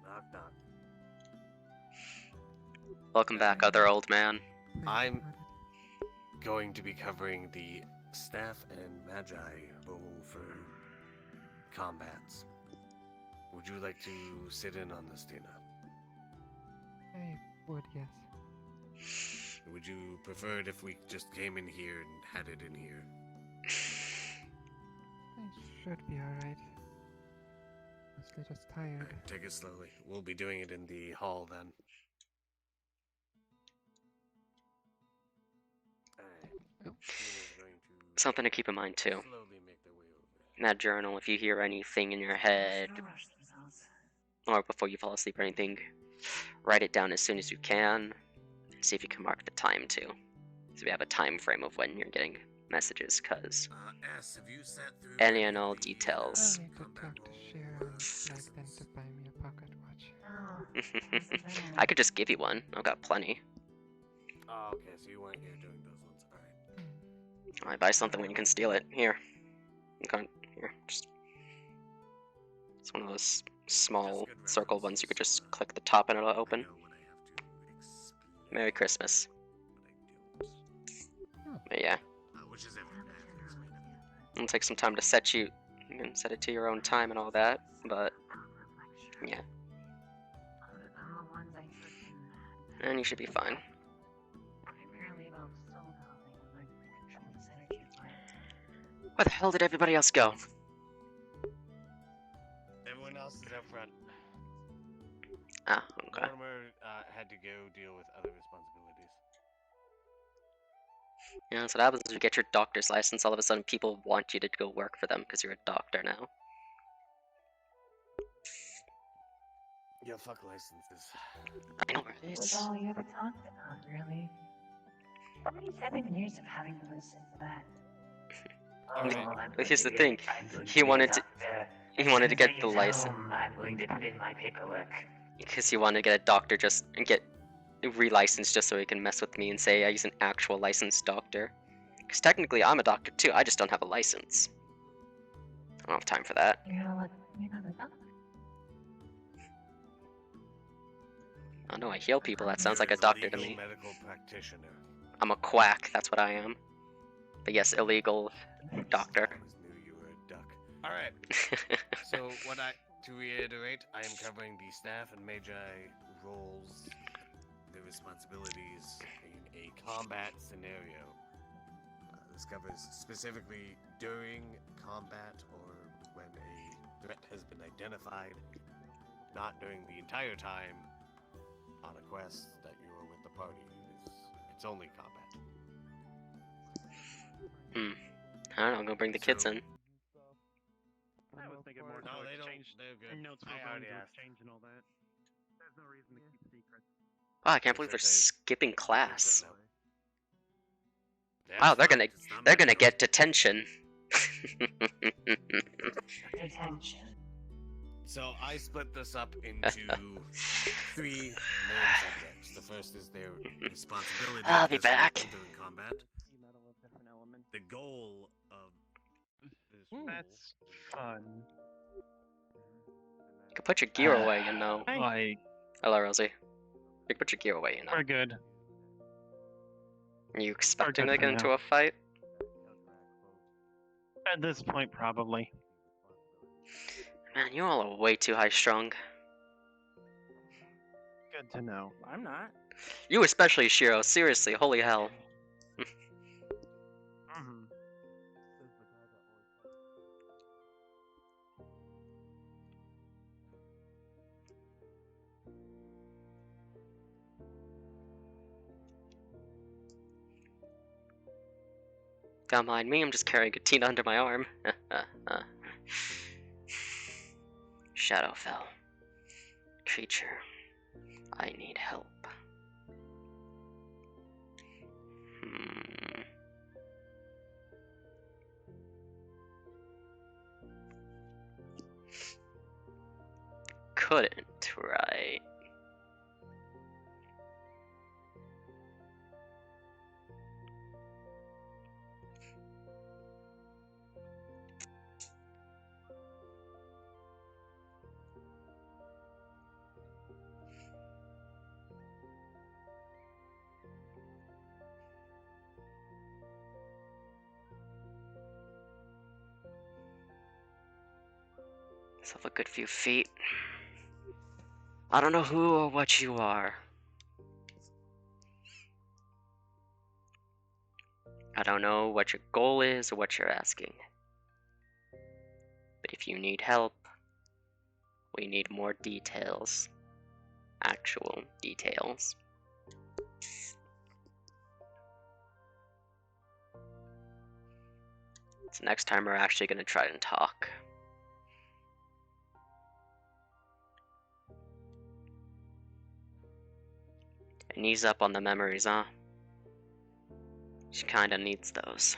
S6: Knock, knock.
S1: Welcome back, other old man.
S6: I'm going to be covering the staff and magi role for combats. Would you like to sit in on this, Tina?
S8: I would, yes.
S6: Would you prefer it if we just came in here and had it in here?
S8: I should be alright. Mostly just tired.
S6: Take it slowly. We'll be doing it in the hall then. Alright.
S1: Something to keep in mind too. In that journal, if you hear anything in your head, or before you fall asleep or anything, write it down as soon as you can. See if you can mark the time too. So we have a time frame of when you're getting messages, because any and all details.
S8: I need to talk to Sharon, like then to buy me a pocket watch.
S1: I could just give you one. I've got plenty.
S6: Oh, okay, so you weren't here doing those ones. Alright.
S1: I buy something when you can steal it. Here. Okay. Here, just it's one of those small circle ones. You could just click the top and it'll open. Merry Christmas. But yeah,
S6: Which is everything I have to explain it.
S1: it'll take some time to set you. You can set it to your own time and all that, but yeah, and you should be fine.
S7: Primarily about soul housing and learning to control this energy of mine.
S1: Where the hell did everybody else go?
S6: Everyone else is out front.
S1: Ah, okay.
S6: Mortimer had to go deal with other responsibilities.
S1: Yeah, that's what happens when you get your doctor's license. All of a sudden, people want you to go work for them because you're a doctor now.
S6: Yeah, fuck licenses.
S1: I know,
S7: It was all you ever talked about, really. 47 years of having to listen to that.
S1: But here's the thing, he wanted to get the license
S7: I'm going to put in my paperwork.
S1: because he wanted to get a doctor just and get relicensed just so he can mess with me and say he's an actual licensed doctor. Because technically I'm a doctor too, I just don't have a license. I don't have time for that.
S7: You're not a doctor.
S1: Oh no, I heal people, that sounds like a
S6: You're
S1: doctor to
S6: legal
S1: me.
S6: medical practitioner.
S1: I'm a quack, that's what I am. But yes, illegal doctor.
S6: I always knew you were a duck. Alright, so to reiterate, I am covering the staff and magi roles, their responsibilities in a combat scenario. This covers specifically during combat or when a threat has been identified, not during the entire time on a quest that you are with the party. It's only combat.
S1: I don't know, go bring the kids in.
S5: I would think it more
S6: No,
S5: to
S6: they don't.
S5: exchange
S6: They're good.
S5: notes
S6: I
S5: we're going
S6: already
S5: to
S6: asked.
S5: exchange and all that. There's no reason to keep secrets.
S1: Wow, I can't believe
S6: They
S1: they're
S6: said
S1: skipping class.
S6: That's
S1: Wow, they're
S6: fine,
S1: gonna
S6: it's not
S1: they're
S6: my
S1: gonna
S6: choice.
S1: get detention.
S7: Detention.
S6: So I split this up into three main subjects. The first is their responsibility
S1: I'll be
S6: as they
S1: back.
S6: enter in combat.
S4: Metal of different elements.
S6: The goal of this
S3: That's fun.
S1: You can put your gear away, you know.
S3: Like,
S1: Hello, Rosie. You can put your gear away, you know.
S3: we're good.
S1: Are you expecting
S3: good
S1: to
S3: for
S1: get into
S3: now.
S1: a fight?
S3: At this point, probably.
S1: Man, you all are way too high strung.
S3: Good to know.
S4: I'm not.
S1: You especially, Shiro. Seriously, holy hell.
S3: Mhm.
S1: Don't mind me, I'm just carrying Katina under my arm. Shadowfell. Creature. I need help. Couldn't, right? Myself a good few feet. I don't know who or what you are. I don't know what your goal is or what you're asking. But if you need help, we need more details. Actual details. So next time we're actually going to try and talk. And ease up on the memories, huh? She kinda needs those.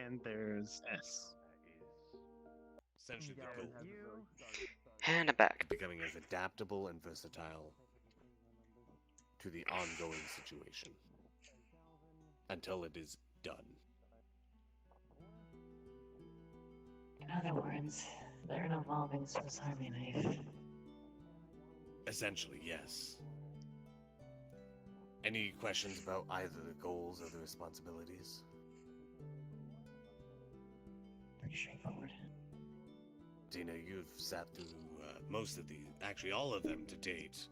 S3: and there's S.
S6: Essentially the goal.
S1: Hand it back.
S6: Becoming as adaptable and versatile to the ongoing situation until it is done.
S7: In other words, they're an evolving Swiss Army knife.
S6: Essentially, yes. Any questions about either the goals or the responsibilities?
S7: Pretty straightforward.
S6: Dina, you've sat through most of these, actually all of them to date.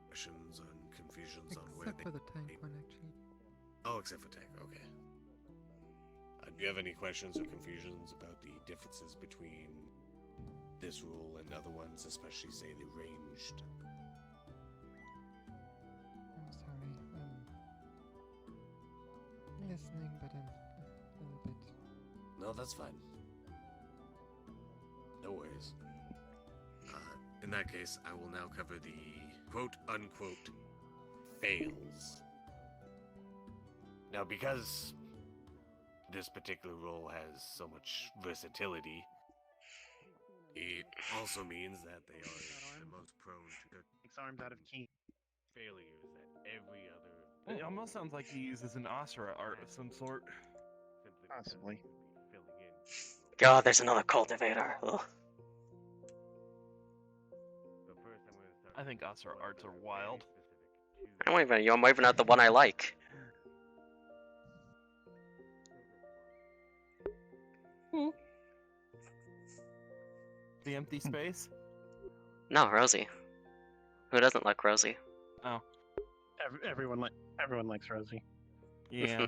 S6: Questions and confusions on where
S8: Except for the tank one, actually.
S6: Oh, except for tech, okay. Do you have any questions or confusions about the differences between this rule and other ones, especially, say, the ranged?
S8: I'm sorry, I'm listening, but I'm a little bit...
S6: No, that's fine. No worries. In that case, I will now cover the quote-unquote fails. Now, because this particular role has so much versatility, it also means that they are the most prone to
S3: Takes arms out of key.
S6: failures that every other
S5: It almost sounds like he uses an Asura art of some sort.
S6: simply
S3: Possibly.
S6: filling in.
S1: God, there's another cultivator. Ugh.
S6: But first, I'm going to start
S5: I think
S6: with
S5: Asura
S6: ones
S5: arts
S6: that
S5: are
S6: very
S5: wild.
S6: specific
S1: I'm waving out the one I like.
S5: The empty space?
S1: No, Rosie. Who doesn't like Rosie?
S5: Oh.
S3: Everyone likes Rosie.
S5: Yeah.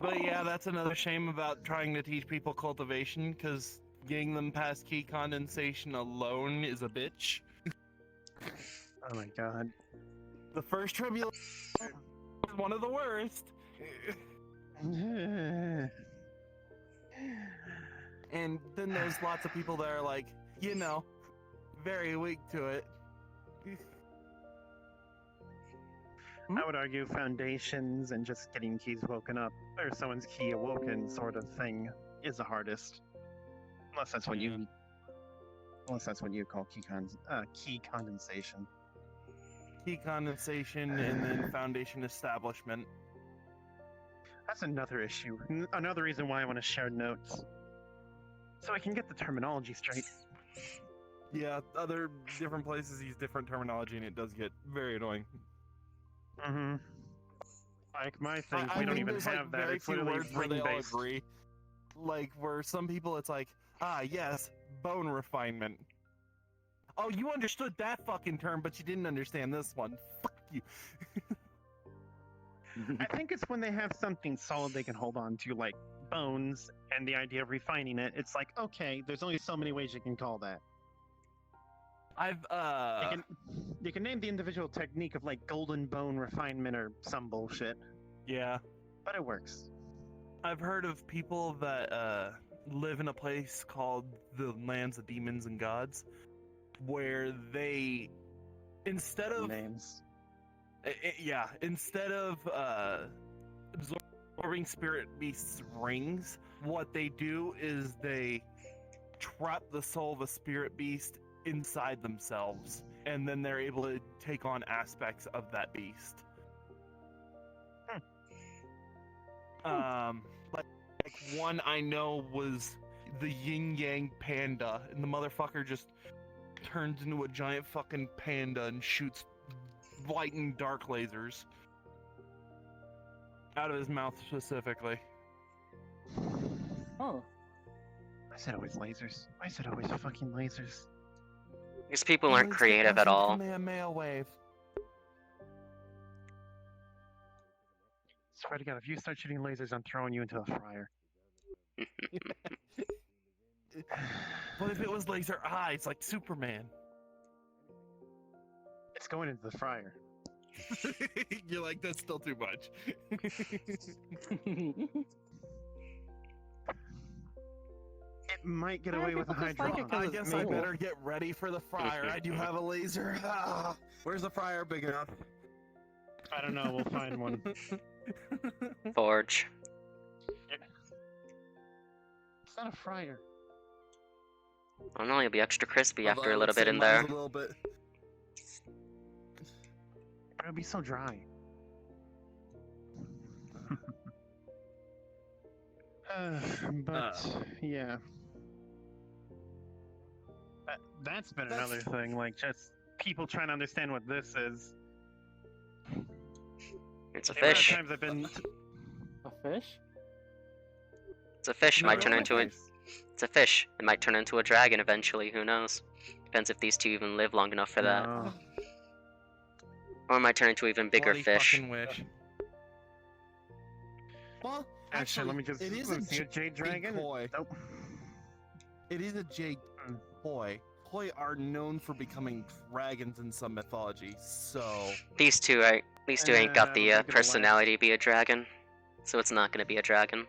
S5: But yeah, that's another shame about trying to teach people cultivation, because getting them past key condensation alone is a bitch.
S3: Oh my god.
S5: The first tribulation is one of the worst. And then there's lots of people that are like, you know, very weak to it.
S3: I would argue foundations and just getting keys woken up, or someone's key awoken sort of thing, is the hardest. Unless that's what you call key condensation.
S5: Key condensation and then foundation establishment.
S3: That's another issue. Another reason why I want to share notes. So I can get the terminology straight.
S5: Yeah, other different places use different terminology and it does get very annoying.
S3: Mm-hmm. Like my thing,
S5: I
S3: we don't
S5: mean,
S3: even
S5: there's,
S3: have that.
S5: very
S3: It's
S5: few
S3: literally
S5: words where they all
S3: ring-based.
S5: agree. Like, where some people it's like, ah, yes, bone refinement. Oh, you understood that fucking term, but you didn't understand this one. Fuck you.
S3: I think it's when they have something solid they can hold on to, like bones, and the idea of refining it. It's like, okay, there's only so many ways you can call that. You can name the individual technique of like golden bone refinement or some bullshit,
S5: Yeah.
S3: but it works.
S5: I've heard of people that live in a place called the Lands of Demons and Gods, where they, instead of
S3: Names.
S5: instead of absorbing spirit beasts' rings, what they do is they trap the soul of a spirit beast inside themselves, and then they're able to take on aspects of that beast. Like one I know was the yin yang panda, and the motherfucker just turns into a giant fucking panda and shoots light and dark lasers out of his mouth specifically.
S4: Oh.
S3: I said always lasers. I said always fucking lasers.
S1: These people aren't
S5: Aliens
S1: creative
S5: get
S1: at all.
S5: Kamehameha wave.
S3: Swear to God, if you start shooting lasers, I'm throwing you into a fryer.
S5: What if it was laser eyes like Superman?
S3: It's going into the fryer.
S5: You're like, that's still too much.
S3: It might get
S4: Why
S3: away
S4: do
S3: with a
S4: people dislike it
S3: hydro.
S4: 'cause
S5: I
S4: it's
S5: guess I
S4: cool?
S5: better get ready for the fryer. I do have a laser. Ah, where's the fryer big enough?
S3: I don't know. We'll find one.
S1: Forge.
S3: It's not a fryer.
S1: I don't know, you'll be extra crispy
S5: Although
S1: after
S5: I
S1: a
S5: would
S1: little bit
S5: say
S1: in
S5: mine's
S1: there.
S5: A little bit.
S3: But it'll be so dry. Yeah. That's been another thing, like just people trying to understand what this is.
S1: It's a
S3: The amount of
S1: fish.
S3: times I've been
S4: A fish?
S1: It's a fish.
S3: No,
S1: Might turn
S3: really?
S1: into a. It's a fish. It might turn into a dragon eventually. Who knows? Depends if these two even live long enough for that.
S3: No.
S1: Or it might turn into an even bigger
S5: Bloody
S1: fish.
S5: fucking wish. Well,
S3: Actually, let me just
S5: it is
S3: let's see
S5: a
S3: a jade dragon.
S5: koi.
S3: Nope.
S5: It is a jade koi. Koi are known for becoming dragons in some mythology, so
S1: These two ain't got the
S3: look at the
S1: personality to be a dragon, so it's not gonna be a dragon.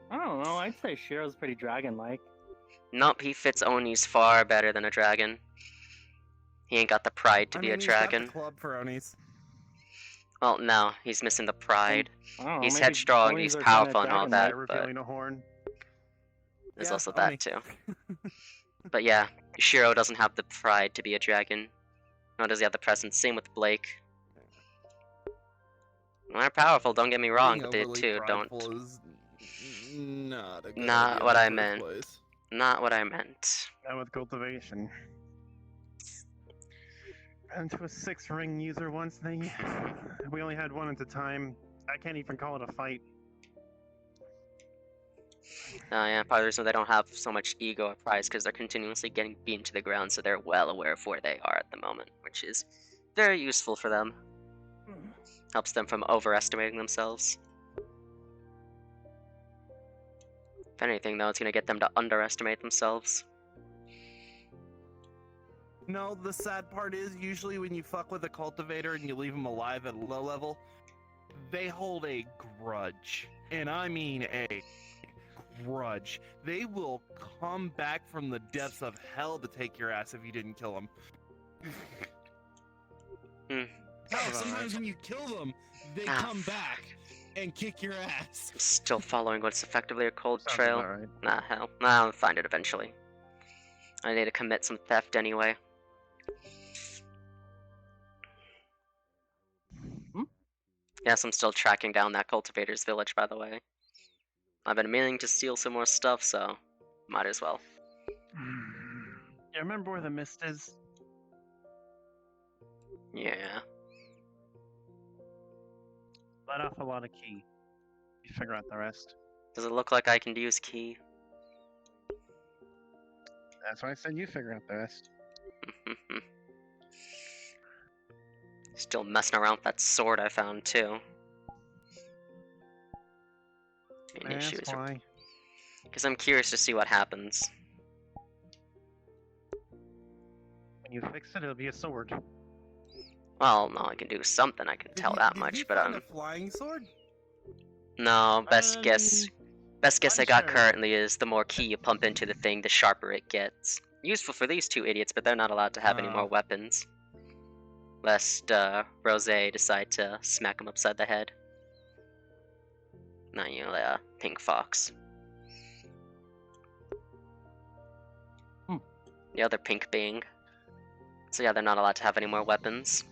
S4: I don't know. I'd say Shiro's pretty dragon-like.
S1: Nope, he fits Oni's far better than a dragon. He ain't got the pride to be a
S5: he's got
S1: dragon.
S5: the club for Onis.
S1: Well, no, he's missing the pride.
S4: I don't know.
S1: He's
S4: maybe
S1: hestrong,
S4: ponies
S1: he's
S4: are kinda
S1: powerful and all
S4: dragon-like.
S1: that,
S3: By
S1: but
S3: revealing a horn.
S1: there's
S5: Yeah,
S1: also
S5: Oni.
S1: that too. But yeah, Shiro doesn't have the pride to be a dragon. Nor does he have the presence. Same with Blake. Well, they're powerful, don't get me wrong, but they
S5: Being
S1: too
S5: overly
S1: don't.
S5: prideful is not a good
S1: Not
S5: idea
S1: what
S5: in
S1: I
S5: the first
S1: meant.
S5: place.
S1: Not what I meant.
S3: Now with cultivation. And to a 6-ring user once, we only had one at a time. I can't even call it a fight.
S1: Yeah, part of the reason they don't have so much ego or pride is because they're continuously getting beaten to the ground, so they're well aware of where they are at the moment, which is very useful for them. Helps them from overestimating themselves. If anything, though, it's gonna get them to underestimate themselves.
S5: No, the sad part is usually when you fuck with a cultivator and you leave them alive at low level, they hold a grudge. And I mean a grudge. They will come back from the depths of hell to take your ass if you didn't kill them. Hell, sometimes when you kill them, they come back and kick your ass.
S1: I'm still following what's effectively a cold
S3: Sounds
S1: trail.
S3: about right.
S1: Nah, hell. Nah, I'll find it eventually. I need to commit some theft anyway. Yes, I'm still tracking down that cultivator's village, by the way. I've been meaning to steal some more stuff, so might as well.
S3: You remember where the mist is?
S1: Yeah.
S3: Let off a lot of key. You figure out the rest.
S1: Does it look like I can use key?
S3: That's why I said you figure out the rest.
S1: Still messing around with that sword I found, too.
S3: That's why.
S1: Because I'm curious to see what happens.
S3: When you fix it, it'll be a sword.
S1: Well, no, I can do something, I can tell that much, but
S5: a flying sword?
S1: no, best guess I got
S3: unsure.
S1: currently is the more key you pump into the thing, the sharper it gets. Useful for these two idiots, but they're not allowed to have any more weapons. Lest Rose decide to smack him upside the head. Not you, Pink Fox. The other pink being. So yeah, they're not allowed to have any more weapons.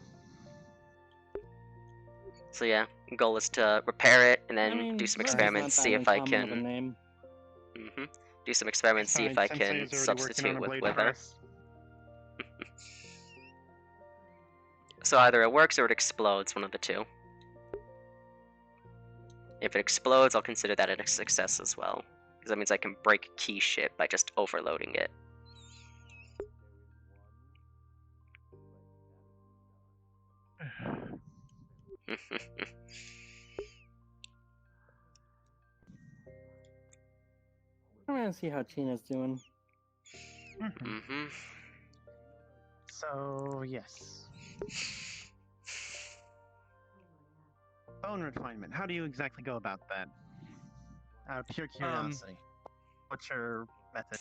S1: So yeah, goal is to repair it and then
S4: I mean,
S1: do some
S4: Rose is
S1: experiments,
S4: not
S1: see
S4: that
S1: if I
S4: uncommon of a
S1: can.
S4: name.
S1: Do some experiments, see if I
S3: Besides,
S1: can
S3: Sensei's already working
S1: substitute
S3: on a
S1: with
S3: blade
S1: Wither.
S3: press.
S1: So either it works or it explodes, one of the two. If it explodes, I'll consider that a success as well. Because that means I can break key shit by just overloading it.
S4: I'm gonna see how Tina's doing.
S3: So, yes. Bone refinement. How do you exactly go about that? Out of pure curiosity, what's your method?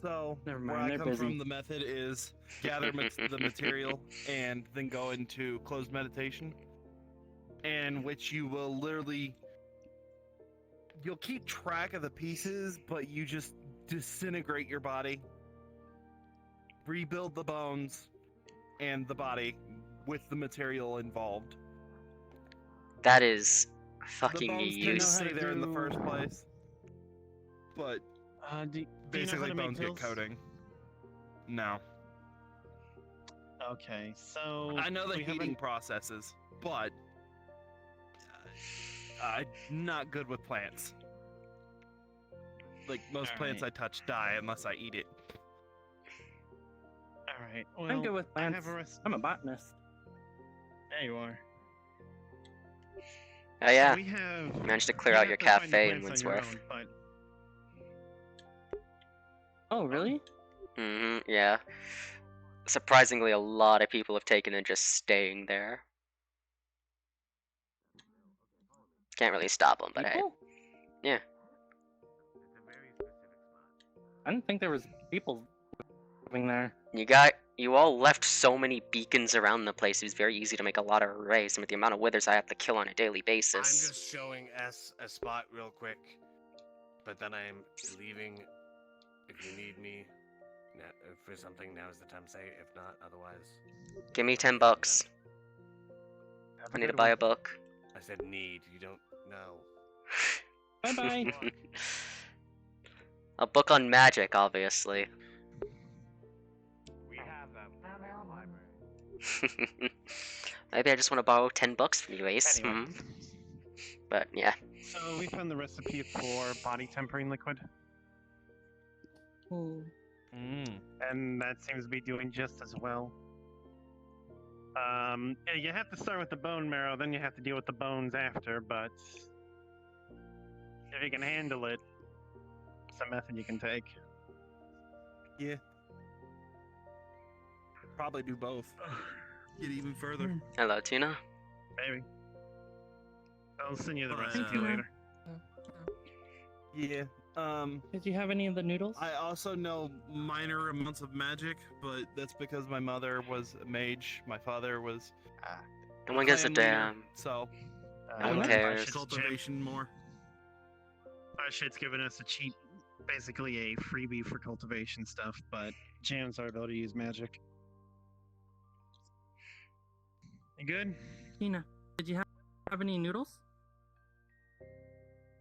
S5: So,
S4: Never
S5: where
S4: mind,
S5: I
S4: they're
S5: come
S4: busy.
S5: from, the method is gather the material and then go into closed meditation, in which you will literally you'll keep track of the pieces, but you just disintegrate your body, rebuild the bones and the body with the material involved.
S1: That is
S5: The
S1: fucking
S5: bones
S3: you know
S5: didn't
S3: how
S1: use.
S5: stay
S3: to
S5: there in the
S3: do-
S5: first place, but
S3: Do you know how
S5: basically
S3: to make
S5: bones get
S3: pills?
S5: coating. No.
S3: Okay, so
S5: I know the
S3: we
S5: heating
S3: haven't-
S5: processes, but I'm not good with plants. Like, most plants I
S3: Alright.
S5: touch die unless I eat it.
S3: All right. Well,
S4: I'm good with
S3: I
S4: plants.
S3: have a recipe.
S4: I'm a botanist.
S3: There you are.
S1: Oh yeah,
S3: We have.
S1: managed to clear
S3: you
S1: out
S3: have
S1: your
S3: to find the
S1: cafe in
S3: plants on your
S1: Windsworth.
S3: own, but
S4: Oh, really?
S1: Yeah. Surprisingly, a lot of people have taken to just staying there. Can't really stop them, but hey.
S4: People?
S1: Yeah.
S4: I didn't think there was people living there.
S1: You all left so many beacons around the place. It was very easy to make a lot of arrays, and with the amount of withers I have to kill on a daily
S6: I'm
S1: basis.
S6: just showing S a spot real quick, but then I'm leaving. If you need me for something, now is the time to say. If not, otherwise.
S1: Give me $10.
S3: have
S1: I need to
S3: good
S1: buy
S3: one.
S1: a book.
S6: I said need. You don't know.
S4: Bye bye.
S1: A book on magic, obviously.
S6: We have them in the library.
S1: Maybe I just want to borrow $10 from you, Ace.
S3: Anyway.
S1: But yeah.
S3: So we found the recipe for body tempering liquid,
S4: Hmm.
S3: and that seems to be doing just as well. Yeah, you have to start with the bone marrow, then you have to deal with the bones after. But if you can handle it, it's a method you can take.
S5: Yeah. Probably do both. Get even further.
S1: Hello, Tina.
S3: Maybe. I'll send you the
S6: But,
S3: recipe later.
S5: Yeah.
S4: Did you have any of the noodles?
S5: I also know minor amounts of magic, but that's because my mother was a mage. My father was
S1: No one gives a
S5: clan leader,
S1: damn.
S5: so
S1: No one
S3: my
S1: cares.
S3: shit's
S5: cultivation more.
S3: Our shit's giving us a cheat, basically a freebie for cultivation stuff, but jams our ability to use magic. You good?
S4: Tina, did you have any noodles?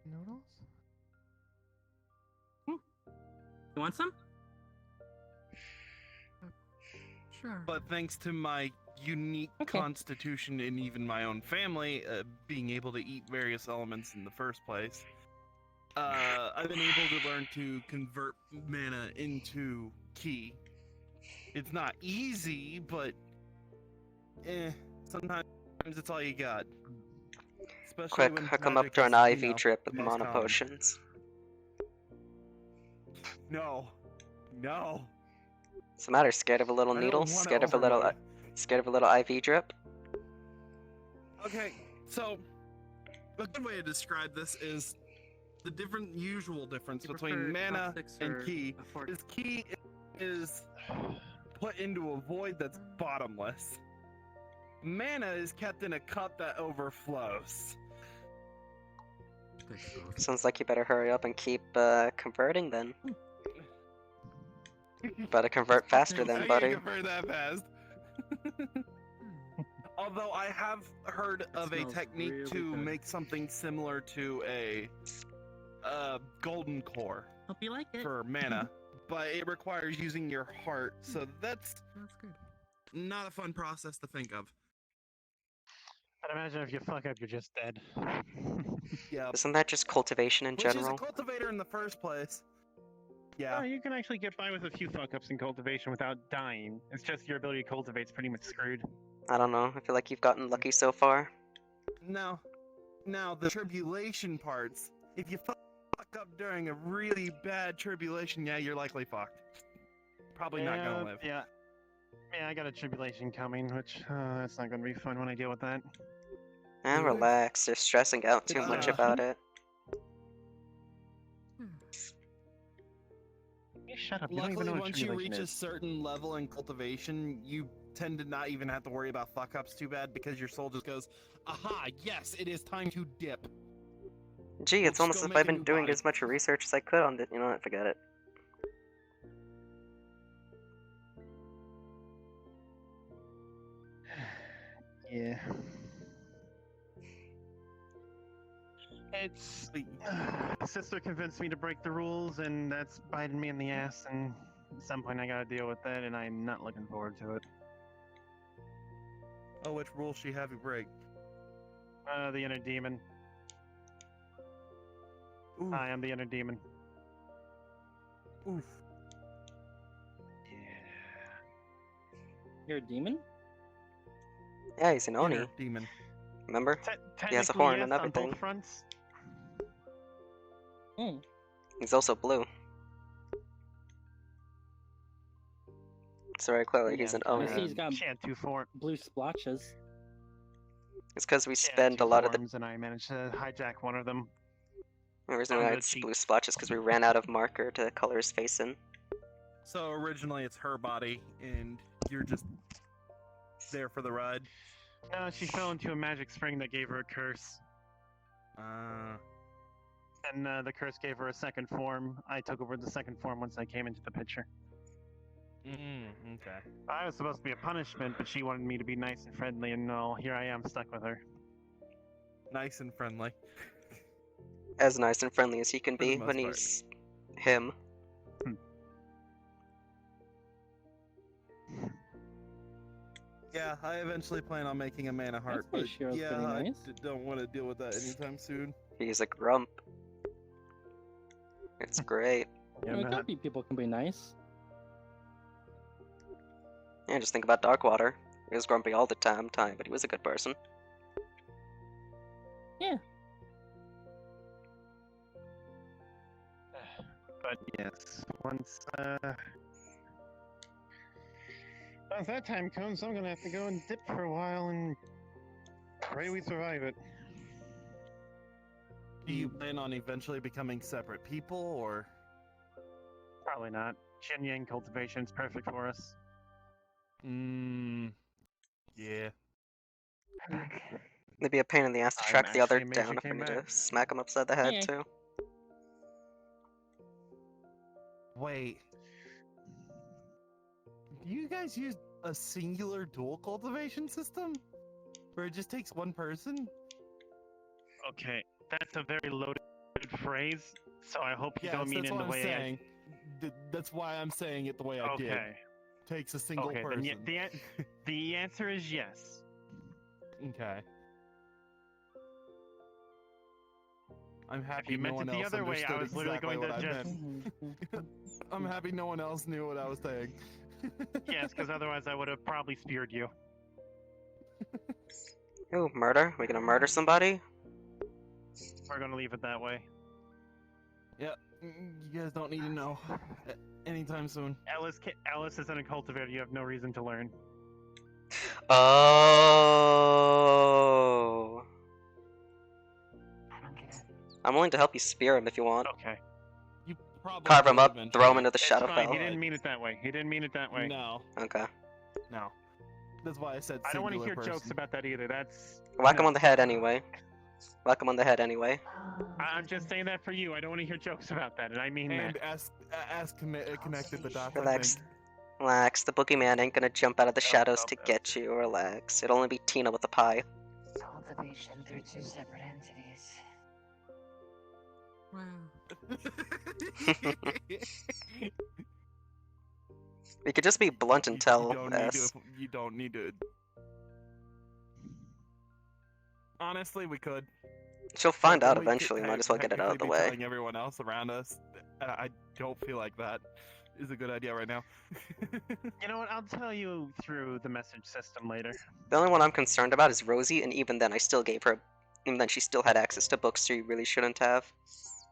S8: Noodles?
S4: You want some?
S8: Sure.
S5: But thanks to my unique
S4: Okay.
S5: constitution and even my own family being able to eat various elements in the first place, I've been able to learn to convert mana into ki. It's not easy, but sometimes it's all you got. Especially
S1: Quick,
S5: when
S1: hook him up
S5: magic
S1: to an
S5: is,
S1: IV drip with
S5: most
S1: mana
S5: common.
S1: potions.
S5: No.
S1: What's the matter? Scared of a little
S5: I don't
S1: needle?
S5: wanna
S1: Scared of a little IV drip?
S5: Okay, so a good way to describe this is the usual difference
S4: Do you
S5: between
S4: prefer
S5: mana
S4: chopsticks
S5: and
S4: or
S5: ki
S4: a fork?
S5: is ki is put into a void that's bottomless. Mana is kept in a cup that overflows.
S1: Sounds like you better hurry up and keep converting then. Better convert faster
S5: I
S1: then,
S5: can't
S1: buddy.
S5: convert that fast. Although I have heard of a
S4: smells
S5: technique
S4: really
S5: to
S4: good.
S5: make something similar to a golden core
S4: Hope you like it.
S5: for mana, but it requires using your heart, so that's
S8: That's good.
S5: not a fun process to think of.
S3: I'd imagine if you fuck up, you're just dead.
S5: Yeah,
S1: Isn't that just cultivation in
S5: which is a
S1: general?
S5: cultivator in the first place.
S3: Yeah,
S5: Yeah,
S3: you can actually get by with a few fuck ups in cultivation without dying. It's just your ability to cultivate's pretty much screwed.
S1: I don't know. I feel like you've gotten lucky so far.
S5: now the tribulation parts. If you fuck up during a really bad tribulation, yeah, you're likely fucked. Probably not gonna live.
S3: Yeah, I got a tribulation coming, which that's not gonna be fun when I deal with that.
S1: Eh, relax. You're stressing out too much
S5: Uh,
S1: about it.
S3: shut up. You don't even
S5: Luckily,
S3: know what
S5: once you
S3: tribulation
S5: reach a
S3: is.
S5: certain level in cultivation, you tend to not even have to worry about fuck-ups too bad because your soul just goes, aha, yes, it is time to dip.
S1: Gee, it's
S5: Let's
S1: almost
S5: go
S1: as if
S5: make
S1: I've
S5: a
S1: been
S5: new
S1: doing
S5: body.
S1: as much research as I could on it. You know what? Forget it.
S3: Yeah. It's sister convinced me to break the rules, and that's biting me in the ass. And at some point, I gotta deal with that, and I'm not looking forward to it.
S5: Oh, which rule she have you break?
S3: The inner demon.
S5: Oof.
S3: I am the inner demon.
S5: Oof.
S3: Yeah.
S4: You're a demon?
S1: Yeah, he's an Oni.
S5: Inner demon.
S1: Remember?
S3: Technically,
S1: He has a horn
S3: yes,
S1: and
S3: on
S1: everything.
S3: both fronts.
S4: Hmm.
S1: He's also blue. It's very clearly he's an
S3: Yeah,
S4: I see
S1: Oni.
S4: he's got
S3: She had two forms.
S4: blue splotches.
S1: It's because we
S3: She had
S1: spend
S3: two
S1: a lot of the
S3: forms, and I managed to hijack one of them.
S1: reason
S3: on
S1: why
S3: the
S1: it's
S3: cheek.
S1: blue splotches because we ran out of marker to color his face in.
S5: So originally it's her body, and you're just there for the ride.
S3: No, she fell into a magic spring that gave her a curse. And the curse gave her a second form. I took over the second form once I came into the picture.
S5: Okay.
S3: I was supposed to be a punishment, but she wanted me to be nice and friendly, and no, here I am stuck with her.
S5: Nice and friendly.
S1: As nice and friendly as he can
S5: For the
S1: be
S5: most
S1: when
S5: part.
S1: he's him.
S5: Yeah, I eventually plan on making a mana heart,
S4: why
S5: but
S4: Shiro's
S5: yeah,
S4: pretty
S5: I
S4: nice.
S5: don't want to deal with that anytime soon.
S1: He's a grump. It's great.
S3: Yeah,
S4: I mean,
S3: Matt.
S4: grumpy people can be nice.
S1: Yeah, just think about Darkwater. He was grumpy all the time, but he was a good person.
S3: But yes, once that time comes, I'm gonna have to go and dip for a while and pray we survive it.
S5: Do you plan on eventually becoming separate people, or?
S3: Probably not. Yin Yang cultivation is perfect for us.
S5: Yeah.
S7: Back.
S1: It'd be a pain in the ass to
S3: I'm
S1: track the other
S3: actually amazed
S1: down
S3: you
S1: if we
S3: came
S1: need to
S3: back.
S1: smack him upside the head
S4: Yeah.
S1: too.
S5: Wait. Do you guys use a singular dual cultivation system? Where it just takes one person?
S3: Okay, that's a very loaded phrase, so I hope you
S5: Yes,
S3: don't mean
S5: that's
S3: in
S5: what
S3: the
S5: I'm
S3: way
S5: saying. That's why I'm saying it the way I did.
S3: Okay.
S5: Takes a single
S3: Okay,
S5: person.
S3: then the answer is yes.
S5: Okay. I'm
S3: If
S5: happy
S3: you
S5: no
S3: meant
S5: one
S3: it the
S5: else
S3: other way, I
S5: understood
S3: was literally
S5: exactly
S3: going
S5: what
S3: to
S5: I
S3: just
S5: meant. I'm happy no one else knew what I was saying.
S3: yes, because otherwise I would have probably speared you.
S1: Ooh, murder? We gonna murder somebody?
S3: We're gonna leave it that way.
S5: Yep. You guys don't need to know anytime soon.
S3: Alice isn't a cultivator. You have no reason to learn.
S1: Oh.
S7: I don't get it.
S1: I'm willing to help you spear him if you want.
S3: Okay.
S5: You probably
S1: Carve him
S5: will
S1: up, throw him
S5: eventually.
S1: into the
S3: It's
S1: shadow
S3: fine.
S1: fell.
S3: He didn't mean it that way. He didn't mean it that way.
S5: No,
S1: Okay.
S5: no. That's why I said
S3: I don't want to
S5: singular
S3: hear jokes
S5: person.
S3: about that either. That's.
S1: Whack him
S3: no.
S1: on the head anyway. Whack him on the head anyway.
S3: I'm just saying that for you. I don't want to hear jokes about that, and I mean
S5: And
S3: that.
S5: connected the dots, I
S1: Relax.
S5: think.
S1: Relax, the boogeyman ain't gonna jump out of the shadows to get you. Relax. It'll only be Tina with the pie.
S7: Cultivation through two separate entities.
S1: We could just be blunt and tell.
S5: You don't need to. Honestly, we could.
S1: She'll find
S5: But
S1: out
S5: then we
S1: eventually.
S5: could
S1: Might as well get it out of the
S5: technically be
S1: way.
S5: Telling everyone else around us, I don't feel like that is a good idea right now.
S3: You know what? I'll tell you through the message system later.
S1: The only one I'm concerned about is Rosie, and even then, I still gave her. Even then, she still had access to books she really shouldn't have.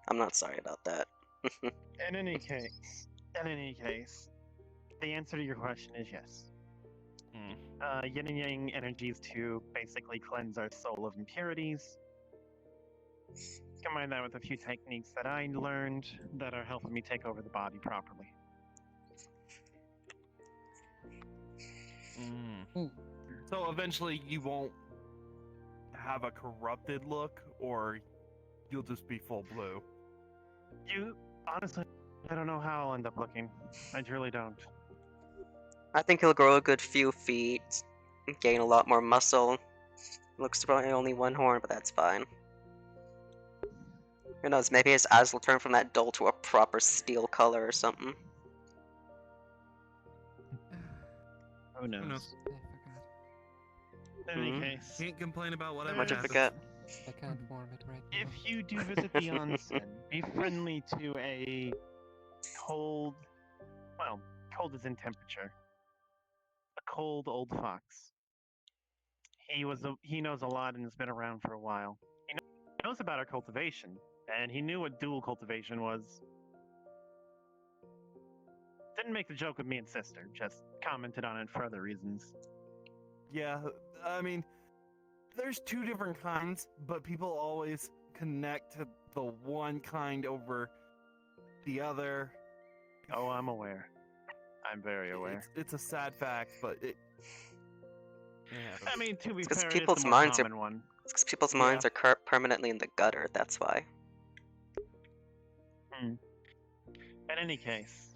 S1: I'm not sorry about that.
S3: In any case, the answer to your question is yes. Yin and Yang energies to basically cleanse our soul of impurities. Combine that with a few techniques that I learned that are helping me take over the body properly.
S5: So eventually you won't have a corrupted look, or you'll just be full blue.
S3: Honestly, I don't know how I'll end up looking. I truly don't.
S1: I think he'll grow a good few feet, gain a lot more muscle. Looks to probably only one horn, but that's fine. Who knows, maybe his eyes will turn from that dull to a proper steel color or something.
S3: Who knows?
S2: knows?
S8: I forgot.
S3: In any
S1: Mhm.
S3: case,
S2: Can't complain about whatever
S1: What'd you
S3: There's-
S1: forget?
S8: I can't form it right now.
S3: if you do visit the onsen, be friendly to a cold, well, cold is in temperature. A cold old fox. He knows a lot and has been around for a while. He knows about our cultivation, and he knew what dual cultivation was. Didn't make the joke with me and sister, just commented on it for other reasons.
S5: Yeah, I mean, there's two different kinds, but people always connect to the one kind over the other.
S3: Oh, I'm aware. I'm very aware.
S5: It's a sad fact, but it. Yeah.
S3: I mean, to be
S1: It's 'cause
S3: fair,
S1: people's
S3: it's the more
S1: minds are-
S3: common one.
S1: It's because people's
S5: Yeah.
S1: minds are permanently in the gutter, that's why.
S3: In any case,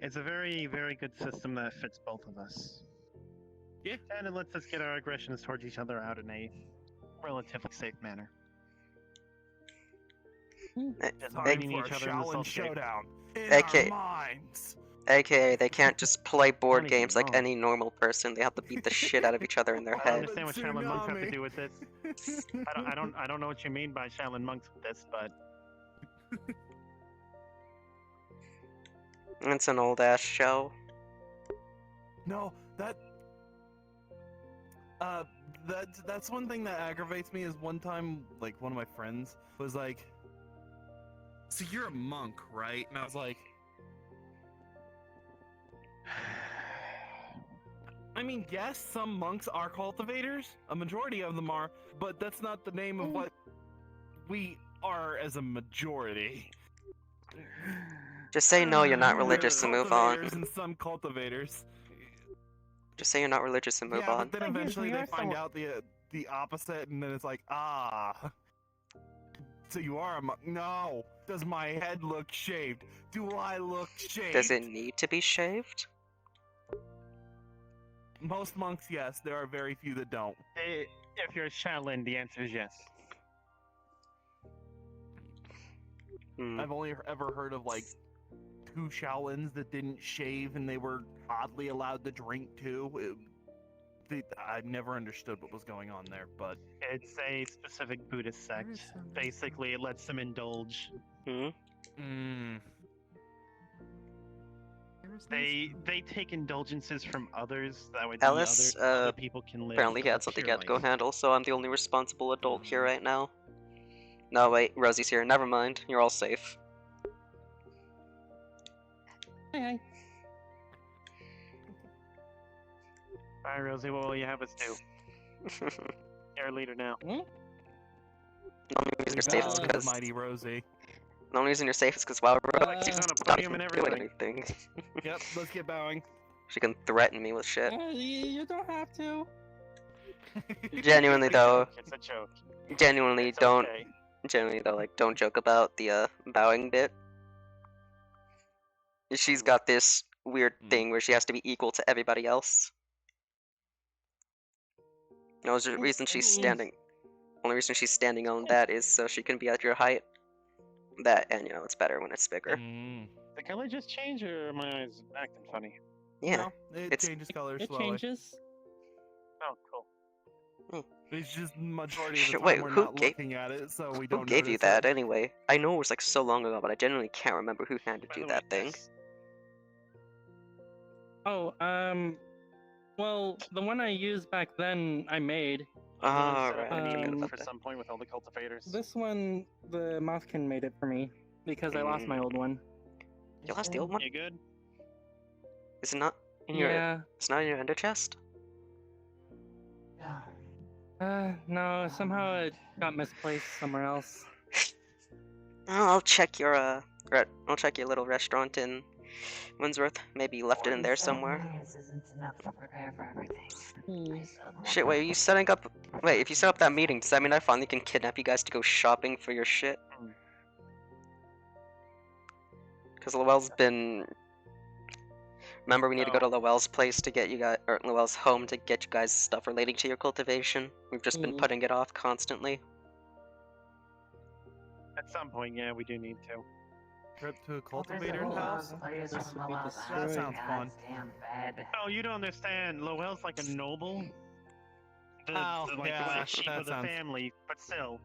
S3: it's a very, very good system that fits both of us.
S2: Yeah.
S3: And it lets us get our aggressions towards each other out in a relatively safe manner. Just
S5: Time
S3: fighting
S5: for
S3: each
S5: a
S3: other in the
S5: Shaolin
S3: soulscape.
S5: showdown in
S1: AK.
S5: our minds.
S1: AKA, they can't just play board
S3: Not even
S1: games like
S3: wrong.
S1: any normal person. They have to beat the shit out of each other in their
S3: I don't
S1: head.
S3: understand what Shaolin monks have to
S5: Tsunami.
S3: do with this. I don't know what you mean by Shaolin monks with this, but
S1: It's an old ass show.
S5: No, that's one thing that aggravates me. Is one time, like, one of my friends was like,
S2: So you're a monk, right?
S5: and I was like, I mean, yes, some monks are cultivators. A majority of them are, but that's not the name of what we are as a majority.
S1: Just say no, you're not
S5: There are
S1: religious and move on.
S5: cultivators and some cultivators.
S1: Just say you're not religious and move
S5: Yeah,
S1: on.
S5: but then
S3: But
S5: eventually
S3: we
S5: they
S3: are
S5: find
S3: somewhat-
S5: out the opposite, and then it's like, ah. So you are a monk? No. Does my head look shaved? Do I look shaved?
S1: Does it need to be shaved?
S5: Most monks, yes. There are very few that don't.
S3: if you're a Shaolin, the answer is yes.
S1: Hmm.
S5: I've only ever heard of like 2 Shaolins that didn't shave, and they were oddly allowed to drink too. I never understood what was going on there, but
S3: It's a specific Buddhist
S8: There
S3: sect.
S8: is some-
S3: Basically, it lets them indulge.
S1: Hmm?
S8: there is no
S3: They take indulgences from others. That way,
S1: Ellis,
S3: other people can live.
S1: Apparently he
S3: a
S1: had something he
S3: pure
S1: had to go
S3: life.
S1: handle, so I'm the only responsible adult here right now. No, wait, Rosie's here. Never mind. You're all safe.
S4: Hey,
S3: All right, Rosie, what will you have us do? You're a leader now.
S1: The only reason you're safe is
S5: Valid,
S1: because
S5: mighty Rosie.
S1: the only reason you're safe is because while
S3: She's on a
S1: not
S3: podium
S1: even
S3: and
S1: doing
S3: everything.
S1: anything.
S5: Yep, let's get bowing.
S1: She can threaten me with shit.
S4: you don't have to.
S1: Genuinely
S3: It's a
S1: though,
S3: joke, it's a joke.
S1: genuinely
S3: It's
S1: don't.
S3: okay.
S1: Genuinely though, like don't joke about the bowing bit. She's got this weird thing where she has to be equal to everybody else. No, the reason she's standing. Only reason she's standing on that is so she can be at your height. That and you know it's better when it's bigger.
S3: The color just changed, or are my eyes acting funny?
S1: Yeah.
S5: No, it
S1: it's-
S5: changes colors
S4: It
S5: slowly.
S4: changes.
S3: Oh, cool.
S5: It's just majority of the
S1: Shit,
S5: time
S1: wait,
S5: we're
S1: who
S5: not
S1: gave-
S5: looking at it, so we
S1: Who
S5: don't
S1: gave you
S5: notice
S1: that
S5: it.
S1: anyway? I know it was like so long ago, but I genuinely can't remember who handed
S3: By
S1: you
S3: the way,
S1: that thing.
S3: this-
S4: Oh, well, the one I used back then, I made.
S1: Ah,
S3: was,
S1: right.
S3: I
S4: Um,
S3: needed
S1: forgot
S3: for
S1: about
S3: some point with all the cultivators.
S4: This one, the Mothkin made it for me because I lost my old one.
S1: You lost the old one?
S3: You good?
S1: Is it not in your?
S4: Yeah.
S1: It's not in your ender chest.
S4: No, somehow it got misplaced somewhere else.
S1: Oh, I'll check your I'll check your little restaurant in Winsworth maybe left it in there
S7: 47
S1: somewhere.
S7: years isn't enough to prepare for everything.
S4: Hmm.
S7: I still have
S1: Shit, wait, are you setting up... Wait, if you set up that meeting, does that mean I finally can kidnap you guys to go shopping for your shit?
S3: Hmm.
S1: Because Lowell's been... Remember, we need to go to
S3: No.
S1: Lowell's place to get you guys... Or Lowell's home to get you guys stuff relating to your cultivation. We've just been
S4: Mhm.
S1: putting it off constantly.
S3: At some point, yeah, we do need to.
S5: Trip to a
S7: Well, there's a
S5: cultivator's
S7: whole
S5: house?
S7: lot of players
S4: This
S7: from
S4: would be
S7: Lowell's
S4: destroyed.
S7: house.
S5: That sounds fun.
S7: Goddamn bad.
S3: Oh, you don't understand. Lowell's like a noble.
S5: Oh,
S3: Like
S5: yeah,
S3: black sheep
S5: that
S3: of the
S5: sounds-
S3: family, but still.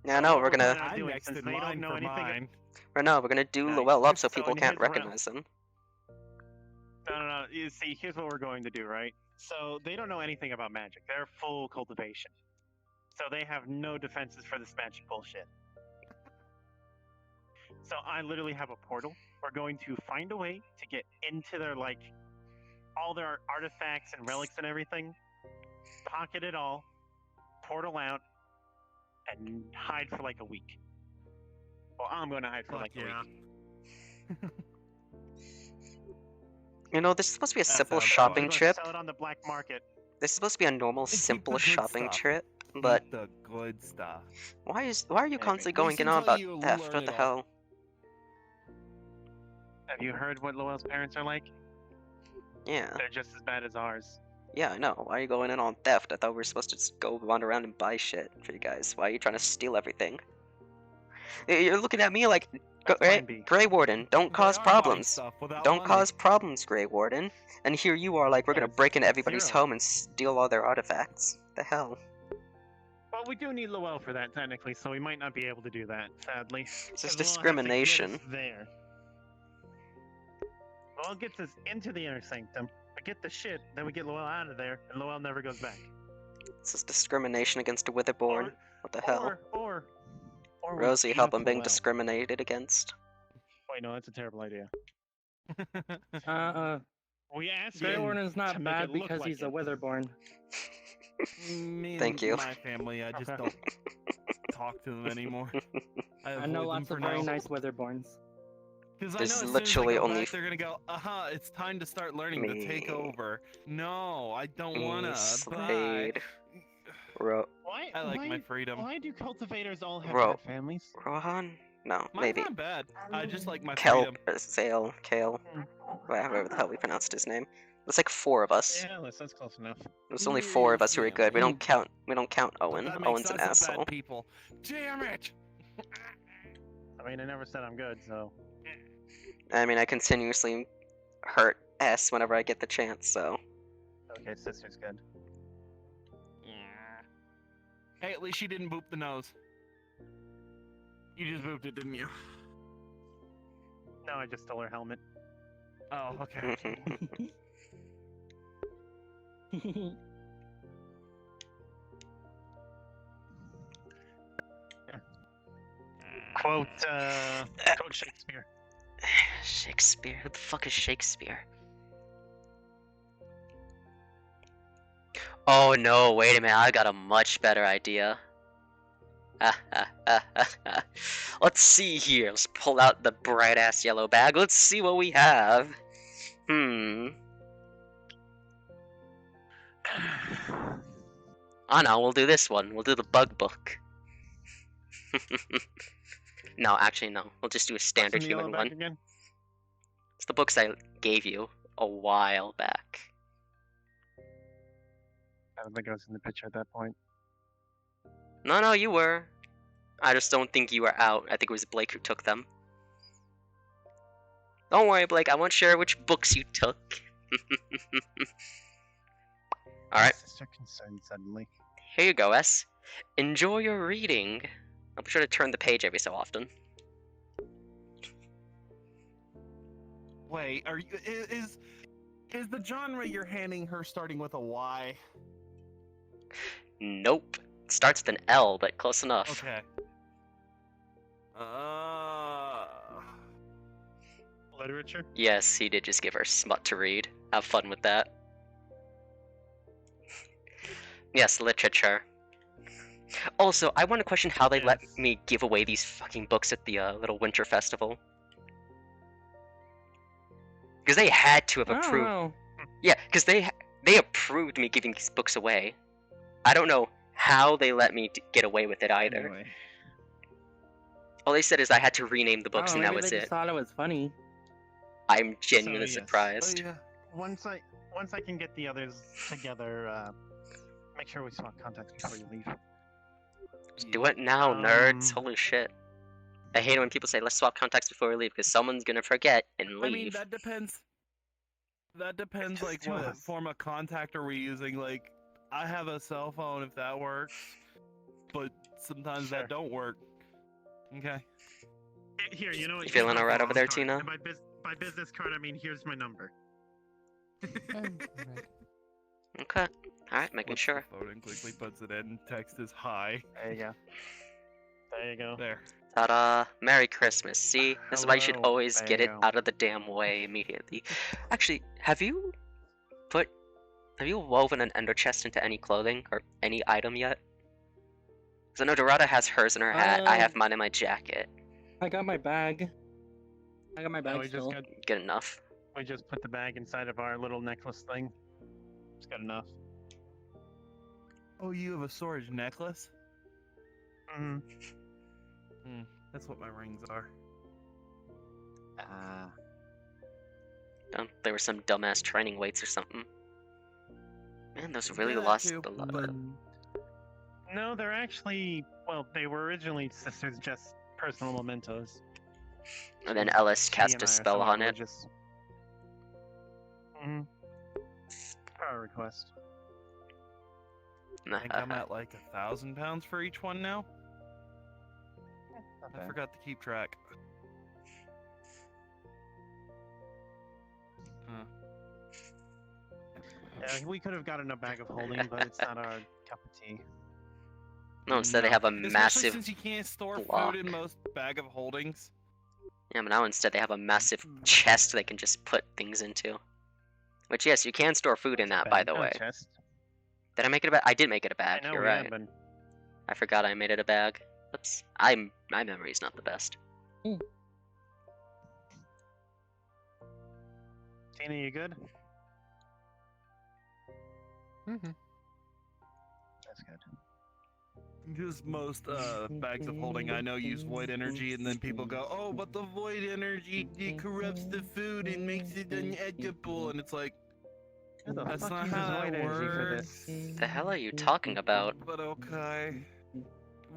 S1: Yeah, no, we're
S3: What
S1: gonna...
S3: not
S5: I
S3: doing,
S5: next
S3: since
S5: in
S3: they don't
S5: line
S3: know
S5: for
S3: anything-
S5: mine.
S1: Right now, we're gonna do
S3: Nice.
S1: Lowell up so
S3: So
S1: people
S3: in
S1: can't
S3: his realm-
S1: recognize him.
S3: No. You see, here's what we're going to do, right? So they don't know anything about magic. They're full cultivation. So they have no defenses for this magic bullshit. So I literally have a portal. We're going to find a way to get into their, like, all their artifacts and relics and everything, pocket it all, portal out, and hide for like a week. Well, I'm going to hide for
S6: Fuck
S3: like a
S6: yeah.
S3: week.
S1: You know, this is supposed to be a
S5: That
S1: simple
S5: sounds
S1: shopping
S3: We're gonna
S1: trip.
S3: Sell it on the black market.
S1: This is supposed to be a normal,
S5: And keep
S1: simple
S5: the good
S1: shopping
S5: stuff.
S1: trip. But
S5: Eat the good stuff.
S1: why are you
S3: Maybe.
S1: constantly
S5: Listen
S1: going in on
S5: till
S1: about
S5: you
S1: theft?
S5: learn
S1: What the
S5: it all.
S1: hell?
S3: Have you heard what Lowell's parents are like?
S1: Yeah.
S3: They're just as bad as ours.
S1: Yeah, I know. Why are you going in on theft? I thought we were supposed to just go wander around and buy shit for you guys. Why are you trying to steal everything? You're looking at me like,
S3: That's
S1: right?
S3: fine, B.
S1: Greywarden, don't
S5: They
S1: cause
S5: are buying
S1: problems.
S5: stuff without
S1: Don't
S5: money.
S1: cause problems, Greywarden. And here you are like, we're gonna
S3: Yes,
S1: break into everybody's
S3: 0.
S1: home and steal all their artifacts. The hell?
S3: Well, we do need Lowell for that technically, so we might not be able to do that, sadly.
S1: It's
S3: 'Cause
S1: just
S3: Lowell has to get
S1: discrimination.
S3: us there. Lowell gets us into the inner sanctum. We get the shit, then we get Lowell out of there, and Lowell never goes back.
S1: It's just discrimination against a Witherborn. What the hell?
S3: Or we
S1: Rosie,
S3: beat
S1: help,
S3: up
S1: I'm being
S3: Lowell.
S1: discriminated against.
S3: Wait, no, that's a terrible idea. We asked him
S4: Greywarden's
S3: to
S4: not
S3: make
S4: bad
S3: it look
S4: because
S3: like
S4: he's a
S3: it.
S4: Witherborn.
S5: Me
S1: Thank
S5: and
S1: you.
S5: my family, I just don't talk to them anymore.
S4: I know
S5: avoid them
S4: lots
S5: for
S4: of very
S5: now.
S4: nice Witherborns.
S5: Because I know
S1: There's
S5: as soon
S1: literally
S5: as I go
S1: only
S5: back, they're gonna go, it's time to start learning to take
S1: me.
S5: over. No, I don't wanna. Bye.
S1: Slade.
S3: Why?
S5: I like
S3: why,
S5: my freedom.
S3: Why do cultivators all have
S1: Ro-
S3: bad families?
S1: Rohan? No,
S5: Mine's
S1: maybe.
S5: not bad. I just like my
S1: Kelp,
S5: freedom.
S1: or Zale, Kale, whatever the hell we pronounced his name. There's like 4 of us.
S3: Yeah, that's close enough.
S1: There's only 4 of us who are good. We
S4: Yeah.
S1: don't count. We don't count
S5: But
S1: Owen.
S5: that makes
S1: Owen's an
S5: us the
S1: asshole.
S5: bad people. Damn it!
S3: I mean, I never said I'm good, so.
S1: I mean, I continuously hurt S whenever I get the chance. So
S3: Okay, sister's good.
S5: Hey, at least she didn't boop the nose.
S6: You just moved it, didn't you?
S3: No, I just stole her helmet.
S5: Oh, okay.
S3: Quote Shakespeare.
S1: Shakespeare. Who the fuck is Shakespeare? Oh no! Wait a minute. I got a much better idea. Let's see here. Let's pull out the bright ass yellow bag. Let's see what we have. Oh no, we'll do this one. We'll do the bug book. No, actually no. We'll just do a standard
S3: What's in the
S1: human
S3: yellow
S1: one.
S3: bag again?
S1: It's the books I gave you a while back.
S3: I don't think I was in the picture at that point.
S1: No, you were. I just don't think you were out. I think it was Blake who took them. Don't worry, Blake. I won't share which books you took. Alright,
S3: Sister concerned suddenly.
S1: here you go, S. Enjoy your reading. I'll be sure to turn the page every so often.
S5: Wait, are you is the genre you're handing her starting with a Y?
S1: Nope. It starts with an L, but close enough.
S5: Okay.
S3: Literature?
S1: Yes, he did just give her smut to read. Have fun with that. Yes, literature. Also, I want to question how they let
S3: Yes.
S1: me give away these fucking books at the little winter festival. Because they had to have
S4: I don't
S1: approved.
S4: know.
S1: Yeah, because they approved me giving these books away. I don't know how they let me get away with it either.
S3: Anyway.
S1: All they said is I had to rename the books
S4: Oh,
S1: and that
S4: maybe
S1: was
S4: they just
S1: it.
S4: thought it was funny.
S1: I'm genuinely
S3: yes.
S1: surprised.
S5: Oh, yeah.
S3: Once I can get the others together, make sure we swap contacts before you leave.
S1: Do it now, nerds.
S3: Um,
S1: Holy shit. I hate it when people say, let's swap contacts before we leave, because someone's gonna forget and leave.
S5: I mean, that depends. That depends,
S3: just
S5: like,
S3: two
S5: what
S3: of us.
S5: form of contact are we using? Like, I have a cell phone if that works, but sometimes
S3: Sure.
S5: that don't work. Okay.
S3: Here, you know what?
S1: You feeling alright over there, Tina?
S3: And by business card, I mean here's my number.
S8: I'm alright.
S1: Okay. Alright, making
S5: Flips
S1: sure.
S5: the phone and quickly puts it in. Text is hi.
S3: There you go. There you go.
S5: There.
S1: Ta-da! Merry Christmas. See? This is why you should
S3: Hello.
S1: always
S3: There
S1: get
S3: you
S1: it
S3: go.
S1: out of the damn way immediately. Actually, have you woven an ender chest into any clothing or any item yet? Because I know Dorada has hers in her hat, I have mine in my jacket.
S4: I got my bag. I got my
S3: No,
S4: bag still.
S1: Good enough.
S3: we just put the bag inside of our little necklace thing. It's good enough.
S5: Oh, you have a storage necklace?
S3: Mm-hmm.
S5: That's what my rings are.
S1: They were some dumbass training weights or something. Man, those really
S5: Yeah, that
S1: lost
S5: too,
S1: a lot
S5: but-
S1: of...
S3: No, they're actually, well, they were originally sisters, just personal mementos.
S1: And then Ellis
S3: She
S1: cast
S3: and
S1: a
S3: I are
S1: spell
S3: somewhat
S1: on it.
S3: religious. Mm-hmm. Our request.
S5: I think I'm at like 1,000 pounds for each one now.
S3: Not
S5: I
S3: bad.
S5: forgot to keep track.
S3: Yeah, we could have gotten a bag of holding, but it's not our cup of tea.
S1: No, instead they have a
S5: Especially
S1: massive...
S5: since you can't store
S1: block.
S5: food in most bag of holdings.
S1: Yeah, but now instead they have a massive chest they can just put things into. Which, yes, you can store food in that, by the way.
S3: Chest.
S1: Did I make it a bag? I did make it a bag,
S3: I know
S1: you're
S3: we
S1: right.
S3: have been.
S1: I forgot I made it a bag. Oops. My memory's not the best.
S3: Tina, you good?
S8: Mm-hmm.
S3: That's good.
S5: Because most bags of holding I know use void energy, and then people go, oh, but the void energy it corrupts the food and makes it unedible, and it's like,
S3: Who the
S5: that's
S3: fuck
S5: not
S3: uses
S5: how
S3: void
S5: it
S3: energy for
S5: works.
S3: this?
S1: The hell are you talking about?
S5: But okay.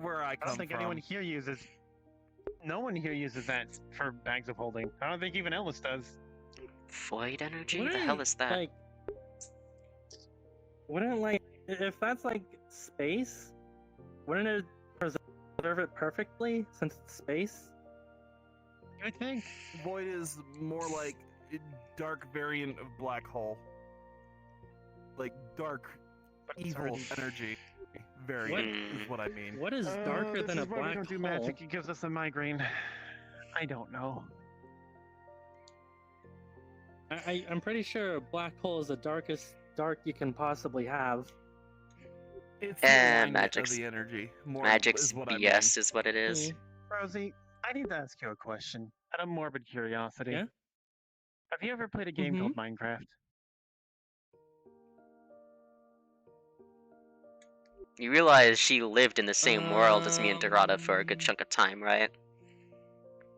S5: Where I
S3: I
S5: come
S3: don't think
S5: from.
S3: anyone here uses. No one here uses that for bags of holding. I don't think even Ellis does.
S1: Void energy? The hell is that?
S4: Like, wouldn't like if that's like space? Wouldn't it preserve it perfectly since it's space?
S3: I think.
S5: Void is more like a dark variant of black hole. Like dark,
S3: But it's
S5: evil
S3: already-
S5: energy variant
S1: What?
S5: is what I mean.
S4: What is darker
S3: this
S4: than a
S3: is why we
S4: black
S3: don't do
S4: hole?
S3: magic. It gives us a migraine. I don't know.
S4: I'm pretty sure a black hole is the darkest dark you can possibly have.
S5: It's the alignment
S1: magic's-
S5: of the energy. More
S1: Magic's
S5: is what
S1: BS is what it is.
S3: Rosie, I need to ask you a question. Out of morbid curiosity.
S4: Yeah?
S3: Have you ever played a game called Minecraft?
S1: You realize she lived in the same world as me and Dorada for a good chunk of time, right?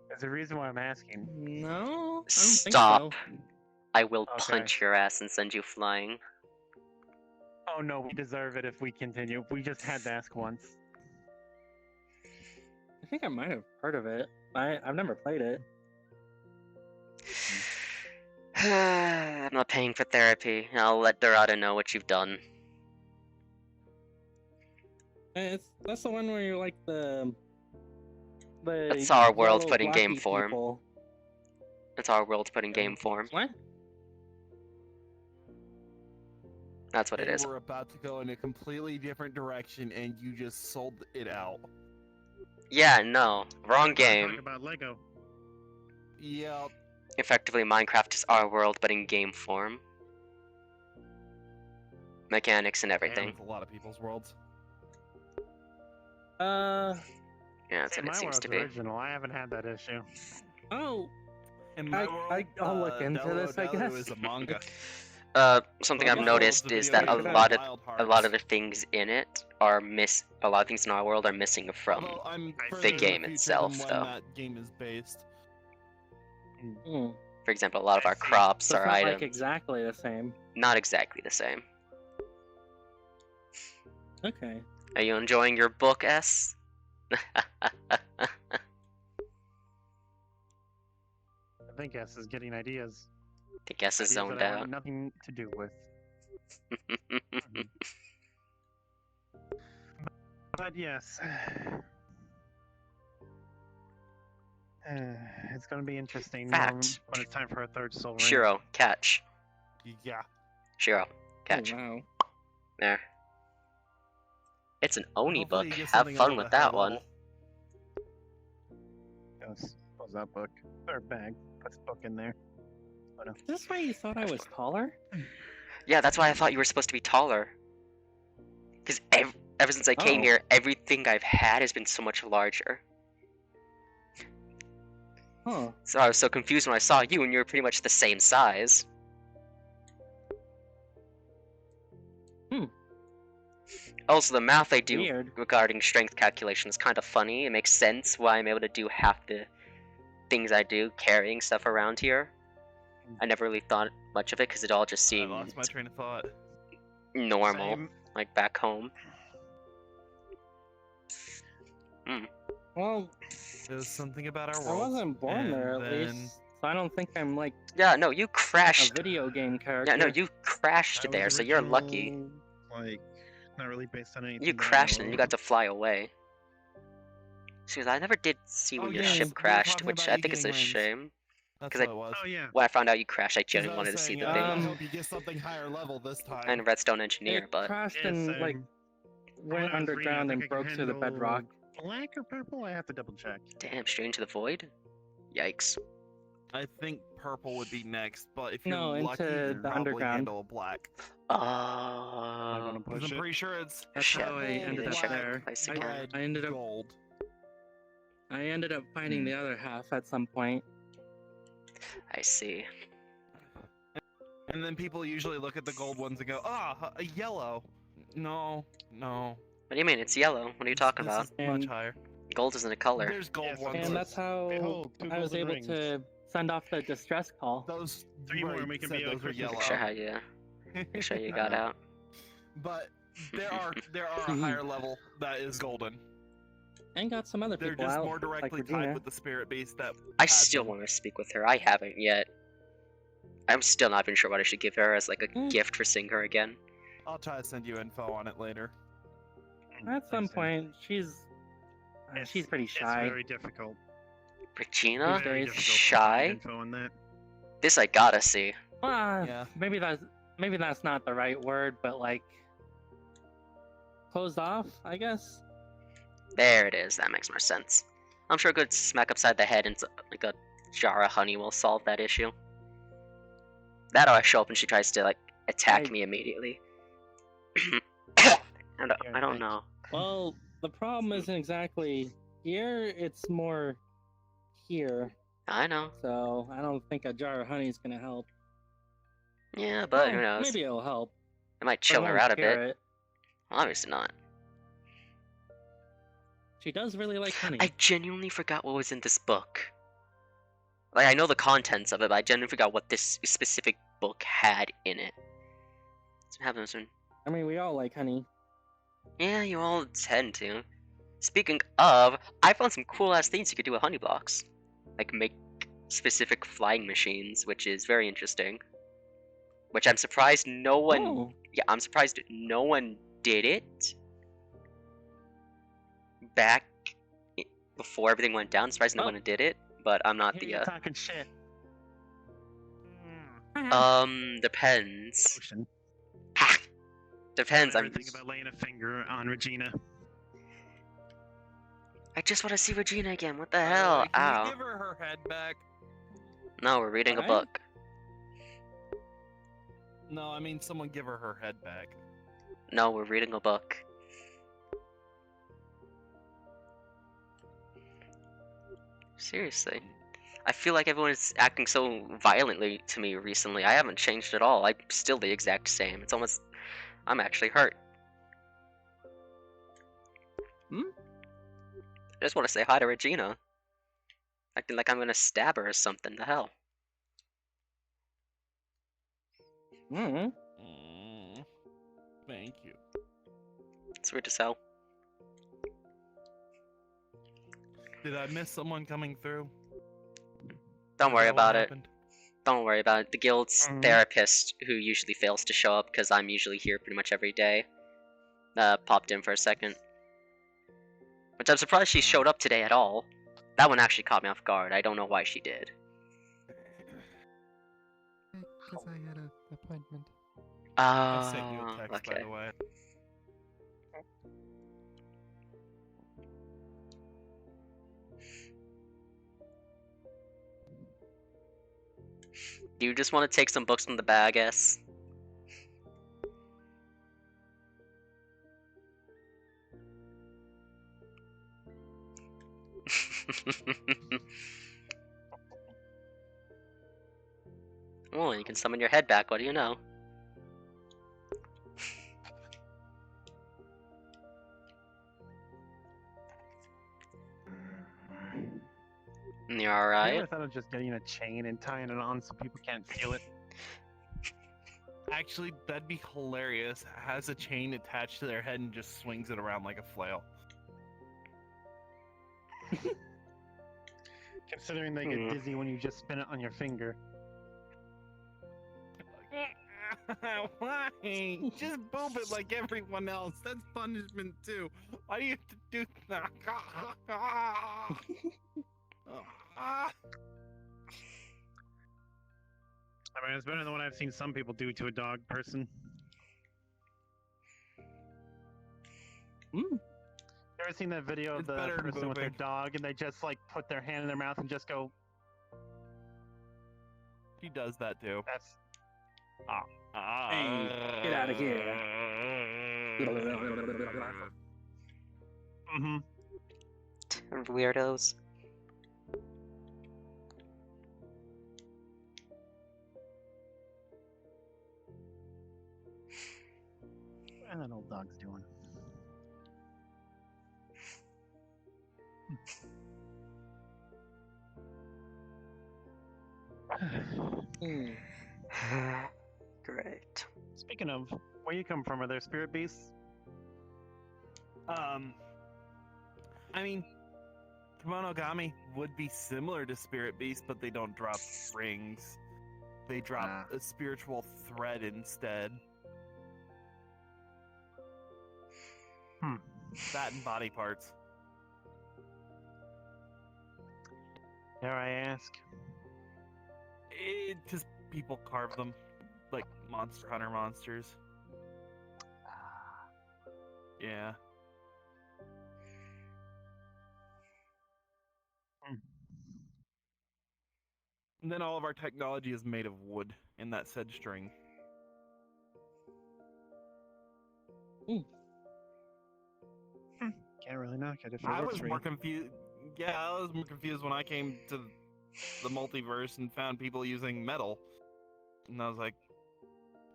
S3: There's a reason why I'm asking.
S4: No, I don't
S1: Stop.
S4: think so.
S1: I will
S3: Okay.
S1: punch your ass and send you flying.
S3: Oh no, we deserve it if we continue. We just had to ask once.
S4: I think I might have heard of it. I've never played it.
S1: I'm not paying for therapy. I'll let Dorada know what you've done.
S4: That's the one where you're like the
S1: That's our world
S4: yellow
S1: put in game
S4: blocky
S1: form.
S4: people.
S1: That's our world put in game form.
S4: What?
S1: That's what it
S5: They
S1: is.
S5: were about to go in a completely different direction, and you just sold it out.
S1: Yeah, no. Wrong
S3: Talk
S1: game.
S3: about Lego.
S5: Yep.
S1: Effectively, Minecraft is our world, but in game form. Mechanics and everything.
S5: With a lot of people's worlds.
S1: Yeah, that's
S3: See,
S1: what
S3: my
S1: it seems
S3: world's
S1: to be.
S3: original. I haven't had that issue.
S4: Oh,
S5: In my world,
S4: I'll look into
S5: Delo
S4: this, I
S5: Delo
S4: guess.
S5: is a manga.
S1: Something
S5: But
S1: I've
S5: my
S1: noticed
S5: world's a
S1: is
S5: video
S1: that a
S5: game
S1: lot
S5: called
S1: of
S5: Wild
S1: a lot of
S5: Hearts.
S1: the things in it are a lot of things in our world are missing from
S5: Although I'm
S3: the
S5: further in
S1: game
S5: the future
S1: itself,
S5: than when
S1: though.
S5: that game is based.
S4: Hmm.
S1: For example, a lot of
S3: I
S1: our
S3: see.
S1: crops
S4: So it's
S1: are
S4: not
S1: items
S4: like exactly the same.
S1: not exactly the same.
S4: Okay.
S1: Are you enjoying your book, S?
S3: I think S is getting ideas.
S1: The guess is
S3: Ideas
S1: zoned
S3: that I
S1: out.
S3: want nothing to do with. But yes. It's gonna be interesting
S1: Fact.
S3: when it's time for a third soul ring.
S1: Shiro, catch.
S5: Yeah.
S1: Shiro,
S4: Oh,
S1: catch.
S4: wow.
S1: There. It's an Oni
S5: Hopefully
S1: book.
S5: you get
S1: Have
S5: something a
S1: fun
S5: little
S1: with
S5: bit higher
S1: that one.
S5: level.
S3: Close that book. Or bag. Puts book in there.
S4: Is this why you thought I was taller?
S1: Yeah, that's why I thought you were supposed to be taller. Because ever since I came
S4: Oh.
S1: here, everything I've had has been so much larger.
S4: Huh.
S1: So I was so confused when I saw you, and you were pretty much the same size.
S4: Hmm.
S1: Also, the math I do
S4: Weird.
S1: regarding strength calculation is kind of funny. It makes sense why I'm able to do half the things I do carrying stuff around here. I never really thought much of it because it all just
S5: I
S1: seemed
S5: lost my train of thought.
S1: normal,
S3: Same.
S1: like back home.
S4: Well,
S5: There's something about our
S4: I
S5: world.
S4: wasn't born there at least, so I don't think I'm like
S1: Yeah, no, you
S4: a
S1: crashed.
S4: video game character.
S1: Yeah, no, you crashed
S3: That was
S1: there, so you're lucky.
S3: original, Like, not really based on anything.
S1: You
S3: that I
S1: crashed
S3: know
S1: and you
S3: of.
S1: got to fly away. Because I never did see where
S5: Oh,
S1: your
S4: yes,
S1: ship
S5: we were
S1: crashed,
S5: talking
S1: which
S5: about
S1: I
S5: you
S1: think is a
S5: getting rings.
S1: shame.
S5: That's
S1: 'Cause
S5: what it was.
S3: Oh yeah.
S1: When I found out you crashed, I
S5: 'Cause
S1: genuinely
S5: I
S1: wanted to
S5: was
S1: see
S5: saying,
S1: the
S5: I
S1: thing.
S5: hope you get something higher level this time.
S1: I'm a redstone engineer,
S4: It
S1: but
S4: crashed
S3: Yeah,
S4: and
S3: same.
S4: like went
S3: When I was reading, I
S4: underground
S3: think
S4: and
S3: I can
S4: broke through the
S3: handle
S4: bedrock.
S3: Black or purple? I have to double check.
S1: damn, straight into the void? Yikes.
S5: I think purple would be next, but if you're
S4: No,
S5: lucky,
S4: into
S5: you
S4: the
S5: can probably
S4: underground.
S5: handle black.
S3: I'm gonna
S5: Because
S3: push
S5: I'm
S3: it.
S5: pretty sure it's
S4: That's
S1: Shit,
S4: how I
S5: purple,
S4: ended up
S5: black,
S4: there.
S1: place
S4: I,
S1: again.
S5: red,
S4: I ended up
S5: gold.
S4: I ended up finding the other half at some point.
S1: I see.
S5: And then people usually look at the gold ones and go, a yellow. No.
S1: What do you mean? It's yellow. What are you talking
S5: This
S1: about?
S5: is much
S4: And-
S5: higher.
S1: Gold isn't a color.
S5: There's gold
S3: Yes, of
S5: ones.
S3: course.
S4: And that's how
S3: Behold, two
S4: I was
S3: golden
S4: able
S3: rings.
S4: to send off the distress call.
S5: Those
S3: Three more
S5: right,
S3: and we can
S5: said
S3: be a
S5: those were
S3: Christmas
S5: yellow.
S1: Make sure how you make sure you got out.
S5: But there are a higher level that is golden.
S4: And got some other
S5: They're
S4: people
S5: just
S4: out,
S5: more directly
S4: like
S5: tied
S4: Regina.
S5: with the spirit beast that
S1: I
S5: had
S1: still
S5: them.
S1: want to speak with her. I haven't yet. I'm still not even sure what I should give her as like a
S4: Mm.
S1: gift for seeing her again.
S5: I'll try to send you info on it later.
S4: At some
S3: Listen,
S4: point, she's pretty shy.
S3: It's very difficult.
S1: Regina?
S4: These
S3: Very
S4: days.
S3: difficult to
S1: Shy?
S3: find info on that.
S1: This I gotta see.
S5: Yeah.
S4: Maybe that's not the right word, but like closed off, I guess.
S1: There it is. That makes more sense. I'm sure a good smack upside the head and like a jar of honey will solve that issue. That or I show up and she tries to like attack
S4: I-
S1: me immediately.
S3: You're
S1: I don't
S3: right.
S1: know.
S4: Well, the problem isn't exactly here; it's more here.
S1: I know.
S4: So I don't think a jar of honey is gonna help.
S1: Yeah, but who
S4: Well,
S1: knows?
S4: Maybe it'll help.
S1: It might
S4: but
S1: chill
S4: it
S1: her
S4: won't
S1: out a
S4: cure
S1: bit.
S4: it.
S1: Well, obviously not.
S4: She does really like honey.
S1: I genuinely forgot what was in this book. Like, I know the contents of it, but I genuinely forgot what this specific book had in it. So have those.
S4: I mean, we all like honey.
S1: Yeah, you all tend to. Speaking of, I found some cool ass things you could do with honey blocks. Like make specific flying machines, which is very interesting. Which I'm surprised no one.
S4: Oh,
S1: Yeah, I'm surprised no one did it back before everything went down. I'm surprised no
S4: Oh.
S1: one did it, but I'm not
S3: Here
S1: the.
S3: you're talking shit.
S1: Depends.
S3: Ocean.
S1: Depends.
S3: Don't
S1: I'm.
S3: ever think about laying a finger on Regina.
S1: I just want to see Regina again. What the
S5: By the
S1: hell?
S5: way, can
S1: Ow.
S5: you give her head back?
S1: No, we're reading a
S4: Alright.
S1: book.
S5: No, I mean someone give her head back.
S1: No, we're reading a book. Seriously. I feel like everyone is acting so violently to me recently. I haven't changed at all. I'm still the exact same. It's almost... I'm actually hurt.
S4: Hmm?
S1: I just want to say hi to Regina. Acting like I'm gonna stab her or something. The hell?
S4: Mm.
S5: Thank you.
S1: Sweet as hell.
S5: Did I miss someone coming through?
S1: Don't
S5: Is
S1: worry
S5: that what
S1: about it.
S5: happened?
S1: Don't worry about it. The guild's
S4: Mhm.
S1: therapist, who usually fails to show up because I'm usually here pretty much every day, popped in for a second. Which I'm surprised she showed up today at all. That one actually caught me off guard. I don't know why she did.
S8: Because I had an appointment.
S5: I sent you a text,
S1: Okay.
S5: by the way.
S1: Do you just want to take some books from the bag, S? Oh, you can summon your head back, what do you know? You're
S3: I
S1: alright?
S3: never thought of just getting a chain and tying it on so people can't feel it.
S5: Actually, that'd be hilarious. Has a chain attached to their head and just swings it around like a flail.
S3: Considering they get dizzy when you just spin it on your finger.
S5: Why? Just boop it like everyone else. That's punishment too. Why do you have to do that?
S3: I mean, it's better than what I've seen some people do to a dog person.
S4: Mm.
S3: You ever seen that video of
S5: It's
S3: the
S5: better than
S3: person with their
S5: booping.
S3: dog and they just like put their hand in their mouth and just go,
S5: He does that too.
S3: that's
S4: Hey, get outta here.
S3: mm-hmm.
S1: Weirdos.
S3: What that old dog's doing?
S1: Great.
S3: Speaking of, where you come from, are there spirit beasts?
S5: I mean, Kemonogami would be similar to Spirit Beast, but they don't drop rings. They drop a spiritual thread instead. That and body parts.
S3: Dare I ask?
S5: Because people carve them like Monster Hunter monsters. Yeah. And then all of our technology is made of wood in that said string.
S3: Can't really knock it if it
S5: I
S3: works
S5: was
S3: for
S5: more
S3: you.
S5: confused. Yeah, I was more confused when I came to the multiverse and found people using metal. And I was like,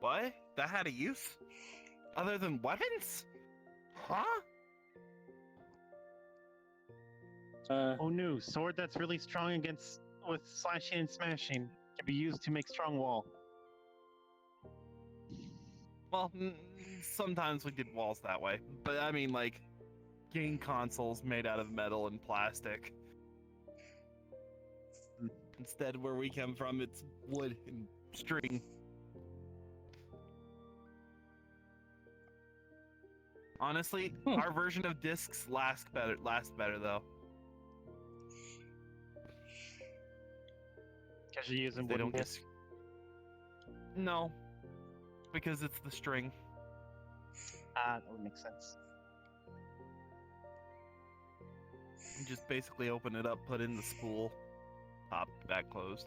S5: what? That had a use? Other than weapons? Huh?
S3: Oh no, sword that's really strong against with slashing and smashing can be used to make strong wall.
S5: Well, sometimes we did walls that way. But I mean, like, game consoles made out of metal and plastic. Instead, where we come from, it's wood and string. Honestly, our version of discs lasts better though.
S3: Because you're using
S5: They
S3: wooden
S5: don't get.
S3: discs.
S5: No, because it's the string.
S3: Ah, that would make sense.
S5: You just basically open it up, put in the spool, pop, back closed.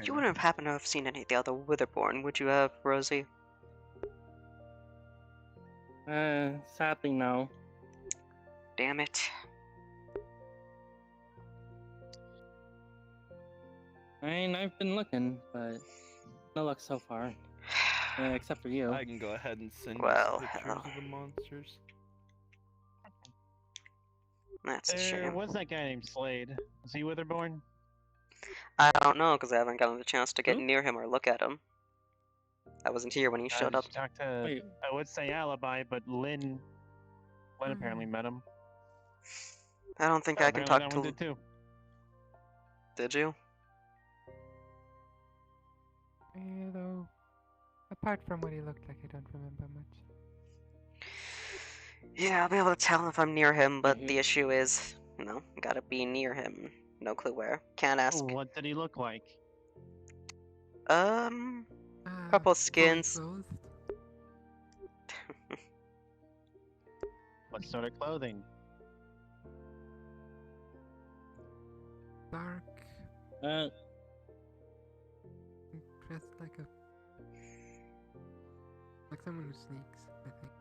S1: You wouldn't have happened to have seen any of the other Witherborn, would you have, Rosie?
S4: Sadly, no.
S1: Damn it.
S4: I mean, I've been looking, but no luck so far. Except for you.
S5: I can go ahead and send
S1: Well,
S5: you some pictures
S1: hell.
S5: of the monsters.
S1: That's a
S3: There
S1: shame.
S3: was that guy named Slade. Was he Witherborn?
S1: I don't know, because I haven't gotten the chance to get
S4: Who?
S1: near him or look at him. I wasn't here when he showed
S3: Did
S1: up.
S3: you talk to?
S4: Wait.
S3: I would say Alibi, but Lynn apparently met him.
S1: I don't think I can talk
S3: that
S1: to...
S3: one did too.
S1: Did you?
S8: Though, apart from what he looked like, I don't remember much.
S1: Yeah, I'll be able to tell if I'm near him, but
S4: Mhm.
S1: the issue is, gotta be near him. No clue where. Can't ask.
S3: What did he look like?
S1: Purple
S8: Fully
S1: skins.
S8: clothed?
S3: What sort of clothing?
S8: Dark,
S4: Uh,
S8: dressed like someone who sneaks, I think.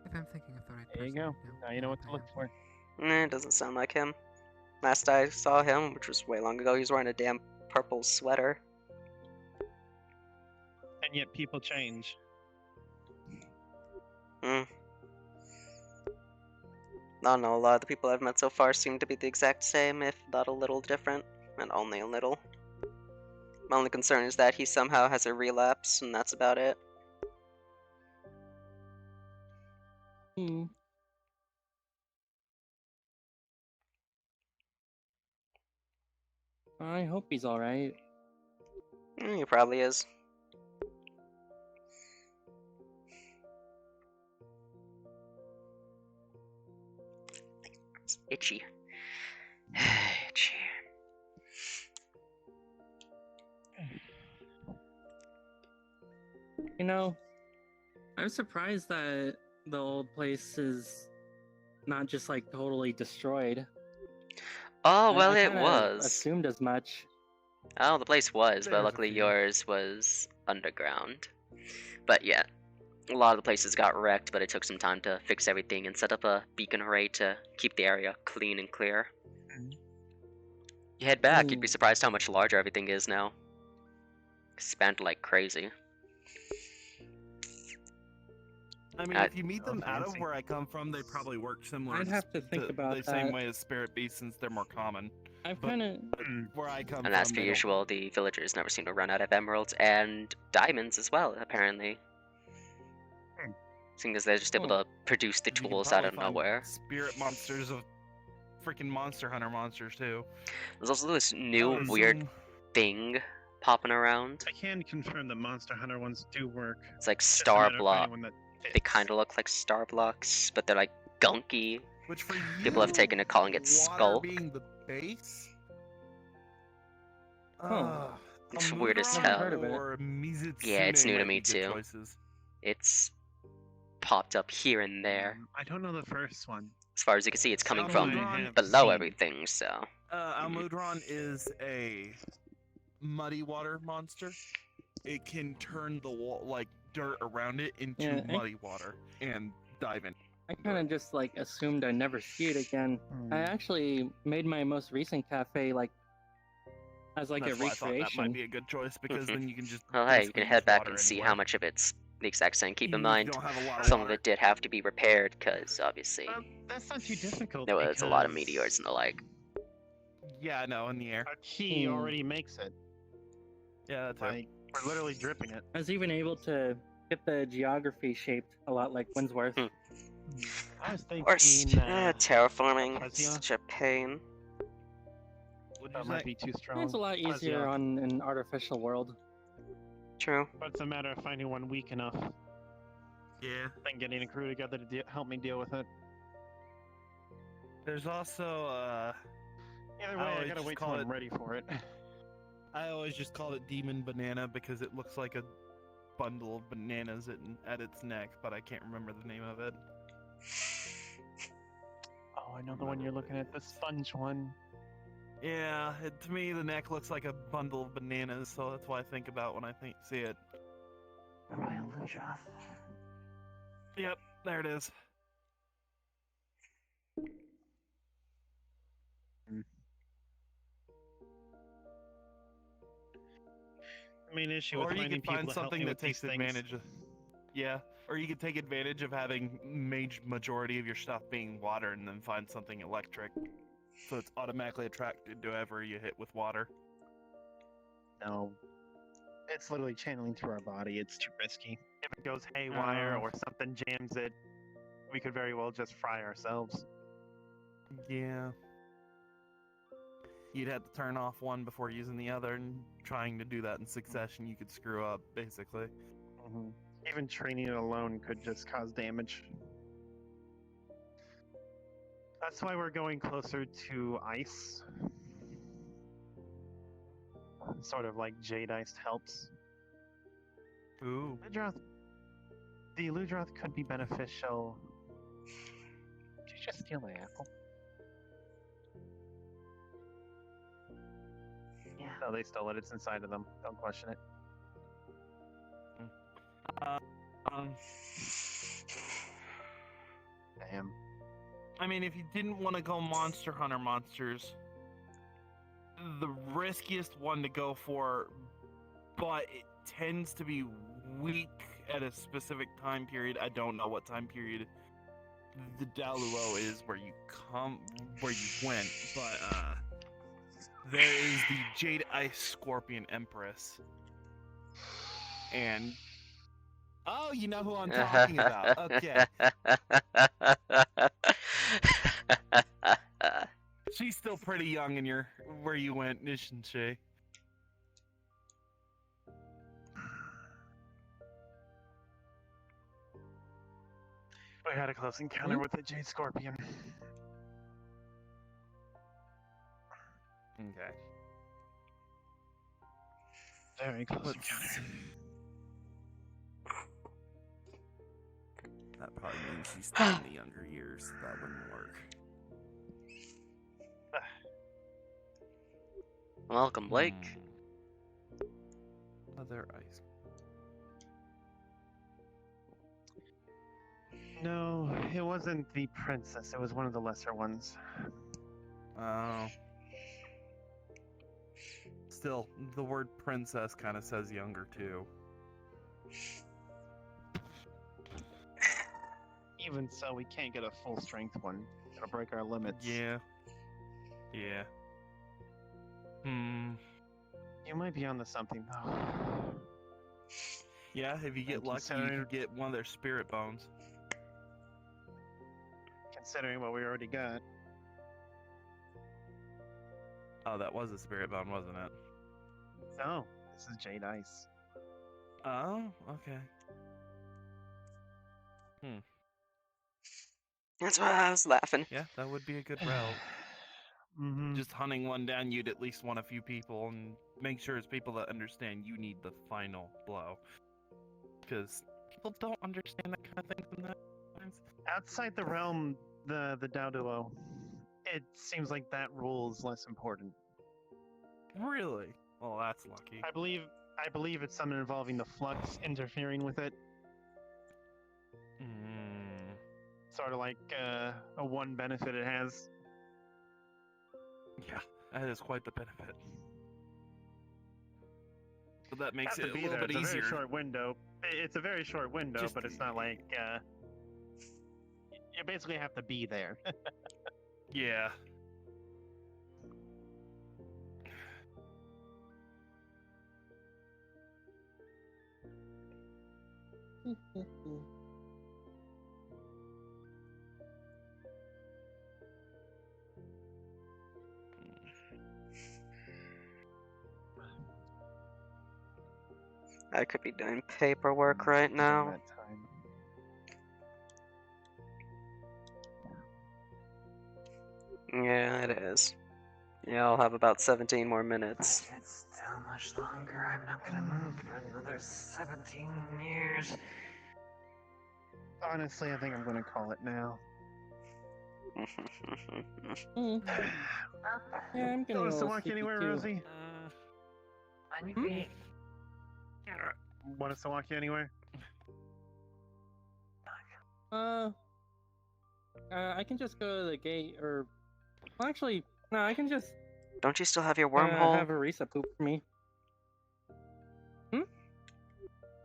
S8: If I'm thinking of the right
S3: There you
S8: person
S3: go.
S8: right
S3: Now you know what to
S8: I
S3: look
S8: am.
S3: for.
S1: It doesn't sound like him. Last I saw him, which was way long ago, he was wearing a damn purple sweater.
S3: And yet people change.
S1: I don't know, a lot of the people I've met so far seem to be the exact same, if not a little different, and only a little. My only concern is that he somehow has a relapse, and that's about it.
S4: hmm. I hope he's alright.
S1: He probably is. It's itchy. Itchy.
S4: You know, I'm surprised that the old place is not just like totally destroyed.
S1: Oh, well,
S4: I
S1: it
S4: kinda
S1: was.
S4: assumed as much.
S1: Oh, the place was, but
S5: There's a
S1: luckily
S5: few.
S1: yours was underground. But yeah, a lot of the places got wrecked, but it took some time to fix everything and set up a beacon array to keep the area clean and clear. You head back, you'd be surprised how much larger everything is now. Spent like crazy.
S5: I mean, if you meet them out of
S3: fancy.
S5: where I come from, they probably work similar.
S4: I'd have to think about
S5: the same
S4: that.
S5: way as spirit beasts, since they're more common.
S4: I've
S5: But-
S4: kind of
S5: Where I come
S1: And as
S5: from,
S1: per
S5: they don't-
S1: usual, the villagers never seem to run out of emeralds and diamonds as well, apparently. Seeing as they're just able to produce the
S5: You can
S1: tools out
S5: probably
S1: of
S5: find
S1: nowhere.
S5: Spirit monsters of freaking Monster Hunter monsters too.
S1: There's also this new
S3: Um,
S1: weird
S5: Some-
S1: thing popping around.
S3: I can confirm the Monster Hunter ones do work.
S1: It's like
S3: Just a
S1: star
S3: matter of
S1: block.
S3: finding one that
S1: They
S3: fits.
S1: kind of look like star blocks, but they're like gunky.
S5: Which for
S1: People have
S5: you,
S1: taken to calling it
S5: water
S1: Skulk.
S5: being the base.
S1: It's
S5: a
S1: weird as
S5: Mudron
S1: hell.
S4: Heard of it.
S5: or Mizitsune
S1: Yeah, it's new to
S5: might
S1: me
S5: be good
S1: too.
S5: choices.
S1: It's popped up here and there.
S3: I don't know the first one.
S1: As far as you can see, it's coming
S3: Some
S1: from
S3: I have
S1: below
S3: seen.
S1: everything, so.
S5: Almudron is a muddy water monster. It can turn the wall, like dirt around it, into
S4: Yeah,
S5: muddy water and dive in.
S4: I kind of just like assumed I'd never see it again. I actually made my most recent cafe like as like
S5: That's
S4: a
S5: why I thought that
S4: recreation.
S5: might be a good choice because then you can just.
S1: Well, hey, you
S5: basically
S1: can head
S5: use
S1: back
S5: water
S1: and see
S5: anywhere.
S1: how much of it's the exact same. Keep in
S5: Even if you
S1: mind,
S5: don't have a lot of
S1: some of
S5: water.
S1: it did have to be repaired, because obviously
S3: That's not too difficult.
S1: there was a lot of
S3: because
S1: meteors and the like.
S5: Yeah, no, in the air.
S3: A key
S4: Hmm.
S3: already makes it.
S5: Yeah, that's
S3: Like we're literally dripping it.
S4: I was even able to get the geography shaped a lot like Winsworth.
S1: Hmm.
S3: I was thinking
S1: Worst. Terraforming,
S3: Fuzzy
S1: such a pain.
S5: What'd
S3: that
S5: you
S3: might
S5: say?
S3: be too strong.
S4: It's a lot easier
S3: Fuzzy.
S4: on an artificial world.
S1: True.
S3: But it's a matter of finding one weak enough,
S6: Yeah.
S3: then getting a crew together to help me deal with it.
S5: There's also
S3: Either
S5: I
S3: way, I
S5: always
S3: gotta
S5: just
S3: wait till
S5: call
S3: I'm
S5: it-
S3: ready for it.
S5: I always just call it Demon Banana because it looks like a bundle of bananas at its neck, but I can't remember the name of it.
S3: Oh, I know the one you're looking at, the sponge one.
S5: Yeah, to me the neck looks like a bundle of bananas, so that's what I think about when I see it.
S7: Royal Luja.
S5: Yep, there it is.
S3: main issue
S5: Or
S3: with
S5: you
S3: finding
S5: could find
S3: people to help
S5: something
S3: me
S5: that
S3: with these
S5: takes
S3: things.
S5: advantage of. Yeah. Or you could take advantage of having majority of your stuff being water and then find something electric. So it's automatically attracted to whoever you hit with water.
S3: No. It's literally channeling through our body. It's too risky. If it goes haywire or something jams it, we could very well just fry ourselves.
S5: Yeah. You'd have to turn off one before using the other, and trying to do that in succession, you could screw up, basically.
S3: Mm-hmm. Even training it alone could just cause damage. That's why we're going closer to ice. Sort of like Jade Ice helps.
S5: Ooh.
S3: The Ludroth could be beneficial. Did you just steal my apple?
S7: Yeah.
S3: No, they stole it. It's inside of them. Don't question it. Damn.
S5: I mean, if you didn't want to go Monster Hunter monsters, the riskiest one to go for, but it tends to be weak at a specific time period. I don't know what time period the Daluo is where you went, but there is the Jade Ice Scorpion Empress. And oh, you know who I'm talking about. Okay. She's still pretty young in where you went, isn't she?
S3: We had a close encounter with the Jade Scorpion.
S5: Okay.
S3: Very close
S5: Let's
S3: encounter.
S5: see. That probably means she's still in the younger years. So that wouldn't work.
S1: Welcome, Blake.
S5: Other ice.
S3: No, it wasn't the princess. It was one of the lesser ones.
S5: Oh. Still, the word princess kind of says younger too.
S3: Even so, we can't get a full strength one. It'll break our limits.
S5: Yeah. Yeah.
S3: You might be onto something though.
S5: Yeah, if you get lucky, you can get one of their spirit bones.
S3: Considering what we already got.
S5: Oh, that was a spirit bone, wasn't it?
S3: No, this is Jade Ice.
S5: Oh, okay.
S1: That's why I was laughing.
S5: Yeah, that would be a good route.
S3: Mm-hmm.
S5: Just hunting one down, you'd at least want a few people, and make sure it's people that understand you need the final blow. Because people don't understand that kind of thing sometimes.
S3: Outside the realm, the Dao Duo, it seems like that rule is less important.
S5: Really? Well, that's lucky.
S3: I believe it's something involving the flux interfering with it. Sort of like a one benefit it has.
S5: Yeah, that is quite the benefit. But that makes
S3: Have
S5: it
S3: to
S5: a
S3: be
S5: little
S3: there.
S5: bit
S3: It's a
S5: easier.
S3: very short window. It's a very short window, but it's not like you basically have to be there.
S5: Yeah.
S1: I could be doing paperwork right now.
S3: That time.
S1: Yeah, it is. Yeah, I'll have about 17 more minutes.
S7: It's still much longer. I'm not gonna move for another 17 years.
S3: Honestly, I think I'm gonna call it now.
S4: Yeah, I'm gonna
S3: Want us to
S4: go
S3: walk
S4: sleepy
S3: anywhere,
S4: too.
S3: Rosie?
S7: On your feet.
S3: Want us to walk you anywhere?
S4: I can just go to the gate, or well, actually, no, I can just
S1: Don't you still have your
S4: have
S1: wormhole?
S4: Arisa poop for me.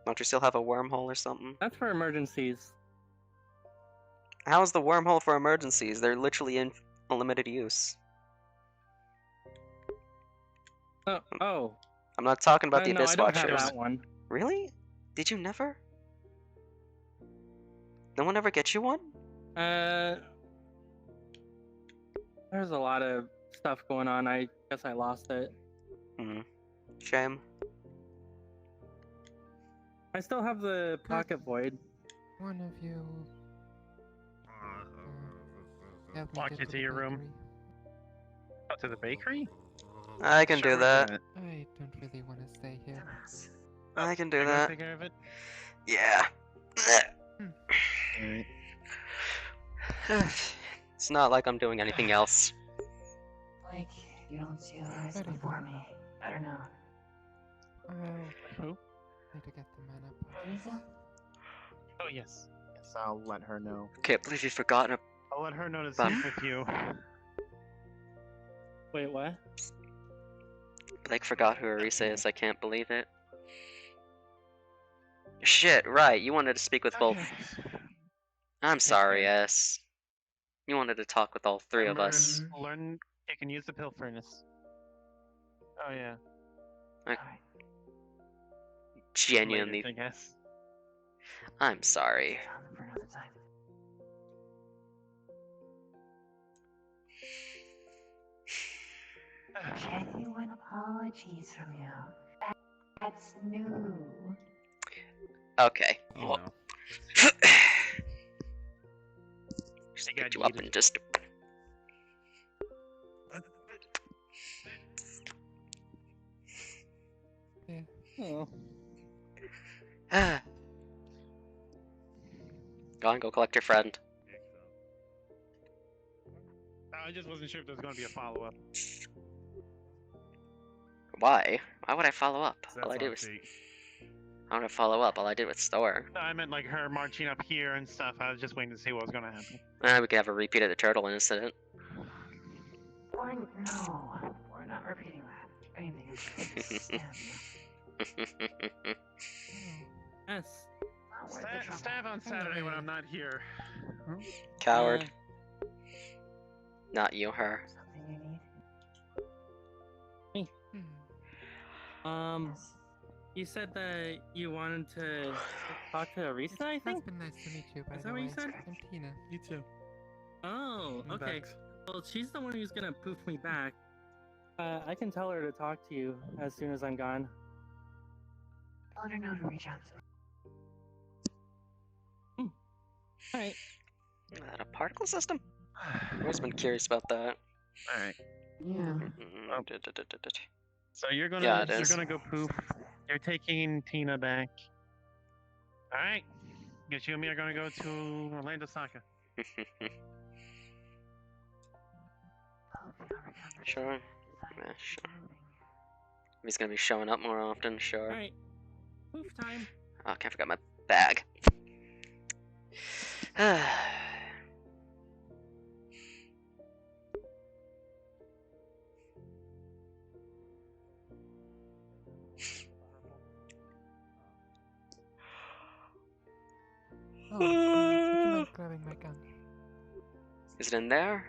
S1: Don't you still have a wormhole or something?
S4: That's for emergencies.
S1: How is the wormhole for emergencies? They're literally in unlimited use.
S4: Oh.
S1: I'm not talking about the
S4: No,
S1: Abyss
S4: I don't have
S1: Watchers.
S4: that one.
S1: Really? Did you never? No one ever get you one?
S4: There's a lot of stuff going on. I guess I lost it.
S1: Hmm. Shame.
S4: I still have the pocket void.
S8: One of you help me
S3: Walk
S8: get
S3: you
S8: to
S3: to
S8: the
S3: your room.
S8: bakery?
S3: Out to the bakery?
S1: I can
S3: Sure,
S1: do
S3: we'll
S1: that.
S8: I don't really want to stay here.
S1: I can do
S3: You're gonna
S1: that.
S3: take care of it?
S1: Yeah.
S3: Alright.
S1: It's not like I'm doing anything else.
S7: Like, you don't see the rise
S8: Very
S7: before
S8: good.
S7: me. Better not.
S8: I'll
S3: Who?
S8: need to get the mana pot.
S7: Teresa?
S3: Oh, yes. Yes, I'll let her know.
S1: Can't believe you've forgotten
S3: I'll let her know to
S1: But-
S3: sync with you.
S4: Wait, what?
S1: Blake forgot who Arisa is. I can't believe it. Shit, right. You wanted to speak with both. I'm sorry,
S3: fair.
S1: S. You wanted to talk with all three of us.
S3: Learn you can use the pill furnace. Oh yeah.
S7: Alright.
S1: Genuinely.
S3: Later, I guess.
S1: I'm sorry.
S7: Found them for another time. Genuine apologies from you. That's new.
S1: Okay.
S5: Oh,
S1: Well,
S5: no.
S1: just
S3: You
S1: pick
S3: got
S1: you up
S3: yeeted.
S1: and just.
S4: Oh.
S1: Go on, go collect your friend.
S3: I just wasn't sure if there was gonna be a follow-up.
S1: Why? Why would I follow up?
S5: That's
S1: All I did
S5: on
S1: was.
S5: cheat.
S1: I want to follow up. All I did was store.
S3: No, I meant like her marching up here and stuff. I was just waiting to see what was gonna happen.
S1: We could have a repeat of the turtle incident.
S7: Or no, we're not repeating that. If anything, it's stem.
S4: Yes.
S7: Not worth the trouble.
S3: Stab on Saturday when I'm not here.
S1: Coward. Not you, her.
S7: Something you need?
S8: Hmm.
S7: Yes.
S4: You said that you wanted to talk to Arisa, I
S8: It's
S4: think?
S8: been nice to meet you, by
S4: Is
S8: the
S4: that what
S8: way.
S4: you said?
S8: I'm Tina.
S5: You too.
S4: Oh,
S5: I'm
S4: okay.
S5: Bex.
S4: Well, she's the one who's gonna poof me back. I can tell her to talk to you as soon as I'm gone.
S7: Let her know to reach out to me.
S4: Alright.
S1: Is that a particle system? I've always been curious about that.
S3: Alright.
S7: Yeah.
S3: Oh. So you're gonna
S1: Yeah, it
S3: you're
S1: is.
S3: gonna go poof. You're taking Tina back. Alright. Guess you and me are gonna go to Orlando Soccer.
S7: Hope you'll recover
S1: Sure.
S7: soon.
S1: Yeah, sure. He's gonna be showing up more often, sure.
S4: Alright. Poof time.
S1: Oh, I can't forget my bag.
S8: Oh, would you mind grabbing my gun?
S1: Is it in there?